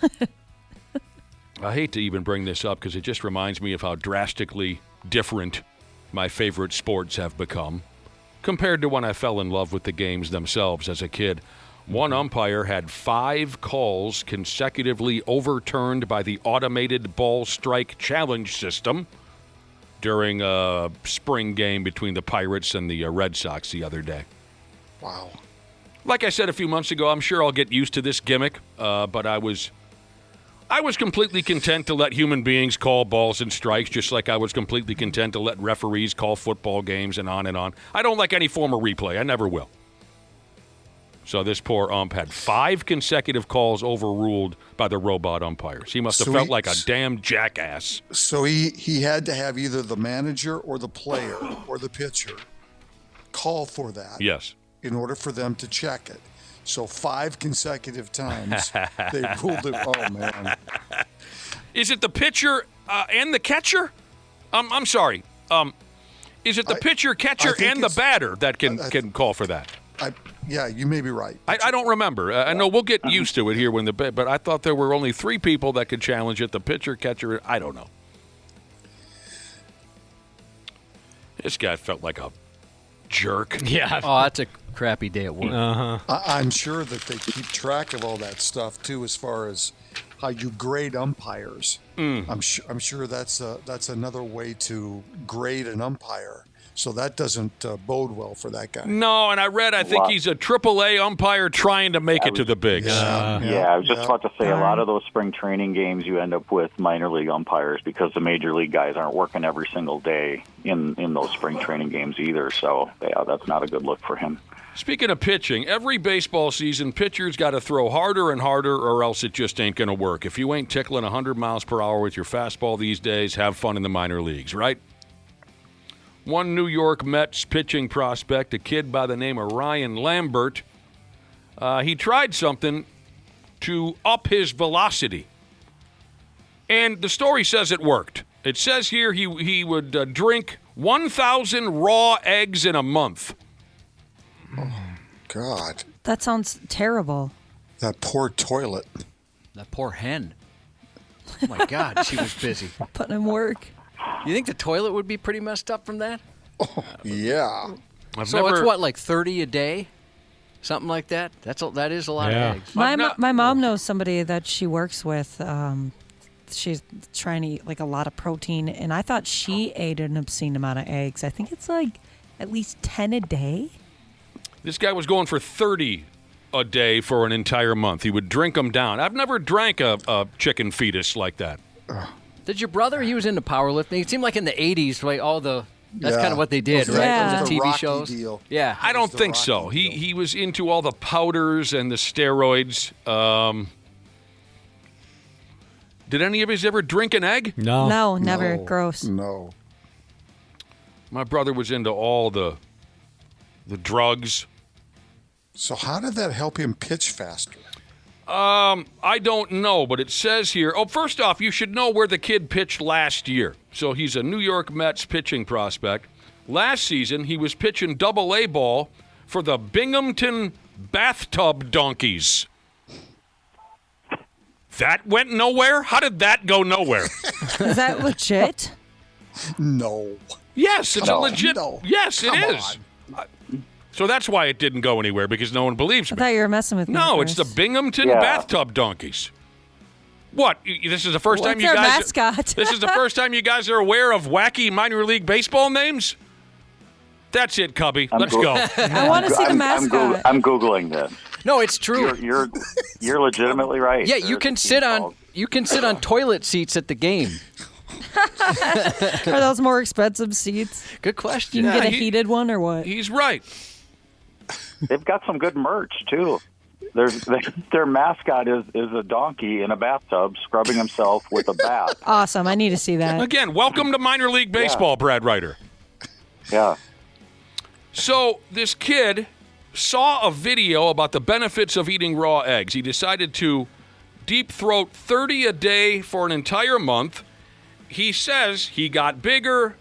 Because it just reminds me of how drastically different my favorite sports have become compared to when I fell in love with the games themselves as a kid. One umpire had 5 calls consecutively overturned by the automated ball strike challenge system during a spring game between the Pirates and the Red Sox the other day. Wow. Like I said a few months ago, I'm sure I'll get used to this gimmick, but I was completely content to let human beings call balls and strikes, just like I was completely content to let referees call football games and on and on. I don't like any form of replay. I never will. So this poor ump had 5 consecutive calls overruled by the robot umpires. He must have felt like a damn jackass. So he had to have either the manager or the player or the pitcher call for that. Yes. In order for them to check it. So 5 consecutive times they ruled it. Oh, man. Is it the pitcher and the catcher? I'm sorry. Is it the pitcher, catcher, and the batter that can call for that? Yeah, you may be right. I don't remember. I know we'll get used to it here but I thought there were only 3 people that could challenge it: the pitcher, catcher. I don't know. This guy felt like a jerk. Yeah. Oh, that's a crappy day at work. I'm sure that they keep track of all that stuff too, as far as how you grade umpires. I'm sure that's another way to grade an umpire. So that doesn't bode well for that guy. No, and I think he's a AAA umpire trying to make it to the bigs. I was just about to say, a lot of those spring training games you end up with minor league umpires because the major league guys aren't working every single day in those spring training games either. So, that's not a good look for him. Speaking of pitching, every baseball season, pitchers got to throw harder and harder or else it just ain't going to work. If you ain't tickling 100 miles per hour with your fastball these days, have fun in the minor leagues, right? One New York Mets pitching prospect, a kid by the name of Ryan Lambert, he tried something to up his velocity. And the story says it worked. It says here he would drink 1,000 raw eggs in a month. Oh, God. That sounds terrible. That poor toilet. That poor hen. Oh, my God, she was busy. Putting in work. You think the toilet would be pretty messed up from that? Oh, yeah. It's what, like 30 a day? Something like that? That is a lot of eggs. My mom knows somebody that she works with. She's trying to eat like a lot of protein, and I thought she ate an obscene amount of eggs. I think it's like at least 10 a day. This guy was going for 30 a day for an entire month. He would drink them down. I've never drank a chicken fetus like that. Did your brother? He was into powerlifting. It seemed like in the 80s, like that's kind of what they did, right? Yeah. The TV shows. Deal. Yeah. I don't think so. He was into all the powders and the steroids. Did any of us ever drink an egg? No, never. Gross. No. My brother was into all the drugs. So how did that help him pitch faster? I don't know, but it says here. Oh, first off, you should know where the kid pitched last year. So he's a New York Mets pitching prospect. Last season, he was pitching Double-A ball for the Binghamton Bathtub Donkeys. That went nowhere? How did that go nowhere? Is that legit? No. Yes, it's a legit. No. Yes, Come it is. So that's why it didn't go anywhere, because no one believes I me. thought you were messing with me. No, at it's the first. Binghamton Bathtub Donkeys. What? This is the first time What's you their guys. mascot? This is the first time you guys are aware of wacky minor league baseball names. That's it, Cubby. Let's go. I want to see the mascot. I'm Googling this. No, it's true. You're legitimately right. Yeah, you can sit on toilet seats at the game. Are those more expensive seats? Good question. You can get a heated one or what? He's right. They've got some good merch too. Their mascot is a donkey in a bathtub scrubbing himself with a bath. Awesome. I need to see that. Again, welcome to minor league baseball, Brad Ryder. Yeah. So this kid saw a video about the benefits of eating raw eggs. He decided to deep throat 30 a day for an entire month. He says he got bigger,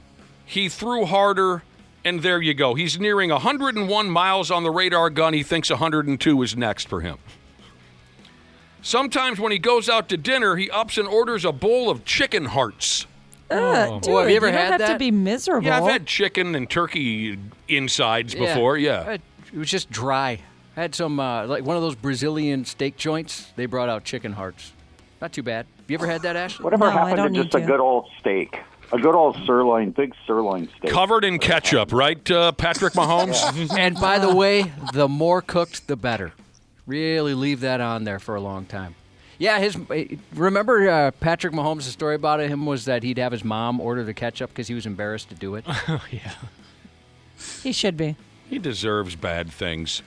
he threw harder, and there you go. He's nearing 101 miles on the radar gun. He thinks 102 is next for him. Sometimes when he goes out to dinner, he ups and orders a bowl of chicken hearts. Dude, have you ever you don't had have that? to be miserable. Yeah, I've had chicken and turkey insides before, yeah. It was just dry. I had some, like one of those Brazilian steak joints. They brought out chicken hearts. Not too bad. Have you ever had that, Ashley? Whatever happened to just a good old steak? A good old big sirloin steak. Covered in ketchup, right, Patrick Mahomes? And by the way, the more cooked, the better. Really leave that on there for a long time. Yeah, remember Patrick Mahomes' story about him was that he'd have his mom order the ketchup because he was embarrassed to do it? Oh, yeah. He should be. He deserves bad things.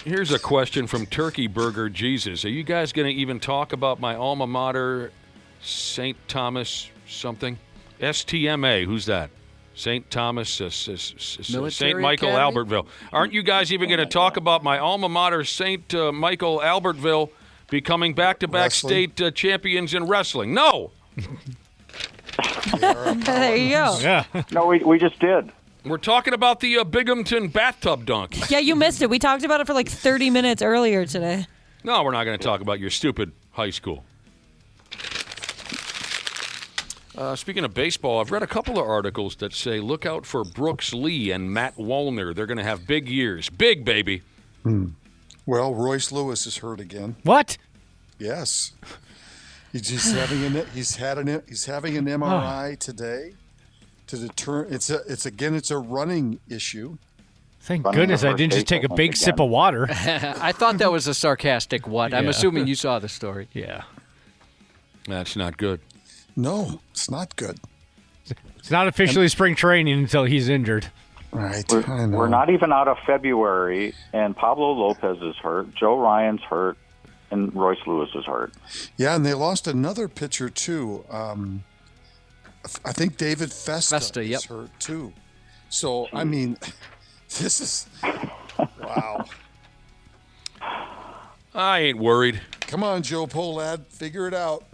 Here's a question from Turkey Burger Jesus. Are you guys going to even talk about my alma mater, St. Thomas something? STMA, who's that? St. Thomas, St. Michael Academy? Albertville. Aren't you guys even going to talk about my alma mater, St. Michael Albertville, becoming back-to-back state champions in wrestling? No! There you go. Yeah. No, we just did. We're talking about the Binghamton Bathtub Donkey. Yeah, you missed it. We talked about it for like 30 minutes earlier today. No, we're not going to talk about your stupid high school. Speaking of baseball, I've read a couple of articles that say look out for Brooks Lee and Matt Wallner. They're going to have big years. Big, baby. Well, Royce Lewis is hurt again. What? Yes. He's having an MRI today to determine. It's a running issue. Thank goodness I didn't just take a big sip of water. I thought that was a sarcastic what. I'm assuming you saw the story. Yeah. That's not good. No, it's not good. It's not officially spring training until he's injured. Right. We're not even out of February, and Pablo Lopez is hurt. Joe Ryan's hurt, and Royce Lewis is hurt. Yeah, and they lost another pitcher too. I think David Festa is hurt too. So I mean, this is wow. I ain't worried. Come on, Joe Polad, figure it out.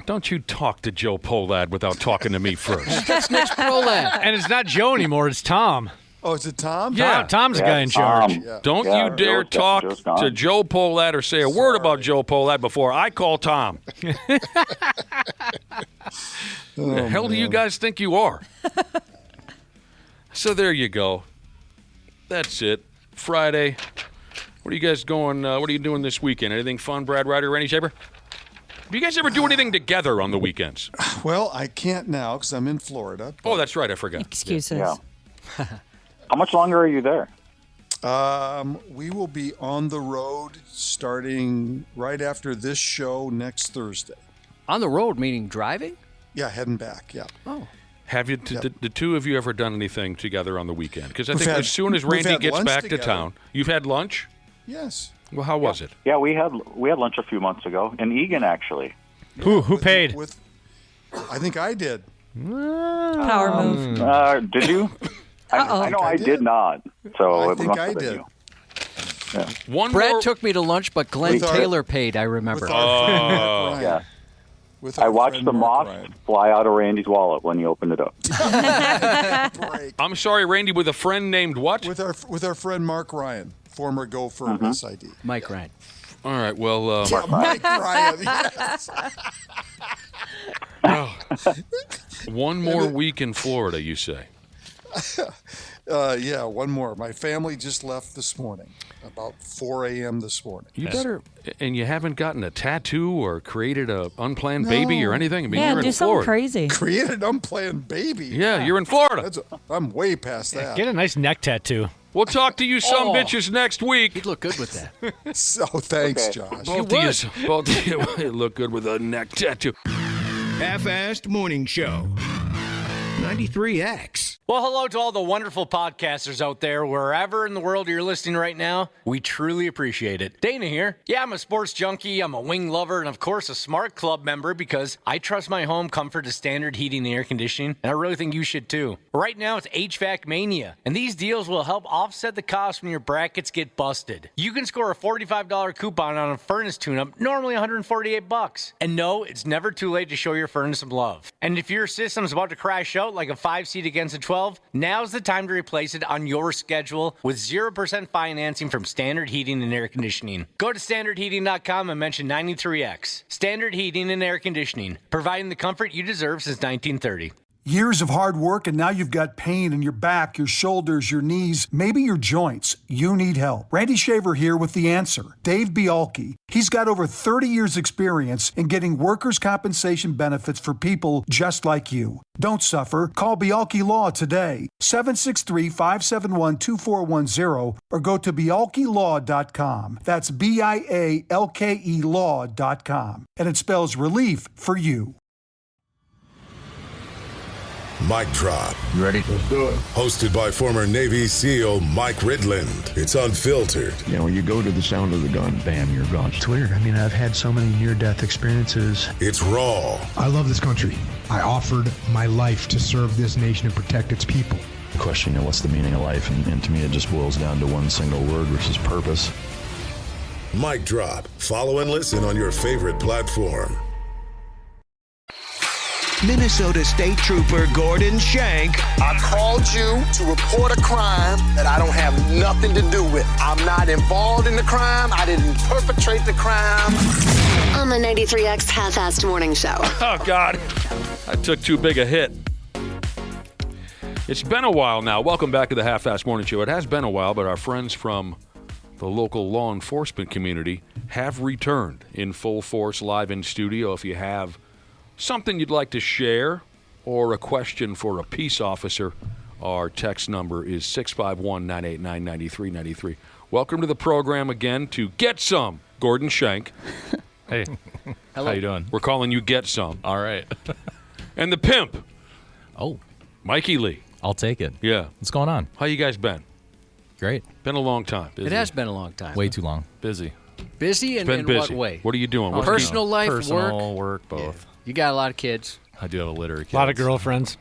Don't you talk to Joe Polad without talking to me first. That's Mitch Polad. And it's not Joe anymore, it's Tom. Oh, is it Tom? Yeah. Tom's the guy in charge. Yeah. Don't you dare talk to Joe Polad or say a word about Joe Polad before I call Tom. The hell do you guys think you are? So there you go. That's it. Friday. What are you guys going? What are you doing this weekend? Anything fun, Brad Ryder, Randy Shaver? Do you guys ever do anything together on the weekends? Well, I can't now because I'm in Florida. Oh, that's right. I forgot. Excuses. Yeah. How much longer are you there? We will be on the road starting right after this show next Thursday. On the road, meaning driving? Yeah, heading back, yeah. Oh. Have you, the two of you, ever done anything together on the weekend? Because I think as soon as Randy gets back to town, you've had lunch? Yes. Well, how was it? Yeah, we had lunch a few months ago in Egan, actually. Who paid? I think I did. Power move. Did you? I know I did not. So I think I did. Yeah. Brad took me to lunch, but Glenn Taylor paid, I remember. Yeah. I watched the moth fly out of Randy's wallet when he opened it up. I'm sorry, Randy, with a friend named what? With our friend Mark Ryan, former Gopher SID. Mike Ryan. All right, well... Mike Ryan, yes. One more week in Florida, you say? Yeah, one more. My family just left this morning, about 4 a.m. this morning. You better, and you haven't gotten a tattoo or created an unplanned baby or anything? I mean, you're do in something Florida. crazy. Created an unplanned baby? Yeah, you're in Florida. I'm way past that. Get a nice neck tattoo. We'll talk to you some bitches next week. You'd look good with that. So thanks, Josh. Both of you look good with a neck tattoo. Half-assed Morning Show. 93X. Well, hello to all the wonderful podcasters out there, wherever in the world you're listening right now. We truly appreciate it. Dana here. Yeah, I'm a sports junkie, I'm a wing lover, and of course a Smart Club member because I trust my home comfort to standard heating and air conditioning, and I really think you should too. Right now it's HVAC Mania, and these deals will help offset the cost when your brackets get busted. You can score a $45 coupon on a furnace tune-up, normally $148. And no, it's never too late to show your furnace some love. And if your system's about to crash out like a 5-seat against a 12, now's the time to replace it on your schedule with 0% financing from Standard Heating and Air Conditioning. Go to standardheating.com and mention 93X. Standard Heating and Air Conditioning, providing the comfort you deserve since 1930. Years of hard work, and now you've got pain in your back, your shoulders, your knees, maybe your joints. You need help. Randy Shaver here with the answer. Dave Bialke. He's got over 30 years experience in getting workers' compensation benefits for people just like you. Don't suffer. Call Bialke Law today, 763-571-2410, or go to bialkelaw.com. That's BIALKE law.com. And it spells relief for you. Mic Drop. You ready? Let's do it. Hosted by former Navy SEAL Mike Ridland. It's unfiltered. You know, when you go to the sound of the gun, bam, you're gone. It's weird. I mean, I've had so many near-death experiences. It's raw. I love this country. I offered my life to serve this nation and protect its people. The question, you know, what's the meaning of life? And to me, it just boils down to one single word, which is purpose. Mic Drop. Follow and listen on your favorite platform. Minnesota State Trooper Gordon Shank. I called you to report a crime that I don't have nothing to do with. I'm not involved in the crime. I didn't perpetrate the crime. On the 93X Half-Assed Morning Show. Oh, God. I took too big a hit. It's been a while now. Welcome back to the Half-Assed Morning Show. It has been a while, but our friends from the local law enforcement community, have returned in full force live in studio. If you have something you'd like to share or a question for a peace officer, our text number is 651-989-9393. Welcome to the program again to Get Some, Gordon Shank. Hey. Hello. How you doing? We're calling you Get Some. All right. And the pimp. Oh. Mikey Lee. I'll take it. Yeah. What's going on? How you guys been? Great. Been a long time. It has been a long time. Way too long. Busy. Busy It's in been busy. what way? What are you doing? What Personal life, Personal, work, both. Yeah. You got a lot of kids. I do have a litter of kids. A lot of girlfriends.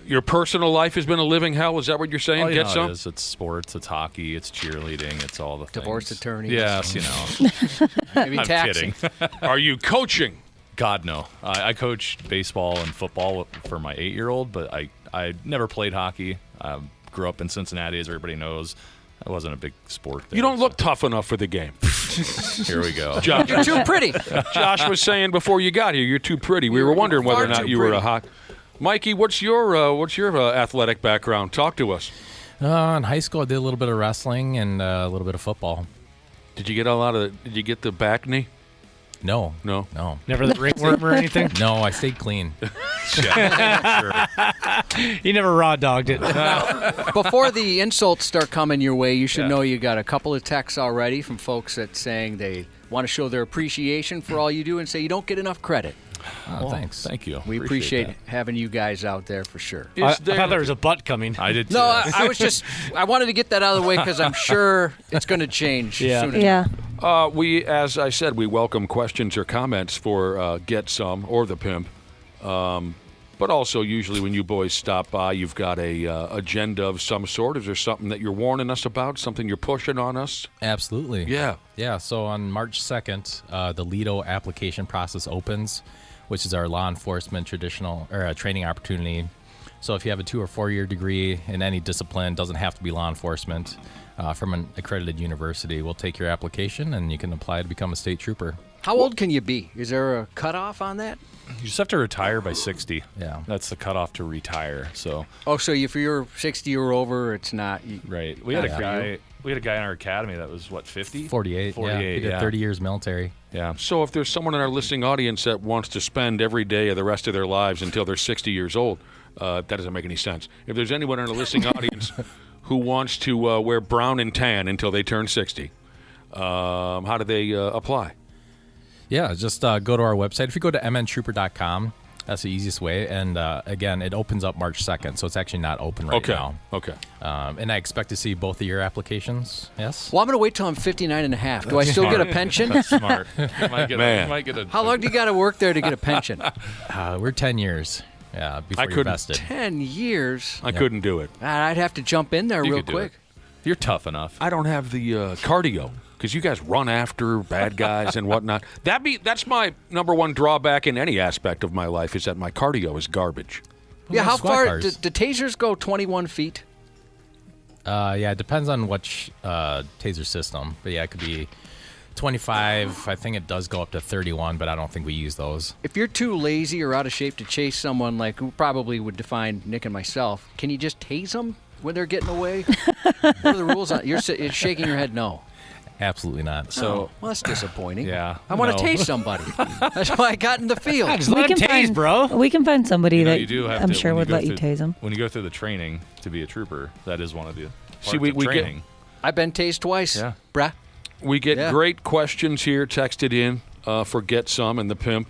Your personal life has been a living hell? Is that what you're saying? Oh, Get some? it is. It's sports, it's hockey, it's cheerleading, it's all the Divorce things. attorney. Yes, Maybe I'm taxing. kidding. Are you coaching? God, no. I coached baseball and football for my 8-year-old, but I never played hockey. Grew up in Cincinnati, as everybody knows. I wasn't a big sport there. You don't look tough enough for the game. Here we go. Josh, You're too pretty. Josh was saying before you got here, you're too pretty. We were wondering whether or not you were a hot. Mikey, what's your athletic background? Talk to us. In high school, I did a little bit of wrestling and a little bit of football. Did you get Did you get the back knee? No. Never the ringworm or anything? No, I stayed clean. You never raw dogged it. Before the insults start coming your way, you should know you got a couple of texts already from folks that saying they want to show their appreciation for all you do and say you don't get enough credit. Oh, thanks. Thank you. We appreciate having you guys out there for sure. I thought there was a butt coming. I did too. No, I was just, I wanted to get that out of the way because I'm sure it's going to change soon enough. Yeah. As I said, we welcome questions or comments for Get Some or the Pimp. But also, usually when you boys stop by, you've got a agenda of some sort. Is there something that you're warning us about, something you're pushing on us? Absolutely. Yeah. Yeah, so on March 2nd, the LIDO application process opens, which is our law enforcement training opportunity. So if you have a 2 or 4 year degree in any discipline, doesn't have to be law enforcement, from an accredited university, we'll take your application and you can apply to become a state trooper. How old can you be? Is there a cutoff on that? You just have to retire by 60. Yeah. That's the cutoff to retire. So. Oh, so if you're 60 or over, it's not. Right. We had a guy. We had a guy in our academy that was, 50? 48. 48, yeah. He did 30 years military. Yeah. So if there's someone in our listening audience that wants to spend every day of the rest of their lives until they're 60 years old, that doesn't make any sense. If there's anyone in our listening audience who wants to wear brown and tan until they turn 60, how do they apply? Yeah, just go to our website. If you go to mntrooper.com, that's the easiest way. And again, it opens up March 2nd, so it's actually not open right now. Okay. And I expect to see both of your applications. Yes. Well, I'm going to wait till I'm 59 and a half. Do I still get a pension? That's smart. Might get a, How long do you got to work there to get a pension? We're 10 years. Yeah, before you're vested. 10 years? I couldn't do it. I'd have to jump in there real quick. You're tough enough. I don't have the cardio. Because you guys run after bad guys and whatnot. That's my number one drawback in any aspect of my life is that my cardio is garbage. Yeah, how far? Do tasers go 21 feet? Yeah, it depends on which taser system. But yeah, it could be 25. I think it does go up to 31, but I don't think we use those. If you're too lazy or out of shape to chase someone like who probably would define Nick and myself, can you just tase them when they're getting away? What are the rules on? You're shaking your head no. Absolutely not. So well, that's disappointing. Yeah, I want to tase somebody. That's why I got in the field. Just let him tase, bro. We can find somebody that you do have I'm to, sure would let you tase them. When you go through the training to be a trooper, that is one of the parts we of training. I've been tased twice. Yeah, bruh. We get great questions here texted in for Get Some and the Pimp.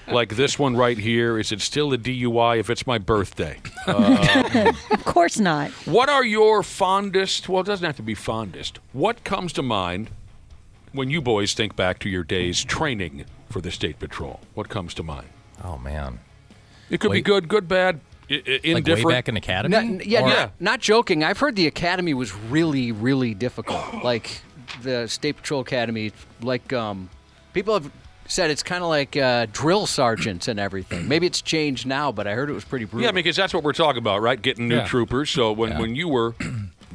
Like this one right here. Is it still a DUI if it's my birthday? Of course not. What are your fondest, well, it doesn't have to be fondest. What comes to mind when you boys think back to your days training for the State Patrol? What comes to mind? Oh, man. It could be good, bad, indifferent. Like way back in academy? Not joking. I've heard the academy was really, really difficult. Like the State Patrol Academy, like people have said it's kind of like drill sergeants and everything. Maybe it's changed now, but I heard it was pretty brutal. Yeah, because that's what we're talking about, right? Getting new troopers. So when you were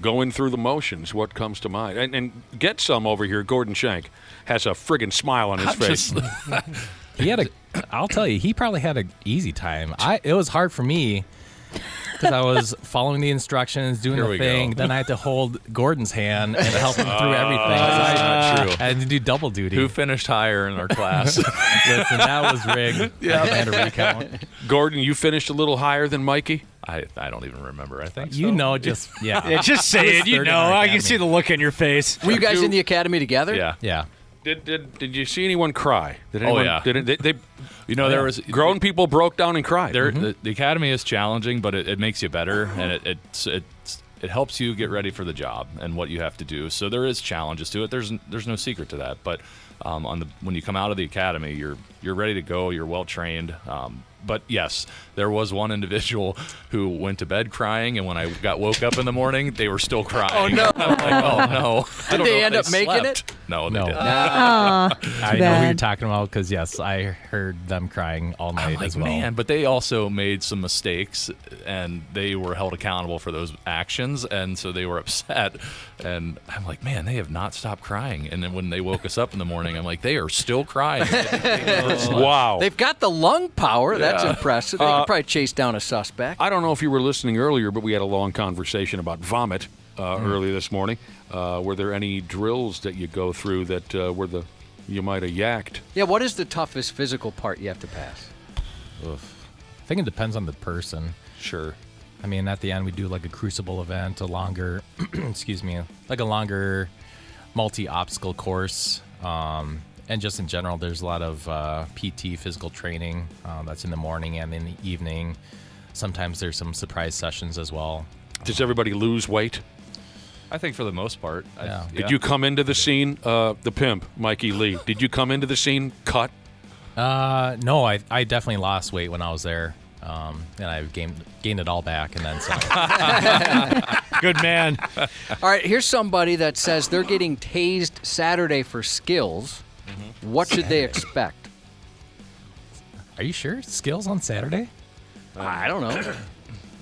going through the motions, what comes to mind? And Get Some over here, Gordon Shank, has a friggin' smile on his face. I'll tell you, he probably had an easy time. It was hard for me Because I was following the instructions, doing Here the we thing. go. Then I had to hold Gordon's hand and help him through everything. That's not true. I had to do double duty. Who finished higher in our class? Listen, that was rigged. Yeah. I had a recount. Gordon, you finished a little higher than Mikey? I don't even remember. I think You so. know, just, yeah. Yeah, just say it. You Third in know, our I can academy. see the look on your face. Were you guys in the academy together? Yeah. Yeah. Did you see anyone cry? Did anyone, yeah. Did it, they You know, there was grown people broke down and cried. The academy is challenging, but it makes you better, and it helps you get ready for the job and what you have to do. So there is challenges to it. There's no secret to that. But when you come out of the academy, you're ready to go. You're well trained. But yes, there was one individual who went to bed crying, and when I woke up in the morning, they were still crying. Oh, no. I'm like, oh no! Did they end up making slept. it? No, they No. didn't. I know who you're bad. talking about because, yes, I heard them crying all night I'm like, as well. man, but they also made some mistakes, and they were held accountable for those actions, and so they were upset. And I'm like, man, they have not stopped crying. And then when they woke us up in the morning, I'm like, they are still crying. Wow. They've got the lung power. That's impressive. They could probably chase down a suspect. I don't know if you were listening earlier, but we had a long conversation about vomit earlier this morning. Were there any drills that you go through that you might have yacked? Yeah, what is the toughest physical part you have to pass? Oof. I think it depends on the person. Sure. I mean, at the end, we do like a crucible event, a longer, like a longer multi-obstacle course. And just in general, there's a lot of PT, physical training, that's in the morning and in the evening. Sometimes there's some surprise sessions as well. Does everybody lose weight? I think for the most part. Yeah. Did you come into the scene, the pimp, Mikey Lee? Did you come into the scene cut? No, I definitely lost weight when I was there. And I've gained it all back and then some. Good man. All right, here's somebody that says they're getting tased Saturday for skills. What should they expect? Are you sure? Skills on Saturday? I don't know.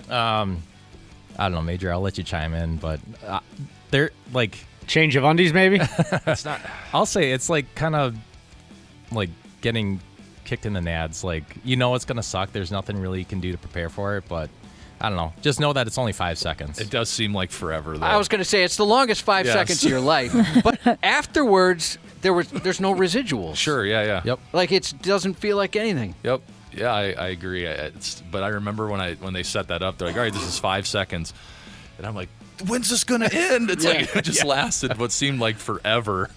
I don't know, Major. I'll let you chime in, but they're like change of undies, maybe. It's not. I'll say it's like kind of like getting kicked in the nads. Like it's gonna suck. There's nothing really you can do to prepare for it, but I don't know. Just know that it's only 5 seconds. It does seem like forever, though. I was going to say it's the longest 5 seconds of your life, but afterwards there's no residuals. Sure. Yeah. Yep. Like it doesn't feel like anything. Yep. Yeah, I agree. But I remember when they set that up, they're like, all right, this is 5 seconds. And I'm like, when's this going to end? It's like it just lasted what seemed like forever.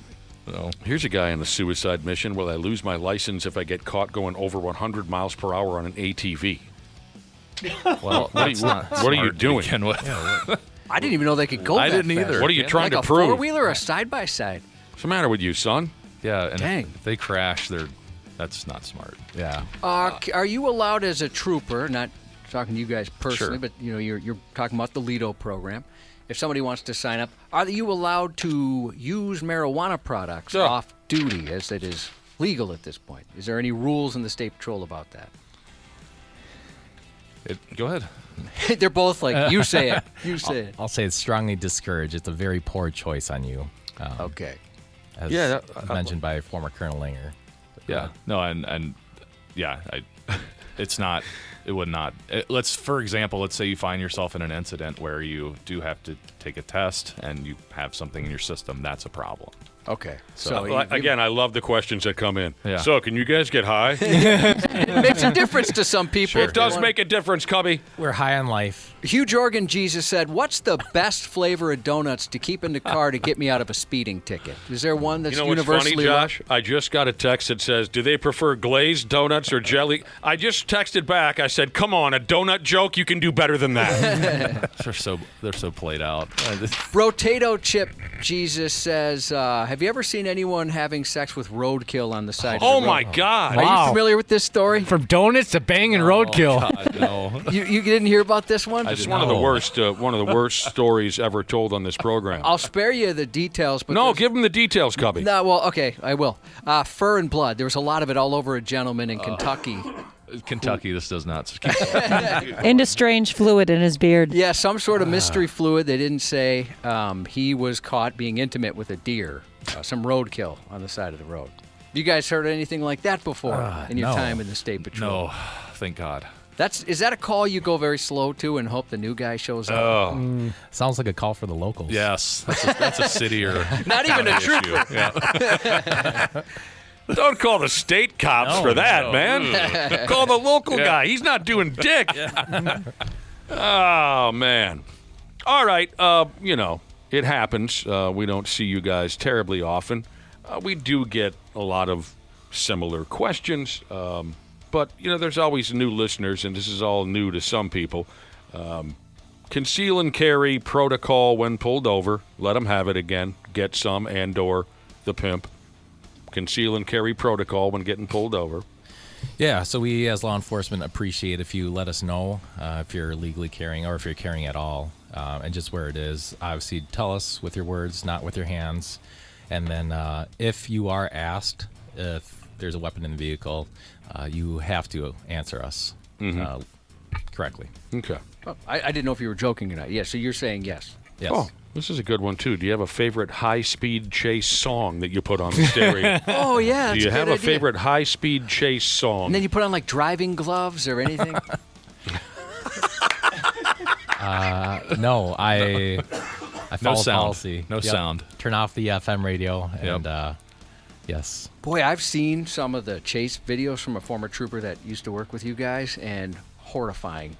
So. Here's a guy on a suicide mission. Will I lose my license if I get caught going over 100 miles per hour on an ATV? Well, what are you doing? I didn't even know they could go I that didn't fast. either. What are you trying like to prove? a four-wheeler or a side-by-side? What's the matter with you, son? Yeah, and Dang. if they crash, that's not smart. Yeah. Are you allowed as a trooper, not talking to you guys personally, but you're talking about the Lido program. If somebody wants to sign up, are you allowed to use marijuana products off duty, as it is legal at this point? Is there any rules in the State Patrol about that? Go ahead. They're both like, you say it. You say it. I'll say it's strongly discouraged. It's a very poor choice on you. Okay. As mentioned by former Colonel Langer. Yeah. No, and yeah, it's not. It would not. For example, let's say you find yourself in an incident where you do have to take a test and you have something in your system. That's a problem. Okay. Again, I love the questions that come in. Yeah. So, can you guys get high? It makes a difference to some people. It does make a difference, Cubby. We're high on life. Huge Organ Jesus said, "What's the best flavor of donuts to keep in the car to get me out of a speeding ticket? Is there one that's what's universally funny, Josh? I just got a text that says, do they prefer glazed donuts or jelly? I just texted back. I said, come on, a donut joke? You can do better than that. they're so played out. Rotato Chip Jesus says, have you ever seen anyone having sex with roadkill on the side of the road? Oh, my God. Are you familiar with this story? From donuts to banging roadkill. God, no. You didn't hear about this one? It's one of the worst stories ever told on this program. I'll spare you the details. But no, give them the details, Cubby. No, well, okay, I will. Fur and blood. There was a lot of it all over a gentleman in Kentucky. Kentucky, this does not. And a strange fluid in his beard. Yeah, some sort of mystery fluid. They didn't say. He was caught being intimate with a deer. Some roadkill on the side of the road. You guys heard anything like that before in your time in the State Patrol? No, thank God. Is that a call you go very slow to and hope the new guy shows up? Oh. Sounds like a call for the locals. Yes, that's a city or not even a trooper. Yeah. Don't call the state cops for that, man. Call the local guy. He's not doing dick. Oh, man. All right. It happens. We don't see you guys terribly often. We do get a lot of similar questions. But, there's always new listeners, and this is all new to some people. Conceal and carry protocol when pulled over. Let them have it again. Get some and/or the pimp. Conceal and carry protocol when getting pulled over. Yeah, so we as law enforcement appreciate if you let us know if you're legally carrying or if you're carrying at all, and just where it is. Obviously, tell us with your words, not with your hands. And then if you are asked if there's a weapon in the vehicle, you have to answer us correctly. Okay. Oh, I didn't know if you were joking or not. Yeah, so you're saying yes. Yes. Oh, this is a good one, too. Do you have a favorite high-speed chase song that you put on the stereo? Oh, yeah. Do you have a favorite high-speed chase song? And then you put on, like, driving gloves or anything? No, I follow policy. No sound. Turn off the FM radio, and yes. Boy, I've seen some of the chase videos from a former trooper that used to work with you guys, and horrifying.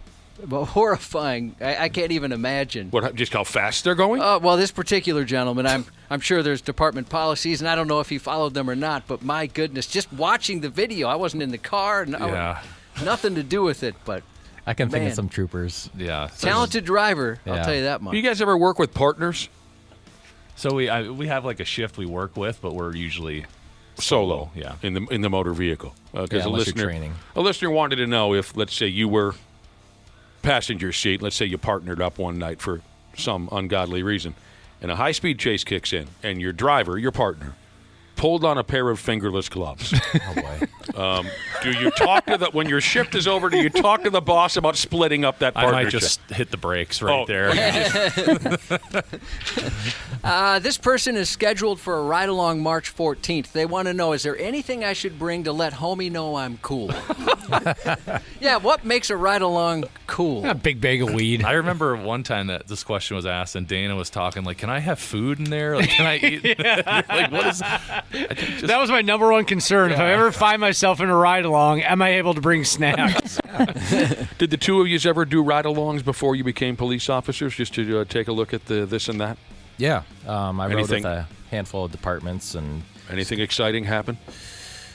Well, horrifying. I can't even imagine. What? Just how fast they're going? Well, this particular gentleman, I'm sure there's department policies, and I don't know if he followed them or not. But my goodness, just watching the video, I wasn't in the car, nothing to do with it. But I can think of some troopers. Yeah, talented driver. I'll tell you that much. Do you guys ever work with partners? So we have like a shift we work with, but we're usually solo. Yeah, in the motor vehicle. Because a listener wanted to know if, let's say, you were passenger seat. Let's say you partnered up one night for some ungodly reason, and a high-speed chase kicks in, and your driver, your partner, pulled on a pair of fingerless gloves. Oh boy! Do you talk to when your shift is over? Do you talk to the boss about splitting up that partnership? I might just hit the brakes there. This person is scheduled for a ride-along March 14th. They want to know, is there anything I should bring to let homie know I'm cool? Yeah, what makes a ride-along cool? A big bag of weed. I remember one time that this question was asked, and Dana was talking, like, can I have food in there? Like, can I eat? Like, what is... That was my number one concern. If I ever find myself in a ride-along, am I able to bring snacks? Did the two of you ever do ride-alongs before you became police officers, just to take a look at this and that? Yeah. I rode with a handful of departments. And anything exciting happen?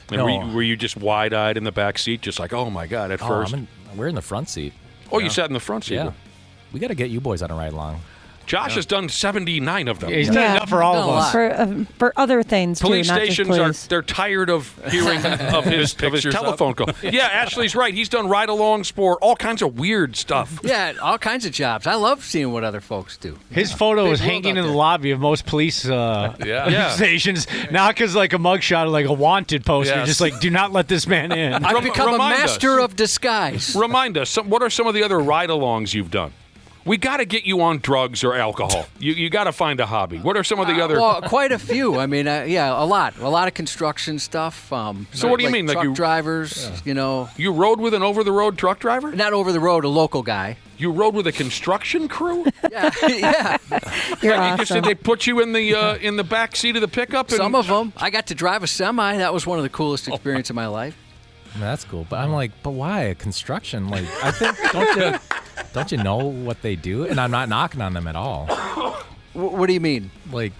And no. Were you just wide-eyed in the back seat, just like, oh, my God, at first? We're in the front seat. Oh, you sat in the front seat? Yeah. We got to get you boys on a ride-along. Josh has done 79 of them. Yeah, he's done enough for all of us. For other things, police too, stations they're tired of hearing of his telephone call. Yeah, Ashley's right. He's done ride-alongs for all kinds of weird stuff. Yeah, all kinds of jobs. I love seeing what other folks do. His photo is hanging in the lobby of most police stations, not because like a mugshot or like a wanted poster. Just like, do not let this man in. I've become a master of disguise. Remind us, what are some of the other ride-alongs you've done? We got to get you on drugs or alcohol. You got to find a hobby. What are some of the other? Well, quite a few. I mean, a lot of construction stuff. So what do you mean? Truck drivers, You rode with an over-the-road truck driver? Not over the road, a local guy. You rode with a construction crew? Yeah. You're awesome. Did they put you in the back seat of the pickup? Some of them. I got to drive a semi. That was one of the coolest experiences of my life. I mean, that's cool. But I'm like, but why construction? Like, I think don't you know what they do? And I'm not knocking on them at all. What do you mean? Like,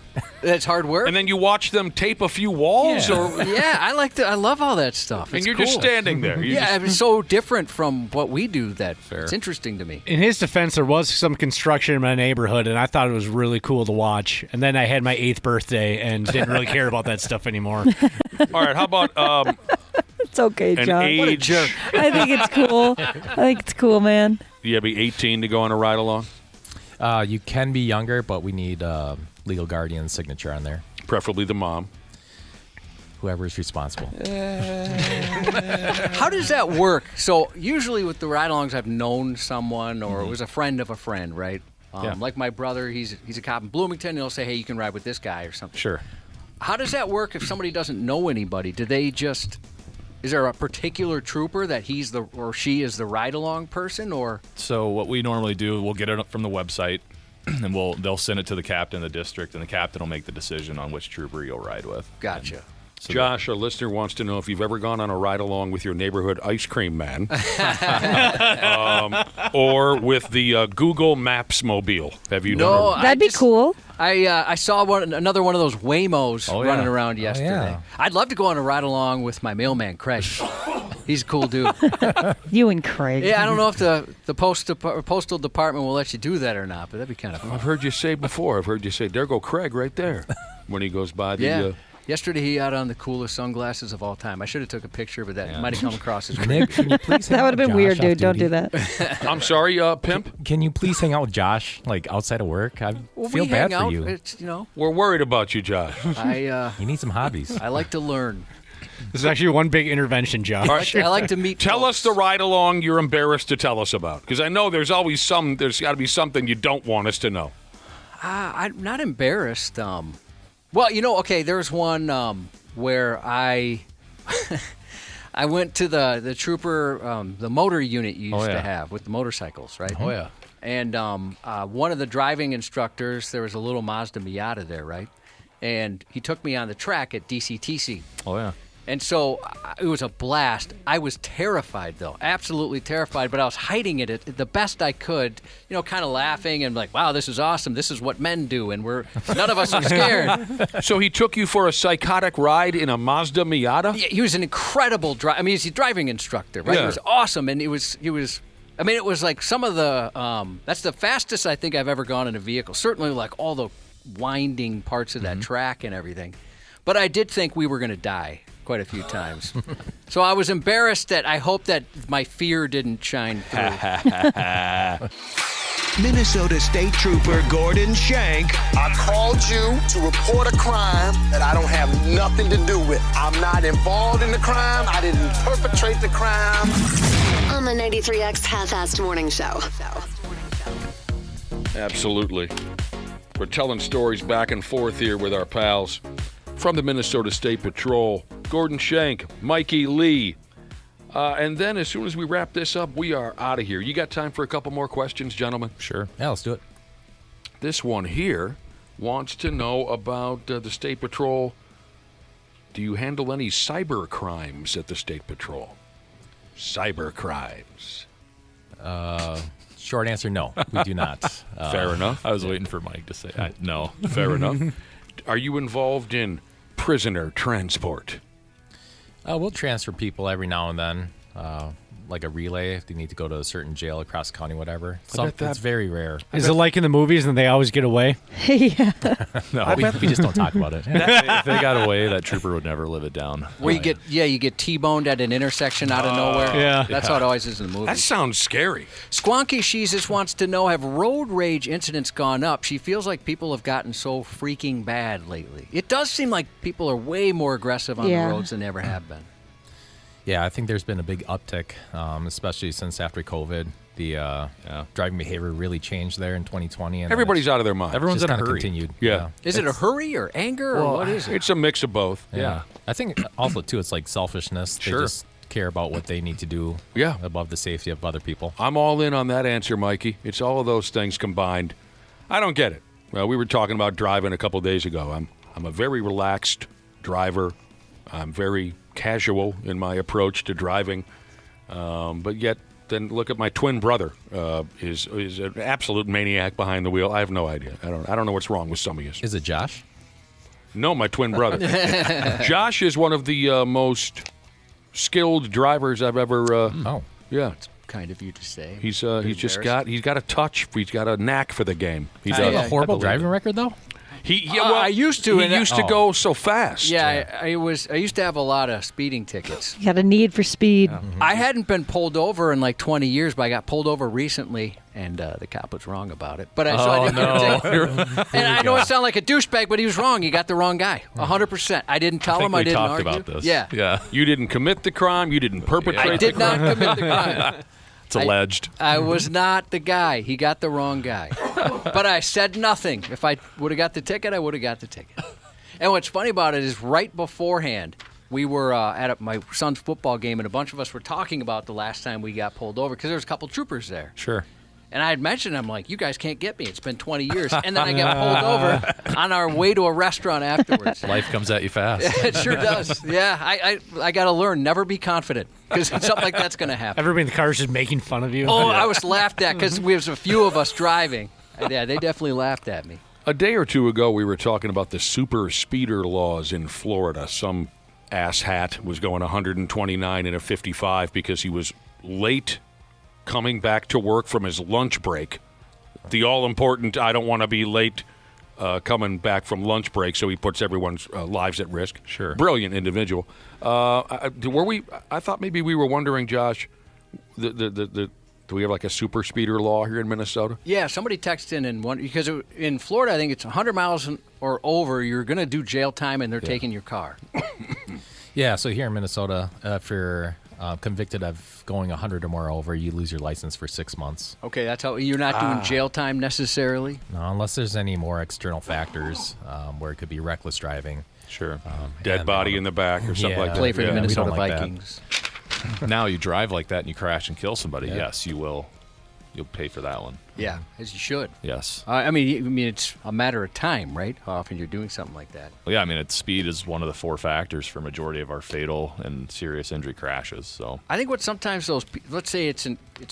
that's hard work. And then you watch them tape a few walls, I love all that stuff. And you're just standing there. It's so different from what we do that it's interesting to me. In his defense, there was some construction in my neighborhood, and I thought it was really cool to watch. And then I had my 8th birthday and didn't really care about that stuff anymore. All right, how about it's okay, John. What a jerk. I think it's cool. I think it's cool, man. You have to be 18 to go on a ride-along? You can be younger, but we need legal guardian signature on there. Preferably the mom. Whoever is responsible. How does that work? So usually with the ride-alongs, I've known someone or it was a friend of a friend, right? Like my brother, he's a cop in Bloomington. He'll say, hey, you can ride with this guy or something. Sure. How does that work if somebody doesn't know anybody? Do they just Is there a particular trooper that he's the or she is the ride-along person, or? So what we normally do, we'll get it up from the website, and they'll send it to the captain of the district, and the captain will make the decision on which trooper you'll ride with. Gotcha. So Josh, a listener wants to know if you've ever gone on a ride-along with your neighborhood ice cream man, or with the Google Maps mobile. Have you done it? That'd be cool. I saw another one of those Waymos running around yesterday. yeah. I'd love to go on a ride-along with my mailman, Craig. He's a cool dude. You and Craig. Yeah, I don't know if the postal department will let you do that or not, but that'd be kind of fun. I've heard you say before. I've heard you say, there go Craig right there, when he goes by the... Yeah. Yesterday, he had on the coolest sunglasses of all time. I should have took a picture, but that might have come across as creepy. Nick, can you please That would have been weird, dude. Don't do that. I'm sorry, Pimp? Can you please hang out with Josh, like, outside of work? I feel bad for you. It's, We're worried about you, Josh. You need some hobbies. I like to learn. This is actually one big intervention, Josh. I like to meet Tell us the ride-along you're embarrassed to tell us about, because I know there's got to be something you don't want us to know. I'm not embarrassed. Well, okay, there's one where I went to the trooper, the motor unit you used to have with the motorcycles, right? Oh, yeah. And one of the driving instructors, there was a little Mazda Miata there, right? And he took me on the track at DCTC. Oh, yeah. And so it was a blast. I was terrified, though, absolutely terrified, but I was hiding it the best I could, kind of laughing and like, wow, this is awesome. This is what men do, and none of us are scared. So he took you for a psychotic ride in a Mazda Miata? Yeah, he was an incredible driver. I mean, he's a driving instructor, right? Yeah. He was awesome, and it was like some of the, that's the fastest I think I've ever gone in a vehicle. Certainly like all the winding parts of that track and everything. But I did think we were going to die quite a few times. So I was embarrassed that I hope that my fear didn't shine through. Minnesota State Trooper Gordon Shank. I called you to report a crime that I don't have nothing to do with. I'm not involved in the crime. I didn't perpetrate the crime. On the 93X Half-Assed Morning Show. Absolutely. We're telling stories back and forth here with our pals from the Minnesota State Patrol, Gordon Shank, Mikey Lee. And then as soon as we wrap this up, we are out of here. You got time for a couple more questions, gentlemen? Sure. Yeah, let's do it. This one here wants to know about the State Patrol. Do you handle any cyber crimes at the State Patrol? Cyber crimes. Short answer, no. We do not. Fair enough. I was waiting for Mike to say no. Fair enough. Are you involved in prisoner transport? We'll transfer people every now and then, like a relay if they need to go to a certain jail across the county, whatever. It's very rare. Is it like in the movies and they always get away? Yeah. No, we just don't talk about it. If they got away, that trooper would never live it down. Where you get T-boned at an intersection out of nowhere. Yeah. That's how it always is in the movies. That sounds scary. Squonky Sheezus wants to know, have road rage incidents gone up? She feels like people have gotten so freaking bad lately. It does seem like people are way more aggressive on the roads than they ever have been. Yeah, I think there's been a big uptick, especially since after COVID. The driving behavior really changed there in 2020. And everybody's out of their mind. Everyone's in a hurry. Continued. Yeah. Is it a hurry or anger or what is it? It's a mix of both. Yeah. I think also, too, it's like selfishness. They just care about what they need to do above the safety of other people. I'm all in on that answer, Mikey. It's all of those things combined. I don't get it. Well, we were talking about driving a couple days ago. I'm a very relaxed driver. I'm very casual in my approach to driving, but yet then look at my twin brother is an absolute maniac behind the wheel. I have no idea. I don't know what's wrong with some of you. Is it Josh? No, my twin brother. Josh is one of the most skilled drivers I've ever. Yeah. Kind of you to say. He's got a touch. He's got a knack for the game. He does. A horrible driving record though. I used to. He used to go so fast. Yeah, I used to have a lot of speeding tickets. You got a need for speed. I hadn't been pulled over in like 20 years, but I got pulled over recently, and the cop was wrong about it. But I didn't and I know I sound like a douchebag, but he was wrong. He got the wrong guy, 100%. I didn't tell him. I didn't argue. We talked about this. Yeah. You didn't commit the crime. You didn't perpetrate the crime. I did not commit the crime. It's alleged. I was not the guy. He got the wrong guy. But I said nothing. If I would have got the ticket, I would have got the ticket. And what's funny about it is right beforehand, We were at my son's football game, and a bunch of us were talking about the last time we got pulled over because there was a couple troopers there. Sure. And I had mentioned, I'm like, you guys can't get me. It's been 20 years. And then I got pulled over on our way to a restaurant afterwards. Life comes at you fast. It sure does. Yeah, I got to learn, never be confident, because something like that's going to happen. Everybody in the car is just making fun of you. Oh, I was laughed at because we was a few of us driving. Yeah, they definitely laughed at me. A day or two ago, we were talking about the super speeder laws in Florida. Some asshat was going 129 in a 55 because he was late coming back to work from his lunch break. The all-important, I don't want to be late coming back from lunch break, so he puts everyone's lives at risk. Sure. Brilliant individual. I thought maybe we were wondering, Josh, do we have like a super speeder law here in Minnesota? Yeah, somebody texted in because in Florida, I think it's 100 miles or over, you're going to do jail time and they're taking your car. Yeah, so here in Minnesota, if you're convicted of going 100 or more over, you lose your license for 6 months. Okay, that's how you're not doing jail time necessarily? No, unless there's any more external factors where it could be reckless driving. Sure. Dead body in the back or something like that. Play for the Minnesota like Vikings. Now you drive like that and you crash and kill somebody. Yeah. Yes, you will. You'll pay for that one. Yeah, as you should. Yes. I mean, it's a matter of time, right? How often you're doing something like that. Well, yeah, I mean, speed is one of the 4 factors for majority of our fatal and serious injury crashes. So I think what sometimes let's say it's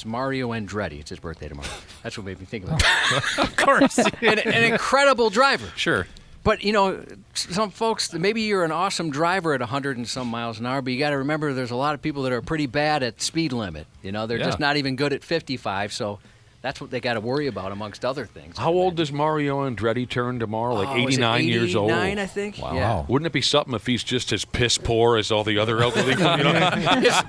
Mario Andretti. It's his birthday tomorrow. That's what made me think of it. Of course. an incredible driver. Sure. But, some folks, maybe you're an awesome driver at 100 and some miles an hour, but you got to remember there's a lot of people that are pretty bad at speed limit. They're just not even good at 55, so that's what they got to worry about, amongst other things. How old does Mario Andretti turn tomorrow? Like 89 years old? 89, I think. Wow. Yeah. Wouldn't it be something if he's just as piss poor as all the other elderly?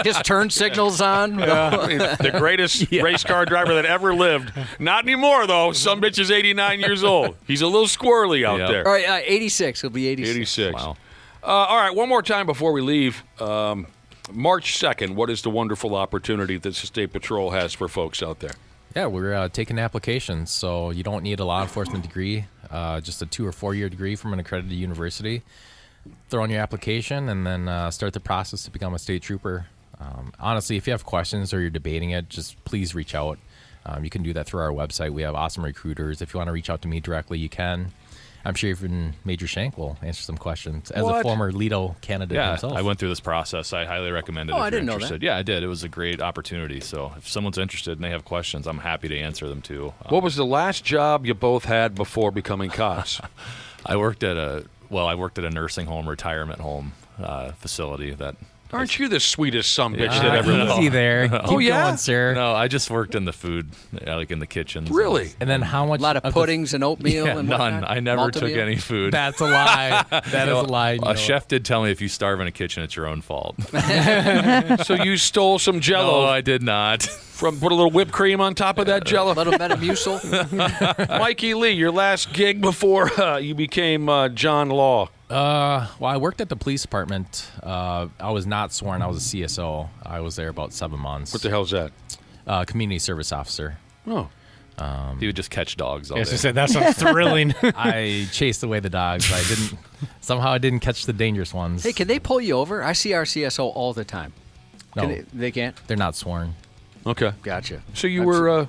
His turn signal's on. The greatest race car driver that ever lived. Not anymore, though. Some bitch is 89 years old. He's a little squirrely out there. All right, 86. He'll be 86. 86. Wow. All right, one more time before we leave. March 2nd, what is the wonderful opportunity that the State Patrol has for folks out there? Yeah, we're taking applications, so you don't need a law enforcement degree, just a 2 or 4 year degree from an accredited university. Throw in your application and then start the process to become a state trooper. Honestly, if you have questions or you're debating it, just please reach out. You can do that through our website. We have awesome recruiters. If you want to reach out to me directly, you can. I'm sure even Major Shank will answer some questions as a former Lido candidate himself. I went through this process. I highly recommend it if I you're didn't interested. know that. Yeah, I did. It was a great opportunity. So if someone's interested and they have questions, I'm happy to answer them too. What was the last job you both had before becoming cops? I worked at a nursing home, retirement home facility that. Aren't you the sweetest sumbitch that ever lived? Easy there. Keep going, sir. No, I just worked in the food, like in the kitchens. Really? And then how much? A lot of puddings and oatmeal and none. whatnot? I never took any food. That's a lie. That is a lie. A chef did tell me if you starve in a kitchen, it's your own fault. So you stole some Jell-O? No, I did not. Put a little whipped cream on top of that Jell-O? A little Metamucil. Mikey Lee, your last gig before you became John Law. Well, I worked at the police department. I was not sworn. I was a CSO. I was there about 7 months. What the hell's that? Community service officer. Oh. He would just catch dogs all day. Yes, I said that sounds thrilling. I chased away the dogs. I didn't catch the dangerous ones. Hey, can they pull you over? I see our CSO all the time. No, they can't? They're not sworn. Okay. Gotcha. So you were...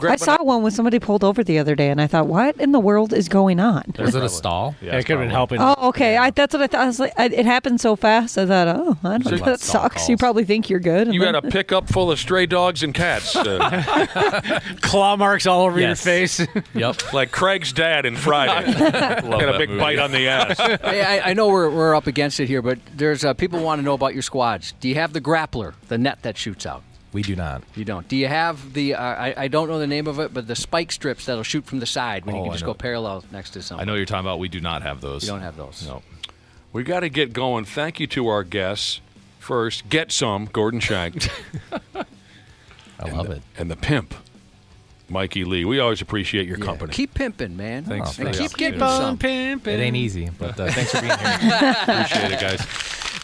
I saw one when somebody pulled over the other day, and I thought, what in the world is going on? Was it a stall? Yeah, it could have been helping. Oh, okay. That's what I thought. I was like, it happened so fast. I thought, I don't know. That sucks. Calls. You probably think you're good. You had a pickup full of stray dogs and cats. Claw marks all over your face. Yep. Like Craig's dad in Friday. Got a big bite on the ass. I know we're up against it here, but there's people want to know about your squads. Do you have the grappler, the net that shoots out? We do not. You don't. Do you have the, I don't know the name of it, but the spike strips that'll shoot from the side when you can just go parallel next to something? I know what you're talking about. We do not have those. You don't have those. No. We got to get going. Thank you to our guests. First, get some, Gordon Shank. I love it. And the pimp, Mikey Lee. We always appreciate your company. Keep pimping, man. Thanks. And keep getting Keep on some. pimping. It ain't easy, but thanks for being here. Appreciate it, guys.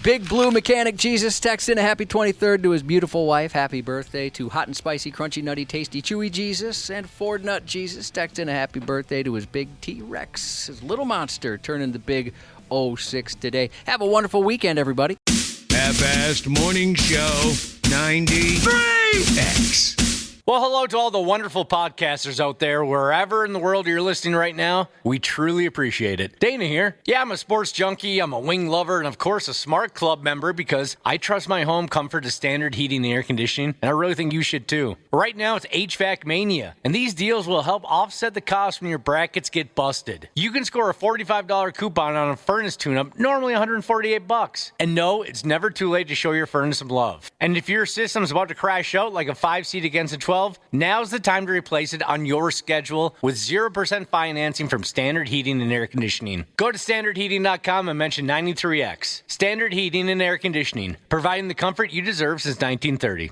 Big Blue Mechanic Jesus texts in a happy 23rd to his beautiful wife. Happy birthday to Hot and Spicy, Crunchy, Nutty, Tasty, Chewy Jesus. And Ford Nut Jesus texts in a happy birthday to his big T-Rex, his little monster, turning the big 06 today. Have a wonderful weekend, everybody. Half-assed Morning Show 93X. Well, hello to all the wonderful podcasters out there, wherever in the world you're listening right now. We truly appreciate it. Dana here. Yeah, I'm a sports junkie, I'm a wing lover, and of course a smart club member because I trust my home comfort to Standard Heating and Air Conditioning, and I really think you should too. Right now it's HVAC Mania, and these deals will help offset the cost when your brackets get busted. You can score a $45 coupon on a furnace tune-up, normally $148. And no, it's never too late to show your furnace some love. And if your system's about to crash out like a 5-seat against a 12, now's the time to replace it on your schedule with 0% financing from Standard Heating and Air Conditioning. Go to standardheating.com and mention 93X. Standard Heating and Air Conditioning, providing the comfort you deserve since 1930.